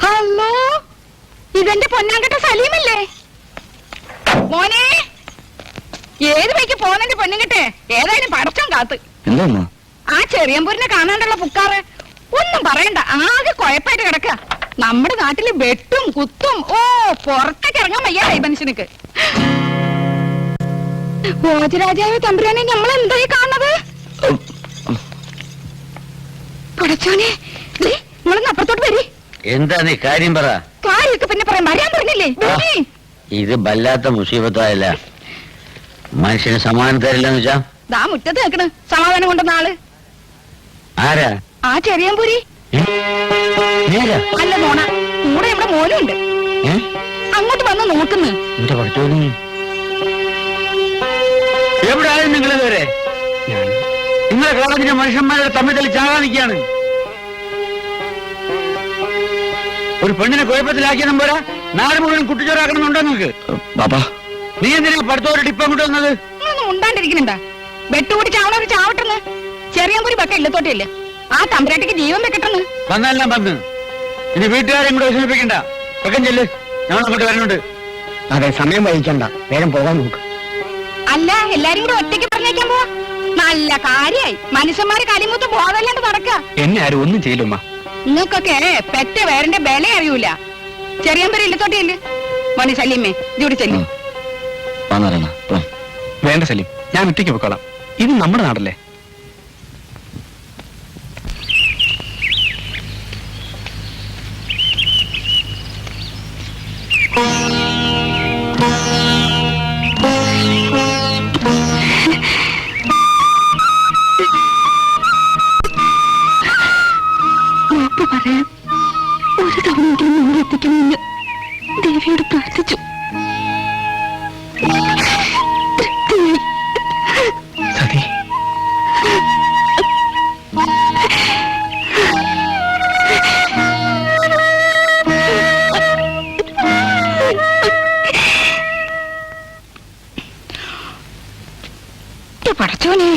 ഹലോ, ഇതെന്റെ പൊന്നാങ്കട്ട സലീമല്ലേ? മോനെ, ഏത് വഴിക്ക് പോന്നെ പൊന്നുകിട്ടെ? ഏതായാലും പടച്ചോൻ കാത്ത്. എന്താ ആ ചെറിയമ്പൂരിനെ കാണാണ്ടുള്ള പുക്കാറ് ഒന്നും പറയണ്ട, ആകെ കുഴപ്പമായിട്ട് കിടക്ക. നമ്മുടെ നാട്ടില് വെട്ടും കുത്തും. ഓ, പുറത്തേക്ക് ഇറങ്ങാൻ വയ്യ ഈ മനുഷ്യനക്ക്. ഭോജരാജാവ് തമ്പുരാനെ നമ്മൾ എന്തായി കാണുന്നത്? പടച്ചോനെ, നിങ്ങളൊന്ന് അപ്പുറത്തോട്ട് വരി. എന്താ നീ കാര്യം പറ. കാര്യമൊക്കെ പിന്നെ പറയാൻ വരാൻ പറഞ്ഞില്ലേ? വരി. ഇത് വല്ലാത്ത മുസീബത്തായല്ല. മനുഷ്യന് സമാധാനം തരില്ലെന്ന് വെച്ചാ ദാ മുറ്റത്ത് നിൽക്കണ് സമാധാനം കൊണ്ടുവന്ന ആള്. ആരാ? ആ ചെറിയമ്പൂരി. അല്ല മോണ, കൂടെ ഇവിടെ മോനുണ്ട്. അങ്ങോട്ട് വന്ന് നോക്കുന്നു. എന്റെ പഠിച്ചോനി, എവിടെയായും നിങ്ങൾ ഇതുവരെ? നിങ്ങളെ കോളേജിലെ മനുഷ്യന്മാരുടെ തമ്മിൽ തല്ലി ചാകാൻ നിൽക്കുകയാണ്. ഒരു പെണ്ണിനെ കുഴപ്പത്തിലാക്കിയ പോരാ, നാട് മുഴുവൻ കുട്ടിച്ചോറാക്കണമെന്നുണ്ടോ നിങ്ങൾക്ക്? നീ എന്തിനാ പഠിത്തവരുടെ ടിപ്പ് അങ്ങോട്ട് വന്നത്? ഒന്നും ഉണ്ടാണ്ടിരിക്കുന്നുണ്ടാ? വെട്ടുകൂടി ചാവണവര് ചാവട്ടെന്ന്. ചെറിയമ്പൂരി പക്ക ഇല്ലത്തോട്ടില്ല. ആ തമ്പുരാട്ടിക്ക് ജീവൻ വെക്കട്ടെന്ന്. വന്നെല്ലാം വന്ന് ഇനി വീട്ടുകാരെ കൂടെ വിഷമിപ്പിക്കണ്ട. വെക്കം ചെല്ല്, ഞങ്ങൾ അങ്ങോട്ട് വരുന്നുണ്ട്. അതെ, സമയം വഹിക്കണ്ട, വേഗം പോകാൻ നോക്ക്. അല്ല, എല്ലാരും കൂടെ ഒറ്റയ്ക്ക് പറഞ്ഞേക്കാൻ പോവാ. നല്ല കാര്യായി. മനുഷ്യന്മാര് കലിമൂത്ത് ബോധമല്ലാണ്ട് നടക്ക. എന്നെ ആരും ഒന്നും ചെയ്യില്ലമ്മ. നിങ്ങൾക്കൊക്കെ പെറ്റ വേറിന്റെ ബല അറിയൂല. ചെറിയമ്പൂരി ഇല്ലത്തോട്ടില്ല. മോനെ സലീമേ, ഇതൂടെ ചെല്ലും. വേണ്ട സലീം, ഞാൻ ഒറ്റയ്ക്ക് പൊക്കോളാം. ഇത് നമ്മുടെ നാടല്ലേ. പറയാൻ ഒരു തവണയെങ്കിലും നമ്മൾ എത്തിക്കണമെന്ന് ദേവിയോട് പ്രാർത്ഥിച്ചു. സതി, പടച്ചോനെ,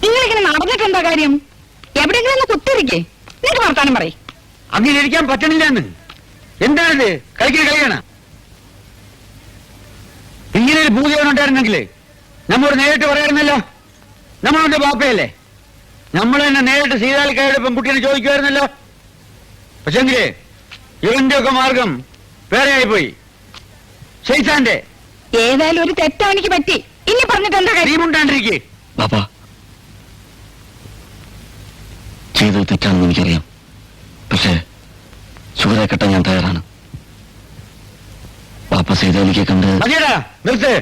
നിങ്ങളിങ്ങനെ നടന്നിട്ടെന്താ കാര്യം? എവിടെയെങ്കിലും ഒന്ന് കുത്തിരിക്കേ. നിങ്ങൾക്ക് വർത്താനം പറയും. അങ്ങനെ ഇരിക്കാൻ പറ്റണില്ലെന്ന്. എന്താണിത്? കളിക്കണ ഇങ്ങനെ ഒരു ഭൂതിയോടുണ്ടായിരുന്നെങ്കിലേ നമ്മോട് നേരിട്ട് പറയായിരുന്നല്ലോ. നമ്മളുടെ ബാപ്പയല്ലേ, നമ്മൾ തന്നെ നേരിട്ട് സീതാലിക്കാരുടെ പെൺകുട്ടീനെ ചോദിക്കുമായിരുന്നല്ലോ. പക്ഷെങ്കിലേ ഇവന്റെ ഒക്കെ മാർഗം വേറെ ആയിപ്പോയി. ഷെയ്സാന്റെ ഏതായാലും ഒരു തെറ്റാ എനിക്ക് പറ്റി. ഇനി പറഞ്ഞിട്ട് എന്താ കാര്യം? ടീമുണ്ടാണ്ടിരിക്കേ. ബാപ്പാ, ചെയ്തത് തെറ്റാണെന്ന് എനിക്കറിയാം. പക്ഷേ ചുവരെ കെട്ടാൻ ഞാൻ തയ്യാറാണ്. ബാപ്പ സീതാലിക്ക് കണ്ട് മതിയടാ, നിർത്ത്.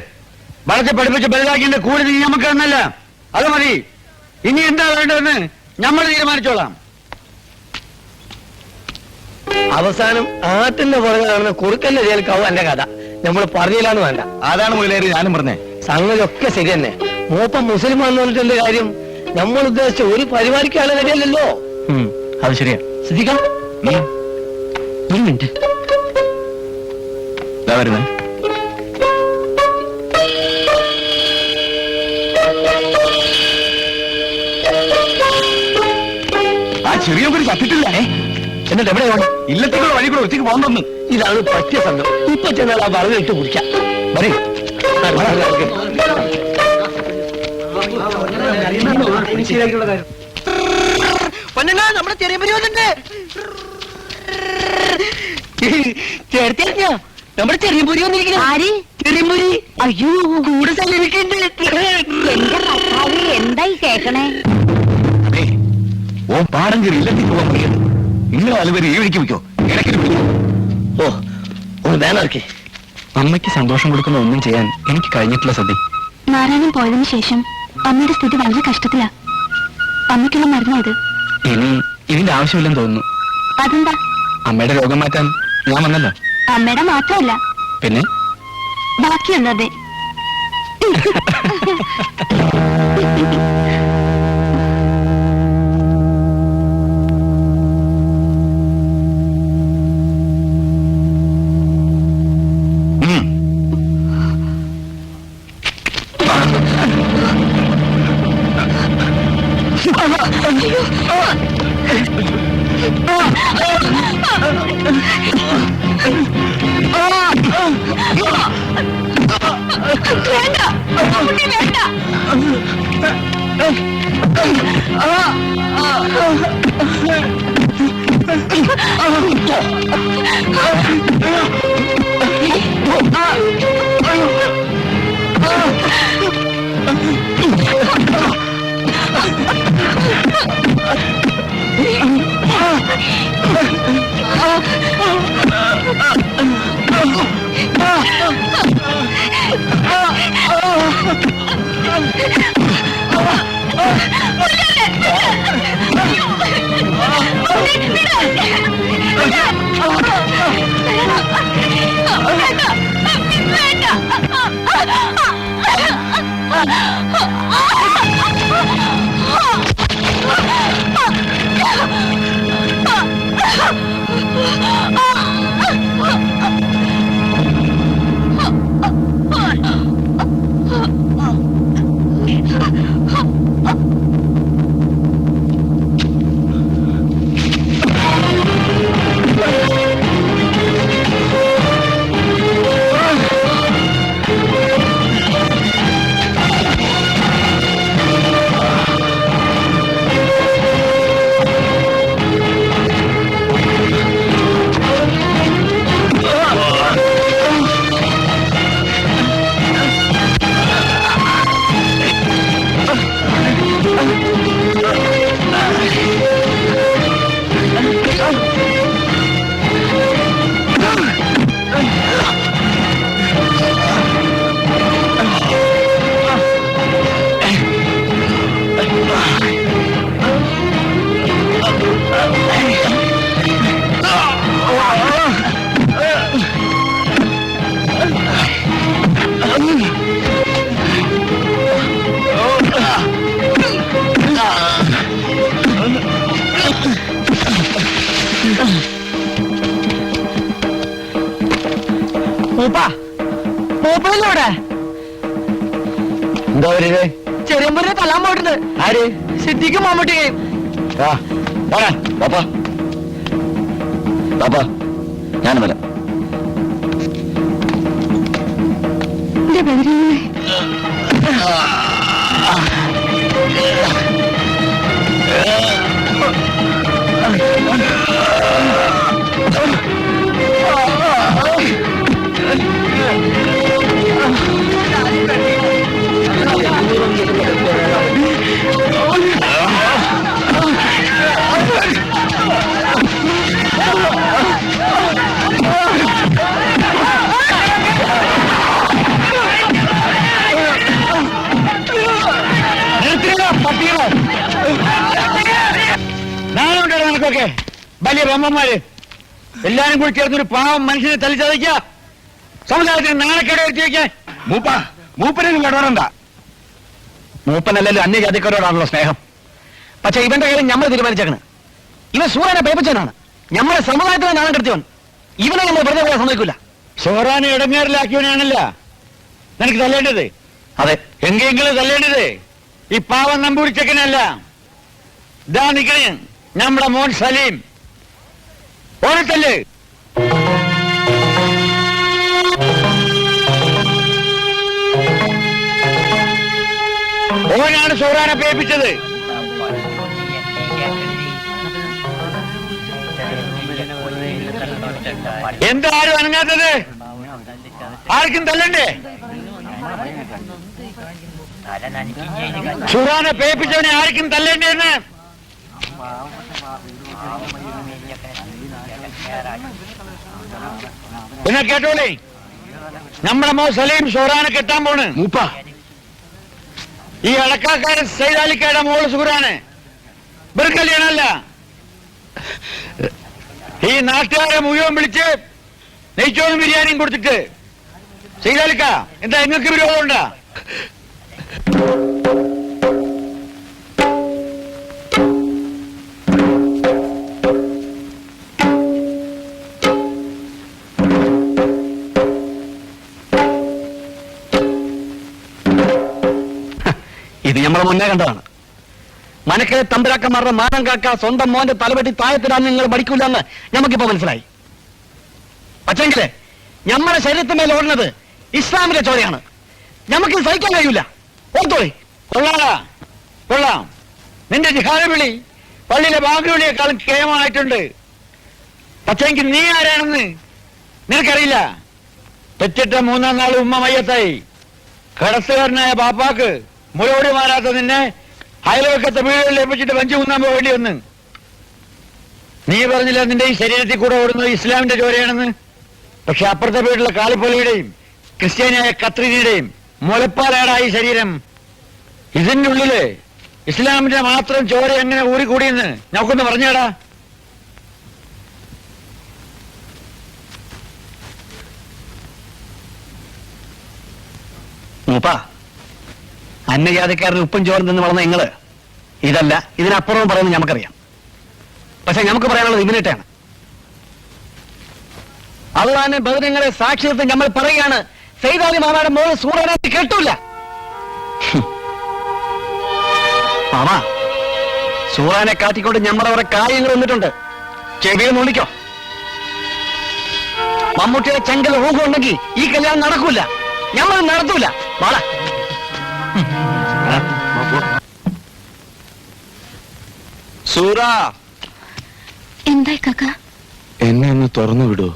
വളർത്തി പഠിപ്പിച്ച് വലുതാക്കിന്റെ കൂടി നീ നമുക്ക് തന്നല്ല. അത് മതി. ഇനി എന്താ വേണ്ടതെന്ന് നമ്മൾ തീരുമാനിച്ചോളാം. അവസാനം ആറ്റിന്റെ പുറകെ കാണുന്ന കുറുക്കന്റെ ജയിൽക്കാവും എന്റെ കഥ. നമ്മൾ പറഞ്ഞില്ലാന്ന് വേണ്ട. അതാണ് മുതലേറി ഞാനും പറഞ്ഞേ. സംഗതി ഒക്കെ ശരി തന്നെ. മൂപ്പം മുസ്ലിം ആണെന്ന് പറഞ്ഞിട്ട് എന്ത് കാര്യം? നമ്മൾ ഉദ്ദേശിച്ച ഒരു പരിപാടിക്കാണ് റെഡിയല്ലല്ലോ. അത് ശരിയാ. ശ്രദ്ധിക്കാം. ഒരു മിനിറ്റ് വരുന്നേ. ആ ചെറിയ പേര് ചത്തിട്ടില്ല. എന്നിട്ട് എവിടെ പോകണം? ഇല്ലത്തേക്കുള്ള വഴി കൂടെ ഒറ്റയ്ക്ക് പോകണമെന്ന്. ഇതാണ് പറ്റിയ സംഘം. ഇപ്പൊ ചെന്നാൽ ആ പറഞ്ഞു ഇട്ട് കുടിക്കാം. പറയൂ. നമ്മുടെ ചെറിയ പരിപാടിയുണ്ട്. ചേർത്തിരിഞ്ഞോ? നമ്മുടെ ചെറിയ പുരി വന്നിരിക്കുന്നു. ആര്? ചെറിയ പുരി. അയ്യോ, കൂടെ സല്ലപിക്കുന്നുണ്ട്. എന്റെ കർത്താവ്, എന്തായി കേക്കണേ? അതെ, ഓ പാടം കയറി ഇല്ലെത്തി പോകാൻ പറയുന്നത്. നിങ്ങൾ അതുവരെ ഈ വഴിക്ക് വയ്ക്കോ, ഇടയ്ക്ക് വിളിക്കോ. ഓ ഒന്ന് വേണമാക്കി. അമ്മയ്ക്ക് സന്തോഷം കൊടുക്കുന്ന ഒന്നും ചെയ്യാൻ എനിക്ക് കഴിഞ്ഞിട്ടില്ല സതി. നാരായണൻ പോയതിനു ശേഷം അമ്മയുടെ സ്ഥിതി വളരെ കഷ്ടത്തിലാ. അമ്മയ്ക്കുള്ള മരുന്ന് ഇത്. ഇനി ഇതിന്റെ ആവശ്യമില്ലെന്ന് തോന്നുന്നു. അതെന്താ? അമ്മയുടെ രോഗം മാറ്റാൻ ഞാൻ വന്നല്ലോ. അമ്മയുടെ മാത്രമല്ല, പിന്നെ ബാക്കിയുള്ളത്. എന്താ വരുന്നത്? ചെറിയമ്പൂരിനെ തല്ലാൻ പോയിട്ടുണ്ട്. ആര്? സിദ്ധിക്കും മമ്മൂട്ടിയും. ഞാൻ വരാം. നാളുണ്ടായിരുന്നു നിനക്കൊക്കെ വലിയ ബ്രഹ്മന്മാര് എല്ലാരും കൂടി ചേർന്നൊരു പാവം മനുഷ്യനെ തല്ലിച്ചതയ്ക്കുക, സമുദായത്തിന് നാണക്കേട് വരുത്തി വയ്ക്കാൻ. മൂപ്പനെ ഇടപെടണ്ട. മൂപ്പനല്ലല്ലോ അന്യജാതിക്കാരോടാണല്ലോ സ്നേഹം. പക്ഷെ ഇവന്റെ കാര്യം നമ്മൾ തീരുമാനിച്ചേക്കണ്. ഇവൻ സൂര്യനെ പേപ്പിച്ചവനാണ്, നമ്മുടെ സമുദായത്തിനെ നാണം കെടുത്തിയവൻ. ഇവനെ നമ്മൾ വെറുതെ പോയാൽ സമ്മതിക്കില്ല. സോറാനെ ഇടങ്ങേറിലാക്കിയവനാണല്ല നിനക്ക് തല്ലേണ്ടത്. അതെ, എങ്കെങ്കിലും തല്ലേണ്ടത് ഈ പാവം നമ്പൂരിച്ചക്കനല്ല. ഇതാ നിക്കണേ നമ്മുടെ മോൻ സലീം. ഓണത്തല്ലേ ഓനാണ് സോറാനെ പേപ്പിച്ചത്. എന്താ ആരും അനങ്ങാത്തത്? ആർക്കും തല്ലണ്ടേ? സൂറാനെ പേപ്പിച്ചവനെ ആർക്കും തല്ലേണ്ടെന്ന് പിന്നെ കേട്ടോളേ, നമ്മുടെ മോ സലീം ഷോറാനെ കെട്ടാൻ പോണ്. മൂപ്പ ഈ അടക്കാക്കാരൻ സൈതാലിക്കയുടെ മോള് സുഹറാണ്. വെറും കല്യാണമല്ല, ഈ നാട്ടുകാരെ മുഴുവൻ വിളിച്ച് നെയ്ച്ചോറും ബിരിയാണിയും കൊടുത്തിട്ട്. സൈതാലിക്ക, എന്താ നിങ്ങൾക്ക് വിരോധമുണ്ടാ? ഇത് നമ്മളെ മുന്നേ കണ്ടതാണ്. മനക്കിലെ തമ്പുരാക്കന്മാരുടെ മാനം കാക്ക സ്വന്തം മോന്റെ തലവെട്ടി താഴത്തിടാൻ നിങ്ങൾ പഠിക്കൂലെന്ന് നമുക്കിപ്പോ മനസ്സിലായി. പക്ഷെങ്കിലേ നമ്മുടെ ശരീരത്തിന്മേൽ ഓടുന്നത് ഇസ്ലാമിന്റെ ചോരയാണ്. നമുക്ക് സഹിക്കാൻ കഴിയൂല. ഓർത്തോളി. കൊള്ളാടാ, കൊള്ളാം. നിന്റെ ജിഹാദ വിളി പള്ളിയിലെ ബാങ്ക് വിളിയേക്കാളും കേമമായിട്ടുണ്ട്. പക്ഷെങ്കിൽ നീ ആരാണെന്ന് നിനക്കറിയില്ല. തെറ്റിട്ട 3-ാം നാൾ ഉമ്മ മയ്യത്തായി. കടത്തുകാരനായ ബാപ്പാക്ക് മുളോടി മാറാത്ത നിന്നെ അയൽവക്കത്തെ വീടുകളിൽ ഏൽപ്പിച്ചിട്ട് വഞ്ചി കുന്നാൻ പോവേണ്ടി വന്ന്. നീ പറഞ്ഞില്ല നിന്റെ ഈ ശരീരത്തിൽ കൂടെ ഓടുന്നത് ഇസ്ലാമിന്റെ ചോരയാണെന്ന്. പക്ഷെ അപ്പുറത്തെ വീട്ടിലെ കാളിപ്പൊലിയുടെയും ക്രിസ്ത്യാനിയായ കത്രീനയുടെയും മുലപ്പാലാടാ ഈ ശരീരം. ഇതിന്റെ ഉള്ളില് ഇസ്ലാമിന്റെ മാത്രം ചോര എങ്ങനെ ഊറിക്കൂടിയെന്ന് നമുക്കൊന്ന് പറഞ്ഞേടാ. മൂപ്പ, അന്നജാതിക്കാരന് ഉപ്പും ചോറും നിന്ന് വളർന്ന നിങ്ങള് ഇതല്ല ഇതിനപ്പുറവും പറയുന്നത് നമുക്കറിയാം. പക്ഷെ നമുക്ക് പറയാനുള്ളത് ഇവനിട്ടാണ്. അള്ളാന്റെ ബഹുദങ്ങളെ സാക്ഷ്യത്തിൽ നമ്മൾ പറയുകയാണ്, സൈദാലി മാമാടെ മോള് സൂറനെ കേട്ടൂല. മാമാ, സൂറാനെ കാട്ടിക്കൊണ്ട് നമ്മുടെ കുറെ കാര്യങ്ങൾ വന്നിട്ടുണ്ട്. ചെവിയിൽ നോളിക്കോ. മമ്മൂട്ടിയുടെ ചെങ്കൽ ഊഹം ഉണ്ടെങ്കിൽ ഈ കല്യാണം നടക്കൂല, നമ്മൾ നടത്തൂല. വാള സൂറ, എന്തായി കാക്ക? എന്നെ ഒന്ന് തുറന്നു വിടൂ.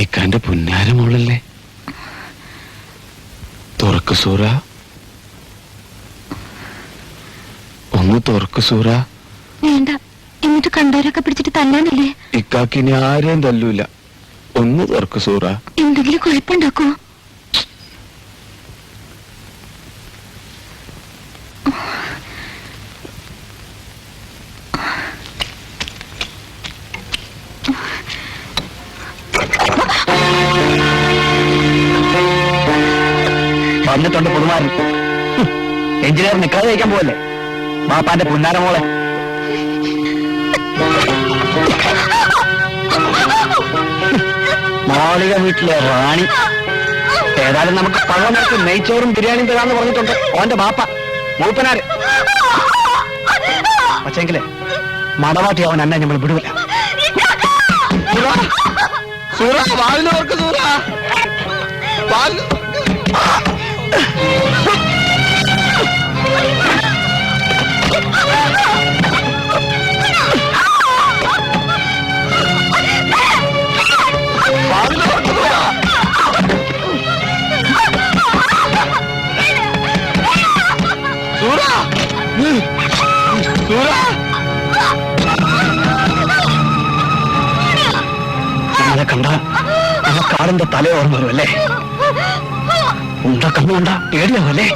ഇക്കാന്റെ പുന്നാര മോളല്ലേ? തുറക്ക് സൂറ, ഒന്ന് തുറക്ക് സൂറ. വേണ്ട, എന്നിട്ട് കണ്ടവരൊക്കെ പിടിച്ചിട്ട് തല്ലാനില്ലേ? ഇക്കാക്കിനി ആരെയും തല്ലൂല. ഒന്ന് തുറക്ക് സൂറ. എന്തെങ്കിലും കുഴപ്പമുണ്ടാക്കോ? വന്നിട്ടുണ്ട് പൊതുമാരൻ. എഞ്ചിനീയർ നിക്കാതെ കഴിക്കാൻ പോവല്ലേ ബാപ്പാന്റെ പുന്നാര മോളെ. മാളിക വീട്ടിലെ റാണി. ഏതായാലും നമുക്ക് പഴവനക്ക് നെയ്ച്ചോറും ബിരിയാണിയും തരാന്ന് പറഞ്ഞിട്ടുണ്ട് ഓന്റെ ബാപ്പ മൂപ്പനാര്. പക്ഷെങ്കിലേ മടവാട്ടി അവൻ അന്നെ നമ്മൾ വിടൂല. സൂറ, വാലിനോർക്ക് സൂറ. നമ്മളെ കണ്ട ആ കാടിന്റെ തല ഓർമ്മ വരും അല്ലേ? ഉണ്ട കണ്ണുണ്ട പേടിയാവല്ലേ?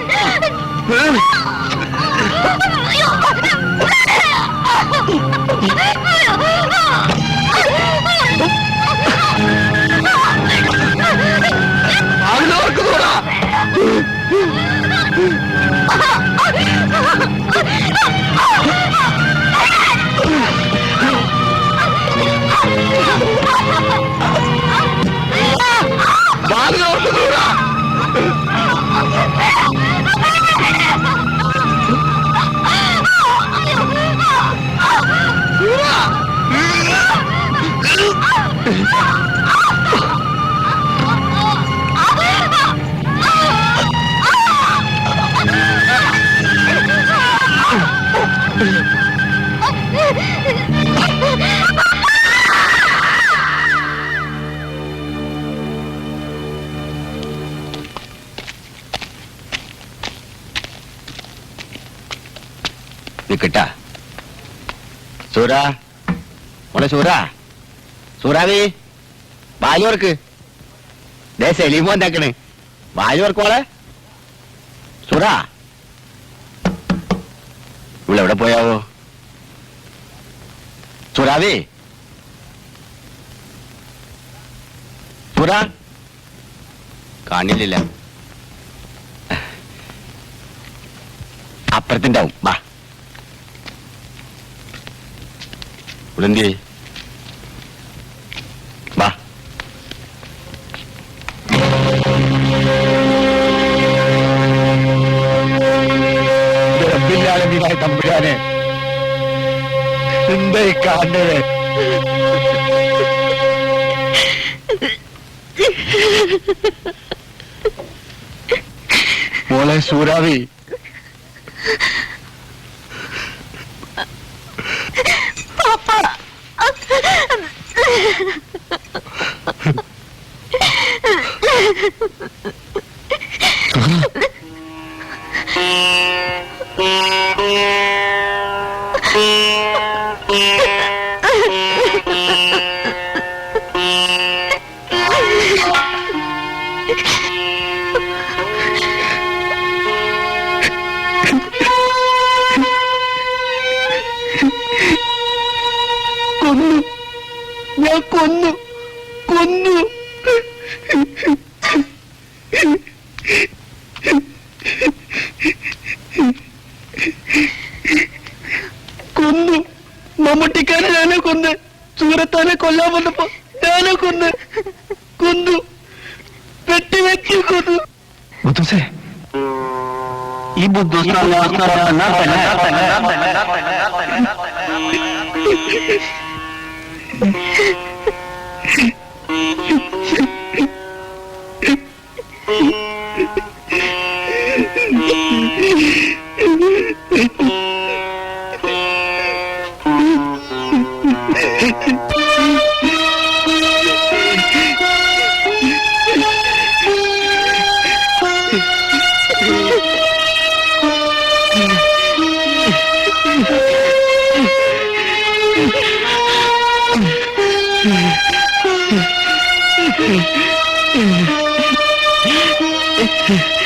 സൂര മോളെ സൂറാവി വാലുവർക്ക് ദേ സലീമോ എന്താക്കണ് വാലുവർക്ക് മോളെ സൂറ ഇവളെവിടെ പോയാവോ സൂറാവി സൂറ കാണില്ല അപ്പുറത്തുണ്ടാവും വാ ഉടന്തി വാ റബ്ബില്ലാലമീനായ തമ്പുരാനെ എന്തായി കാണുന്നത് മോളെ സൂറാവി കൊന്നു ഞാൻ കൊന്നു മമ്മൂട്ടിക്കാരെ ഞാനോ കൊന്ന് സൂറത്താനെ കൊല്ലാൻ വന്നപ്പോ ഞാനോ കൊന്നു വെട്ടി കൊന്നു ബുദ്ധൂസേ ഈ ബുദ്ധൂസ് Mm-hmm.